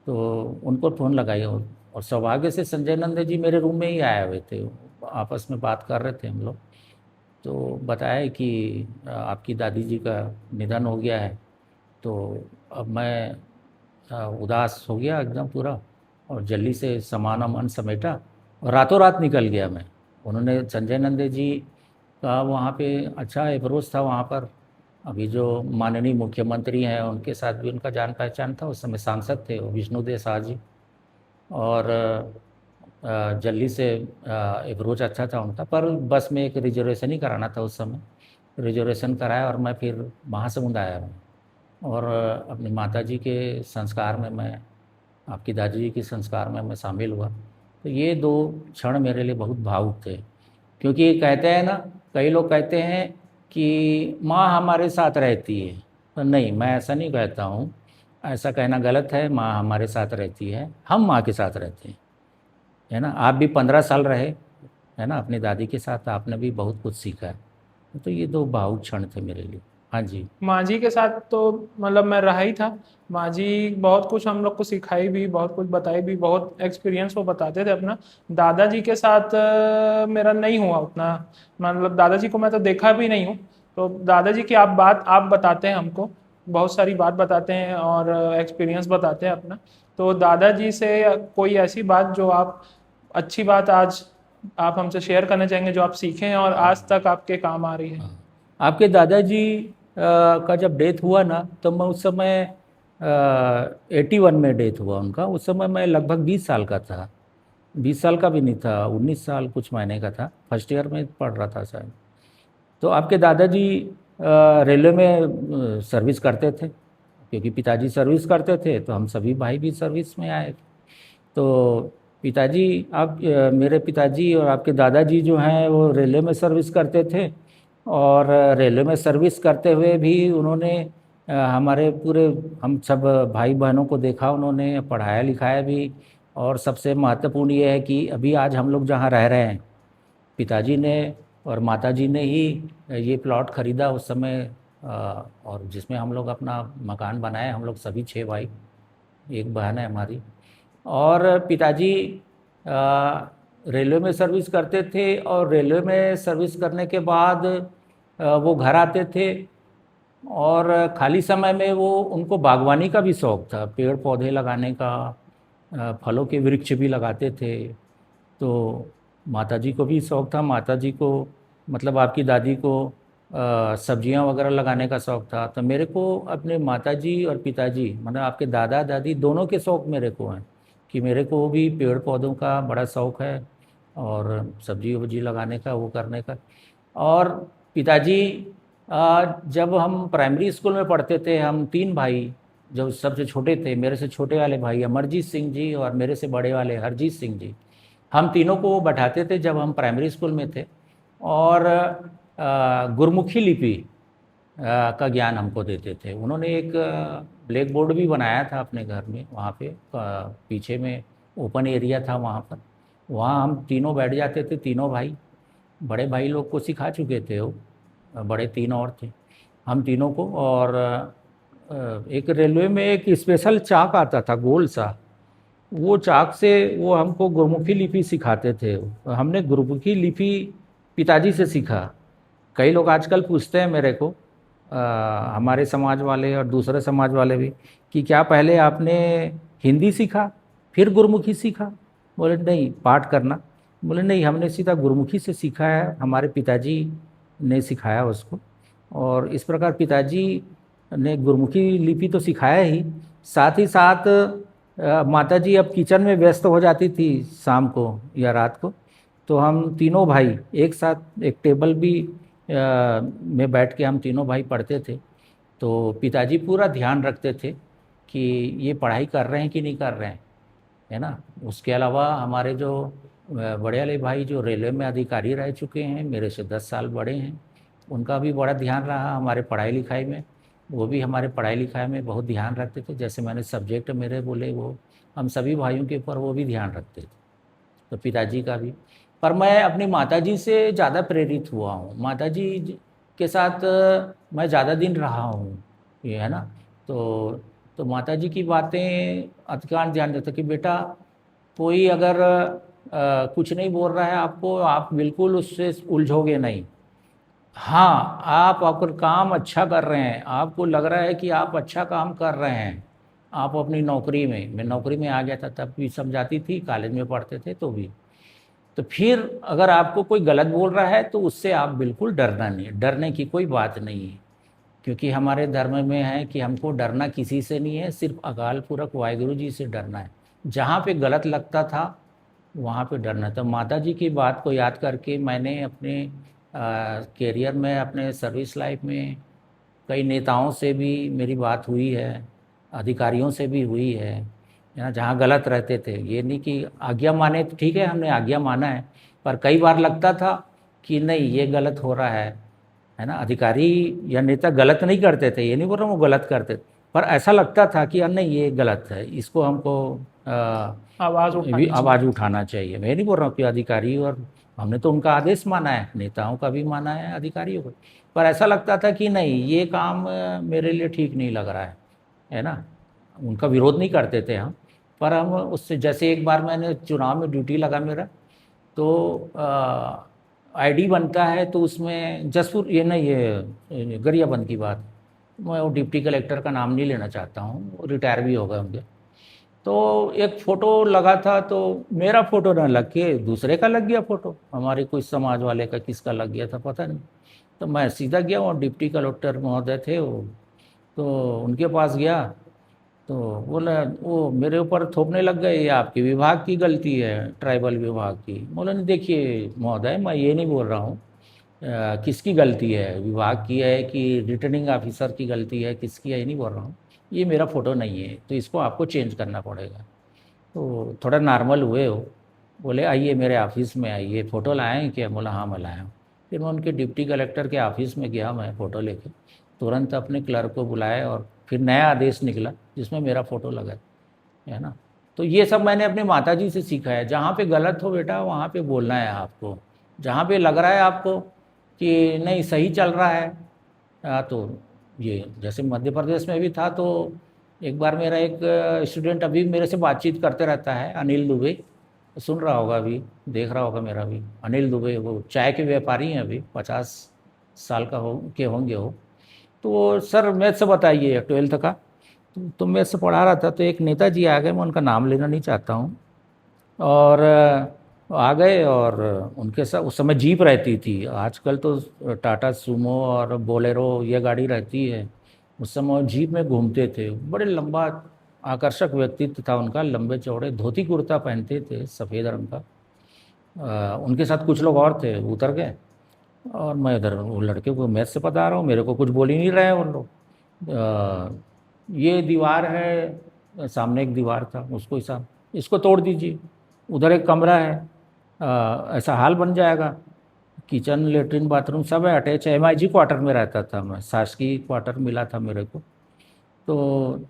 तो उनको फ़ोन लगाया। और सौभाग्य से संजय नंदे जी मेरे रूम में ही आए हुए थे, आपस में बात कर रहे थे हम लोग। तो बताया कि आपकी दादी जी का निधन हो गया है। तो अब मैं उदास हो गया एकदम पूरा, और जल्दी से सामान वामान समेटा, और रातों रात निकल गया मैं। उन्होंने, संजय नंदे जी का वहाँ पे अच्छा अप्रोच था वहाँ पर। अभी जो माननीय मुख्यमंत्री हैं उनके साथ भी उनका जान पहचान था, उस समय सांसद थे वो विष्णुदेव शाह जी, और जल्दी से अप्रोच अच्छा था उनका। पर बस में एक रिजर्वेशन ही कराना था उस समय, रिजर्वेशन कराया, और मैं फिर महासमुंद आया मैं, और अपनी माताजी के संस्कार में मैं, आपकी दादी जी के संस्कार में मैं शामिल हुआ। तो ये 2 क्षण मेरे लिए बहुत भावुक थे, क्योंकि कहते हैं ना, कई लोग कहते हैं कि माँ हमारे साथ रहती है, तो नहीं, मैं ऐसा नहीं कहता हूँ, ऐसा कहना गलत है। माँ हमारे साथ रहती है, हम माँ के साथ रहते हैं, है ना। आप भी 15 साल रहे, है ना, अपनी दादी के साथ, आपने भी बहुत कुछ सीखा है। तो ये 2 भावुक क्षण थे मेरे लिए। हाँ जी। माँ जी के साथ तो मतलब मैं रहा ही था। माँ जी बहुत कुछ हम लोग को सिखाई भी, बहुत कुछ बताई भी, बहुत एक्सपीरियंस वो बताते थे अपना। दादाजी के साथ मेरा नहीं हुआ उतना, मतलब दादाजी को मैं तो देखा भी नहीं हूँ। तो दादाजी की आप बताते हैं हमको, बहुत सारी बात बताते हैं और एक्सपीरियंस बताते हैं अपना। तो दादाजी से कोई ऐसी बात जो आप, अच्छी बात आज आप हमसे शेयर करना चाहेंगे, जो आप सीखे हैं और आज तक आपके काम आ रही है? आपके दादाजी का जब डेथ हुआ ना, तो मैं उस समय 81 में डेथ हुआ उनका। उस समय मैं लगभग 20 साल का था, 20 साल का भी नहीं था, 19 साल कुछ महीने का था, फर्स्ट ईयर में पढ़ रहा था शायद। तो आपके दादाजी रेलवे में सर्विस करते थे, क्योंकि पिताजी सर्विस करते थे तो हम सभी भाई भी सर्विस में आए। तो पिताजी मेरे पिताजी और आपके दादाजी जो हैं वो रेलवे में सर्विस करते थे, और रेलवे में सर्विस करते हुए भी उन्होंने हमारे पूरे हम सब भाई बहनों को देखा, उन्होंने पढ़ाया लिखाया भी। और सबसे महत्वपूर्ण ये है कि अभी आज हम लोग जहाँ रह रहे हैं, पिताजी ने और माताजी ने ही ये प्लॉट खरीदा उस समय, और जिसमें हम लोग अपना मकान बनाए, हम लोग सभी 6 भाई, एक बहन है हमारी। और पिताजी रेलवे में सर्विस करते थे, और रेलवे में सर्विस करने के बाद वो घर आते थे, और खाली समय में वो उनको बागवानी का भी शौक़ था, पेड़ पौधे लगाने का, फलों के वृक्ष भी लगाते थे। तो माताजी को भी शौक़ था, माताजी को मतलब आपकी दादी को सब्जियां वगैरह लगाने का शौक़ था। तो मेरे को अपने माताजी और पिताजी मतलब आपके दादा दादी दोनों के शौक़ मेरे को हैं, कि मेरे को भी पेड़ पौधों का बड़ा शौक़ है और सब्जी वब्जी लगाने का, वो करने का। और पिताजी जब हम प्राइमरी स्कूल में पढ़ते थे, हम 3 भाई, जो सबसे छोटे थे, मेरे से छोटे वाले भाई अमरजीत सिंह जी और मेरे से बड़े वाले हरजीत सिंह जी, हम तीनों को वो बैठाते थे जब हम प्राइमरी स्कूल में थे, और गुरमुखी लिपि का ज्ञान हमको देते थे। उन्होंने एक ब्लैक बोर्ड भी बनाया था अपने घर में, वहाँ पे पीछे में ओपन एरिया था वहाँ पर, वहाँ हम तीनों बैठ जाते थे, तीनों भाई। बड़े भाई लोग को सिखा चुके थे वो, बड़े 3 और थे, हम तीनों को। और एक रेलवे में एक स्पेशल चाक आता था गोल सा, वो चाक से वो हमको गुरमुखी लिपि सिखाते थे। हमने गुरमुखी लिपि पिताजी से सीखा। कई लोग आजकल पूछते हैं मेरे को, हमारे समाज वाले और दूसरे समाज वाले भी, कि क्या पहले आपने हिंदी सीखा फिर गुरमुखी सीखा? बोले नहीं, पाठ करना। बोले नहीं, हमने सीधा गुरमुखी से सीखा है, हमारे पिताजी ने सिखाया उसको। और इस प्रकार पिताजी ने गुरमुखी लिपि तो सिखाया ही, साथ ही साथ माताजी अब किचन में व्यस्त हो जाती थी शाम को या रात को, तो हम तीनों भाई एक साथ एक टेबल भी में बैठ के हम तीनों भाई पढ़ते थे। तो पिताजी पूरा ध्यान रखते थे कि ये पढ़ाई कर रहे हैं कि नहीं कर रहे हैं, है ना। उसके अलावा हमारे जो बड़े वाले भाई जो रेलवे में अधिकारी रह चुके हैं, मेरे से 10 साल बड़े हैं, उनका भी बड़ा ध्यान रहा हमारे पढ़ाई लिखाई में। वो भी हमारे पढ़ाई लिखाई में बहुत ध्यान रखते थे। जैसे मैंने सब्जेक्ट मेरे बोले, वो हम सभी भाइयों के ऊपर वो भी ध्यान रखते थे, तो पिताजी का भी। पर मैं अपनी माताजी से ज़्यादा प्रेरित हुआ हूँ, माताजी के साथ मैं ज़्यादा दिन रहा हूँ, ये है ना। तो माताजी की बातें अधिकांश ध्यान देता कि बेटा कोई अगर कुछ नहीं बोल रहा है आपको, आप बिल्कुल उससे उलझोगे नहीं। हाँ, आप अगर काम अच्छा कर रहे हैं, आपको लग रहा है कि आप अच्छा काम कर रहे हैं, आप अपनी नौकरी में, मैं नौकरी में आ गया था तब भी समझाती थी, कॉलेज में पढ़ते थे तो भी। तो फिर अगर आपको कोई गलत बोल रहा है तो उससे आप बिल्कुल डरना नहीं, डरने की कोई बात नहीं है, क्योंकि हमारे धर्म में है कि हमको डरना किसी से नहीं है, सिर्फ अकाल पुरख वाहिगुरु जी से डरना है। जहाँ पे गलत लगता था वहाँ पे डरना। तो माताजी की बात को याद करके मैंने अपने कैरियर में, अपने सर्विस लाइफ में कई नेताओं से भी मेरी बात हुई है, अधिकारियों से भी हुई है ना, जहाँ गलत रहते थे। ये नहीं कि आज्ञा माने, तो ठीक है हमने आज्ञा माना है, पर कई बार लगता था कि नहीं ये गलत हो रहा है ना। अधिकारी या नेता गलत नहीं करते थे, ये नहीं बोल रहा हूँ वो गलत करते थे, पर ऐसा लगता था कि नहीं ये गलत है, इसको हमको आवाज़ उठाना चाहिए। मैं नहीं बोल रहा हूँ कि अधिकारी, और हमने तो उनका आदेश माना है, नेताओं का भी माना है, अधिकारियों का, पर ऐसा लगता था कि नहीं ये काम मेरे लिए ठीक नहीं लग रहा है ना। उनका विरोध नहीं करते थे हम, पर हम उससे, जैसे एक बार मैंने चुनाव में ड्यूटी लगा मेरा, तो आईडी बनता है, तो उसमें जसपुर, ये नहीं, ये गरियाबंद की बात, मैं वो डिप्टी कलेक्टर का नाम नहीं लेना चाहता हूँ, रिटायर भी हो गए होंगे। तो एक फ़ोटो लगा था, तो मेरा फ़ोटो ना लग के दूसरे का लग गया फ़ोटो, हमारे कोई समाज वाले का किसका लग गया था पता नहीं। तो मैं सीधा गया, और डिप्टी कलेक्टर महोदय थे वो, तो उनके पास गया, तो बोला वो मेरे ऊपर थोपने लग गए, ये आपके विभाग की गलती है, ट्राइबल विभाग की। बोला नहीं देखिए महोदय, मैं ये नहीं बोल रहा हूँ किसकी गलती है, विभाग की है कि रिटर्निंग ऑफिसर की गलती है, किसकी है ये नहीं बोल रहा हूँ। ये मेरा फ़ोटो नहीं है, तो इसको आपको चेंज करना पड़ेगा। तो थोड़ा नॉर्मल हुए हो, बोले आइए मेरे ऑफिस में आइए, फ़ोटो लाए हैं क्या? बोला हाँ मैं लाया हूँ। फिर मैं उनके डिप्टी कलेक्टर के ऑफिस में गया, मैं फ़ोटो लेके तुरंत अपने क्लर्क को बुलाया और फिर नया आदेश निकला जिसमें मेरा फ़ोटो लगा है ना। तो ये सब मैंने अपनी माताजी से सीखा है, जहाँ पे गलत हो बेटा वहाँ पे बोलना है आपको, जहाँ पे लग रहा है आपको कि नहीं सही चल रहा है। तो ये जैसे मध्य प्रदेश में भी था, तो एक बार मेरा एक स्टूडेंट अभी मेरे से बातचीत करते रहता है, अनिल दुबे, सुन रहा होगा, अभी देख रहा होगा मेरा भी। अनिल दुबे वो चाय के व्यापारी हैं, अभी 50 साल का होंगे वो। तो सर मैथ्स बताइए 12th का। तो मैथ्स पढ़ा रहा था, तो एक नेताजी आ गए, मैं उनका नाम लेना नहीं चाहता हूँ, और आ गए और उनके साथ उस समय जीप रहती थी, आजकल तो टाटा सूमो और बोलेरो ये गाड़ी रहती है, उस समय वो जीप में घूमते थे। बड़े लंबा आकर्षक व्यक्तित्व था उनका, लंबे चौड़े धोती कुर्ता पहनते थे सफ़ेद रंग का। उनके साथ कुछ लोग और थे, उतर गए और मैं इधर वो लड़के को मैथ से बता रहा हूँ, मेरे को कुछ बोल ही नहीं रहे उन लोग। ये दीवार है, सामने एक दीवार था, उसको हिसाब इसको तोड़ दीजिए, उधर एक कमरा है, ऐसा हाल बन जाएगा, किचन लेटरिन बाथरूम सब है, अटैच है। MIG क्वार्टर में रहता था मैं, शासकीय क्वार्टर मिला था मेरे को। तो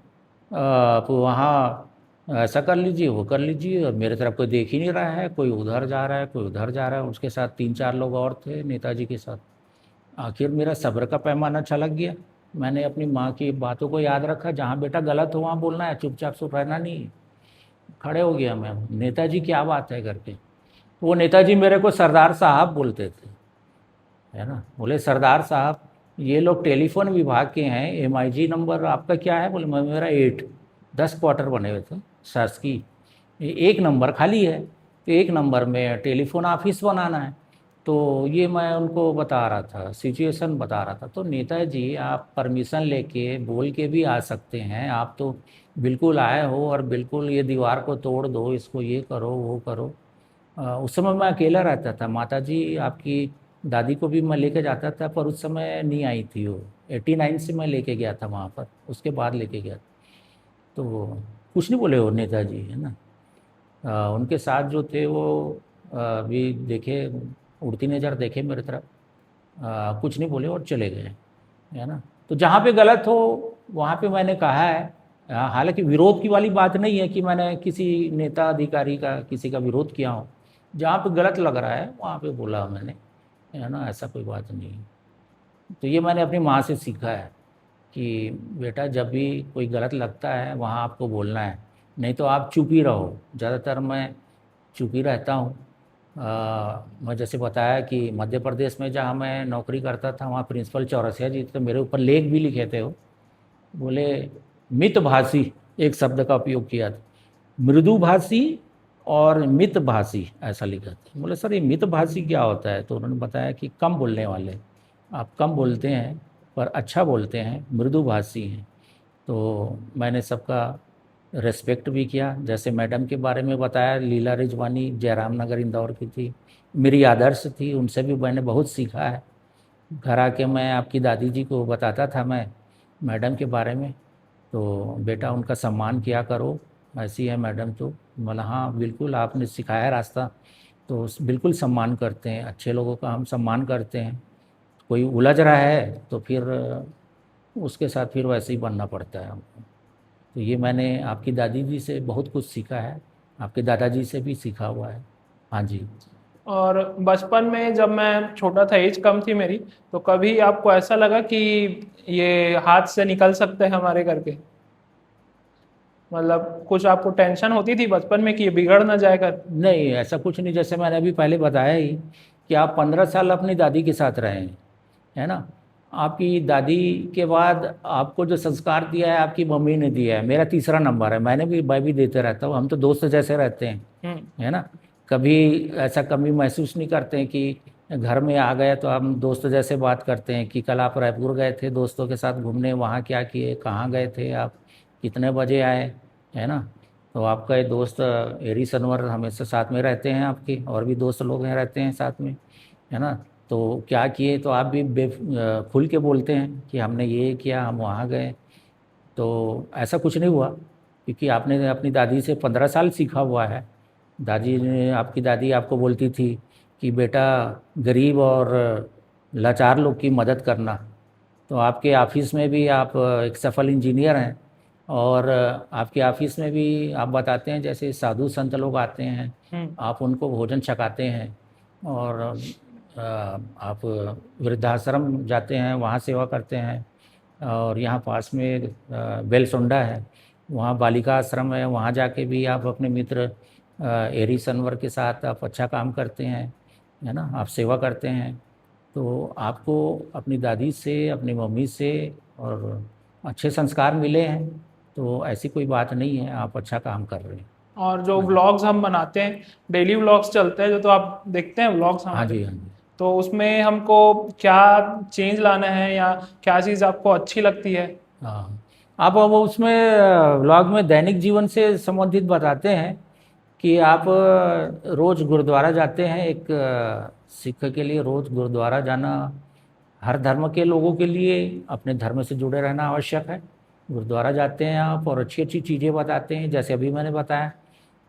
आप वहाँ ऐसा कर लीजिए, वो कर लीजिए, और मेरे तरफ कोई देख ही नहीं रहा है, कोई उधर जा रहा है, कोई उधर जा रहा है। उसके साथ 3-4 लोग और थे नेताजी के साथ। आखिर मेरा सब्र का पैमाना छलक गया, मैंने अपनी माँ की बातों को याद रखा, जहाँ बेटा गलत हो वहाँ बोलना है, चुपचाप चुप रहना नहीं। खड़े हो गया मैं, नेताजी क्या बात है करके। वो नेताजी मेरे को सरदार साहब बोलते थे, है ना। बोले सरदार साहब ये लोग टेलीफोन विभाग के हैं, MIG नंबर आपका क्या है? बोले मेरा 8, 10 क्वार्टर बने हुए थे शासकीय, एक नंबर खाली है, तो एक नंबर में टेलीफोन ऑफिस बनाना है। तो ये मैं उनको बता रहा था, सिचुएशन बता रहा था। तो नेताजी आप परमिशन लेके बोल के भी आ सकते हैं, आप तो बिल्कुल आए हो और बिल्कुल ये दीवार को तोड़ दो, इसको ये करो वो करो। उस समय मैं अकेला रहता था, माताजी आपकी दादी को भी मैं लेके जाता था, पर उस समय नहीं आई थी वो। 89 से मैं लेके गया था वहाँ पर, उसके बाद लेके गया। तो कुछ नहीं बोले वो नेताजी, है ना। उनके साथ जो थे वो भी देखे, उड़ती नज़र देखे मेरे तरफ, कुछ नहीं बोले और चले गए, है ना। तो जहाँ पे गलत हो वहाँ पे मैंने कहा है। हालांकि विरोध की वाली बात नहीं है कि मैंने किसी नेता अधिकारी का किसी का विरोध किया हो, जहाँ पे गलत लग रहा है वहाँ पे बोला मैंने, है ना, ऐसा कोई बात नहीं है। तो ये मैंने अपनी माँ से सीखा है कि बेटा जब भी कोई गलत लगता है वहाँ आपको बोलना है, नहीं तो आप चुप ही रहो। ज़्यादातर मैं चुप ही रहता हूँ। मैं जैसे बताया कि मध्य प्रदेश में जहाँ मैं नौकरी करता था, वहाँ प्रिंसिपल चौरसिया जी थे, मेरे ऊपर लेख भी लिखे थे वो। बोले मितभाषी एक शब्द का उपयोग किया था, मृदुभाषी और मितभाषी ऐसा लिखा था। बोले सर ये मितभाषी क्या होता है? तो उन्होंने बताया कि कम बोलने वाले, आप कम बोलते हैं पर अच्छा बोलते हैं, मृदुभाषी हैं। तो मैंने सबका रेस्पेक्ट भी किया, जैसे मैडम के बारे में बताया, लीला रिजवानी जयराम नगर इंदौर की थी, मेरी आदर्श थी, उनसे भी मैंने बहुत सीखा है। घर आके मैं आपकी दादी जी को बताता था मैं मैडम के बारे में, तो बेटा उनका सम्मान किया करो, ऐसी है मैडम। तो बोला हाँ बिल्कुल, आपने सिखाया रास्ता, तो बिल्कुल सम्मान करते हैं, अच्छे लोगों का हम सम्मान करते हैं। कोई उलझ रहा है तो फिर उसके साथ फिर वैसे ही बनना पड़ता है हमको। तो ये मैंने आपकी दादी जी से बहुत कुछ सीखा है, आपके दादाजी से भी सीखा हुआ है। हाँ जी। और बचपन में जब मैं छोटा था, एज कम थी मेरी, तो कभी आपको ऐसा लगा कि ये हाथ से निकल सकते हैं हमारे करके? मतलब कुछ आपको टेंशन होती थी बचपन में कि ये बिगड़ ना जाए कर? नहीं ऐसा कुछ नहीं, जैसे मैंने अभी पहले बताया ही कि आप 15 साल अपनी दादी के साथ रहे हैं, है ना। आपकी दादी के बाद आपको जो संस्कार दिया है आपकी मम्मी ने दिया है, मेरा तीसरा नंबर है, मैं भी देते रहता हूँ, हम तो दोस्त जैसे रहते हैं, है ना। कभी ऐसा कमी महसूस नहीं करते हैं कि घर में आ गए तो हम दोस्त जैसे बात करते हैं कि कल आप रायपुर गए थे दोस्तों के साथ घूमने, वहाँ क्या किए, कहाँ गए थे आप, कितने बजे आए, है ना। तो आपका ये दोस्त एरी सनवर हमेशा साथ में रहते हैं, आपके और भी दोस्त लोग हैं रहते हैं साथ में, है ना। तो क्या किए, तो आप भी खुल के बोलते हैं कि हमने ये किया, हम वहाँ गए। तो ऐसा कुछ नहीं हुआ, क्योंकि आपने अपनी दादी से 15 साल सीखा हुआ है। दादी ने, आपकी दादी आपको बोलती थी कि बेटा गरीब और लाचार लोग की मदद करना। तो आपके ऑफिस में भी आप एक सफल इंजीनियर हैं, और आपके ऑफिस में भी आप बताते हैं जैसे साधु संत लोग आते हैं, हम्म। आप उनको भोजन छकाते हैं। और आप वृद्धाश्रम जाते हैं, वहाँ सेवा करते हैं। और यहाँ पास में बेलसोंडा है, वहाँ बालिका आश्रम है, वहाँ जाके भी आप अपने मित्र एरी सनवर के साथ आप अच्छा काम करते हैं, है ना, आप सेवा करते हैं। तो आपको अपनी दादी से, अपनी मम्मी से और अच्छे संस्कार मिले हैं, तो ऐसी कोई बात नहीं है, आप अच्छा काम कर रहे हैं। और जो हाँ जी, व्लॉग्स हम बनाते हैं, डेली व्लॉग्स चलते हैं जो, तो आप देखते हैं व्लॉग्स हाँ हमारे, जी, हाँ जी। तो उसमें हमको क्या चेंज लाना है या क्या चीज़ आपको अच्छी लगती है? हाँ, आप अब उसमें व्लॉग में दैनिक जीवन से संबंधित बताते हैं कि आप रोज़ गुरुद्वारा जाते हैं। एक सिख के लिए रोज़ गुरुद्वारा जाना, हर धर्म के लोगों के लिए अपने धर्म से जुड़े रहना आवश्यक है। गुरुद्वारा जाते हैं आप, और अच्छी अच्छी चीज़ें बताते हैं, जैसे अभी मैंने बताया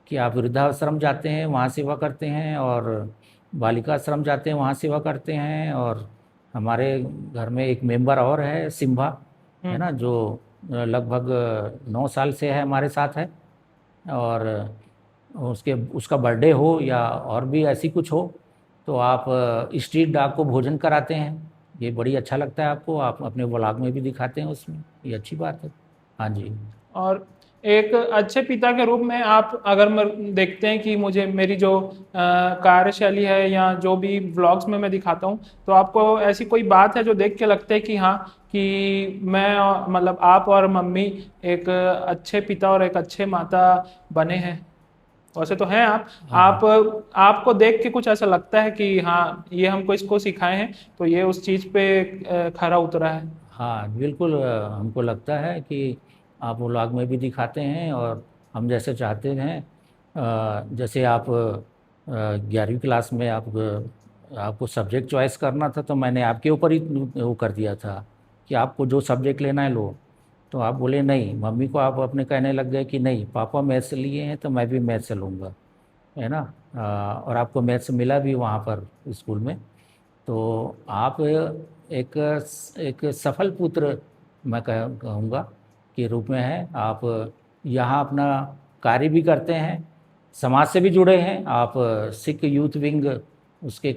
कि आप वृद्धाश्रम जाते हैं, वहाँ सेवा करते हैं, और बालिका आश्रम जाते हैं, वहाँ सेवा करते हैं। और हमारे घर में एक मेंबर और है, सिम्बा, है ना, हम्म। जो लगभग 9 साल से है हमारे साथ है। और उसके उसका बर्थडे हो या और भी ऐसी कुछ हो, तो आप स्ट्रीट डॉग को भोजन कराते हैं। ये बड़ी अच्छा लगता है आपको, आप अपने व्लॉग में भी दिखाते हैं उसमें, ये अच्छी बात है। हाँ जी। और एक अच्छे पिता के रूप में आप अगर देखते हैं कि मुझे मेरी जो कार्यशैली है या जो भी व्लॉग्स में मैं दिखाता हूँ, तो आपको ऐसी कोई बात है जो देख के लगता है कि हाँ, कि मैं मतलब आप और मम्मी एक अच्छे पिता और एक अच्छे माता बने हैं? वैसे तो हैं आप। हाँ, आपको देख के कुछ ऐसा लगता है कि हाँ, ये हमको इसको सिखाए हैं तो ये उस चीज़ पे खरा उतरा है? हाँ बिल्कुल, हमको लगता है कि आप व्लॉग में भी दिखाते हैं, और हम जैसे चाहते हैं, जैसे आप 11वीं क्लास में आप आपको सब्जेक्ट चॉइस करना था, तो मैंने आपके ऊपर ही वो कर दिया था कि आपको जो सब्जेक्ट लेना है लो। तो आप बोले नहीं, मम्मी को आप अपने कहने लग गए कि नहीं, पापा मैथ्स से लिए हैं तो मैं भी मैथ्स से लूँगा, है ना। और आपको मैथ्स मिला भी वहाँ पर स्कूल में। तो आप एक एक सफल पुत्र, मैं कहूँगा, के रूप में है आप। यहाँ अपना कार्य भी करते हैं, समाज से भी जुड़े हैं आप। सिख यूथ विंग उसके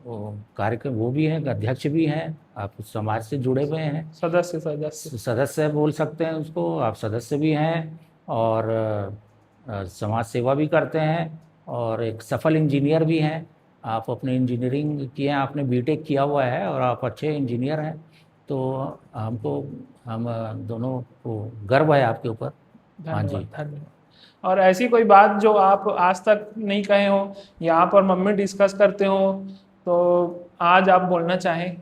वो कार्यक्रम वो भी हैं, अध्यक्ष भी हैं, आप समाज से जुड़े हुए हैं। सदस्य सदस्य। सदस्य बोल सकते हैं उसको, आप सदस्य भी हैं, और समाज सेवा भी करते हैं, और एक सफल इंजीनियर भी हैं। आप अपने इंजीनियरिंग किए हैं, आपने बीटेक किया हुआ है, और आप अच्छे इंजीनियर हैं। तो हमको, हम दोनों को गर्व है आपके ऊपर। हाँ धन्यवाद जी। धन्यवाद। और ऐसी कोई बात जो आप आज तक नहीं कहे हो या आप और मम्मी डिस्कस करते हो, तो आज आप बोलना चाहें?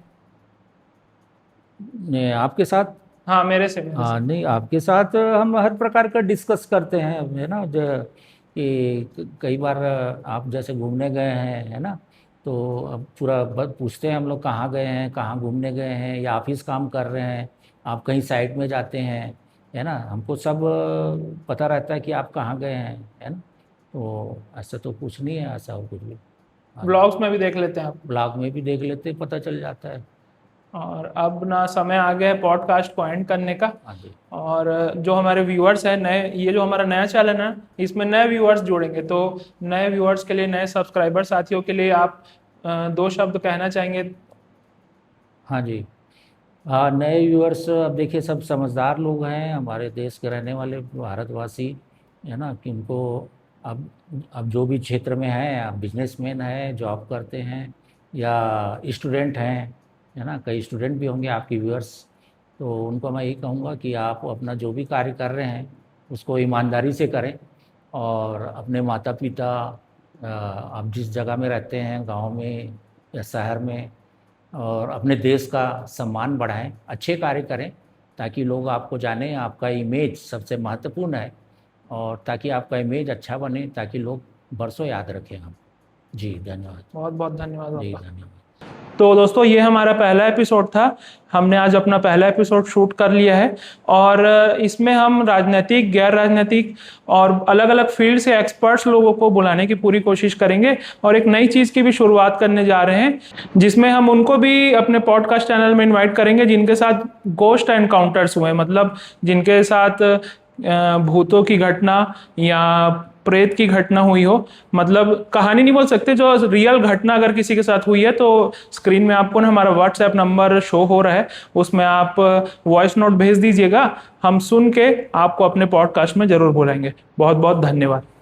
आपके साथ, हाँ, मेरे से। हाँ नहीं, आपके साथ हम हर प्रकार का डिस्कस करते हैं, है ना। कि कई बार आप जैसे घूमने गए हैं, है ना, तो अब पूरा पूछते हैं हम लोग, कहाँ गए हैं, कहाँ घूमने गए हैं, या ऑफिस काम कर रहे हैं, आप कहीं साइट में जाते हैं, है ना, हमको सब पता रहता है कि आप कहाँ गए हैं, है ना। तो ऐसा तो कुछ नहीं है, ऐसा और कुछ भी। हाँ जी, ब्लॉग्स में भी देख लेते हैं आप? ब्लॉग में भी देख लेते हैं, पता चल जाता है। और अब ना समय आ गया है पॉडकास्ट को एंड करने का। हाँ जी, और जो हमारे व्यूअर्स हैं नए, ये जो हमारा नया चैनल है, इसमें नए व्यूअर्स जुड़ेंगे, तो नए व्यूअर्स के लिए, नए सब्सक्राइबर साथियों के लिए आप दो शब्द कहना चाहेंगे? हाँ जी। हाँ, नए व्यूअर्स, अब देखिए सब समझदार लोग हैं, हमारे देश के रहने वाले भारतवासी, है ना, कि उनको अब जो भी क्षेत्र में हैं, आप बिजनेसमैन हैं, जॉब करते हैं, या स्टूडेंट हैं, है ना, कई स्टूडेंट भी होंगे आपके व्यूअर्स। तो उनको मैं यही कहूँगा कि आप अपना जो भी कार्य कर रहे हैं उसको ईमानदारी से करें, और अपने माता पिता, आप जिस जगह में रहते हैं, गांव में या शहर में, और अपने देश का सम्मान बढ़ाएं, अच्छे कार्य करें, ताकि लोग आपको जाने। आपका इमेज सबसे महत्वपूर्ण है, और ताकि आपका इमेज अच्छा बने, ताकि लोग बरसों याद रखें हम। जी धन्यवाद। बहुत बहुत धन्यवाद जी आपका। धन्यवाद। तो दोस्तों ये हमारा पहला एपिसोड था। हमने आज अपना पहला एपिसोड शूट कर लिया है और इसमें हम राजनीतिक, गैर राजनीतिक और अलग अलग फील्ड से एक्सपर्ट्स लोगों को बुलाने की पूरी कोशिश करेंगे और एक नई चीज़ की भी शुरुआत करने जा रहे हैं, जिसमें हम उनको भी अपने पॉडकास्ट चैनल में इनवाइट करेंगे जिनके साथ गोस्ट एनकाउंटर्स हुए, मतलब जिनके साथ भूतों की घटना या प्रेत की घटना हुई हो। मतलब कहानी नहीं बोल सकते, जो रियल घटना अगर किसी के साथ हुई है तो स्क्रीन में आपको ना हमारा व्हाट्सएप नंबर शो हो रहा है, उसमें आप वॉइस नोट भेज दीजिएगा। हम सुन के आपको अपने पॉडकास्ट में जरूर बुलाएंगे। बहुत बहुत धन्यवाद।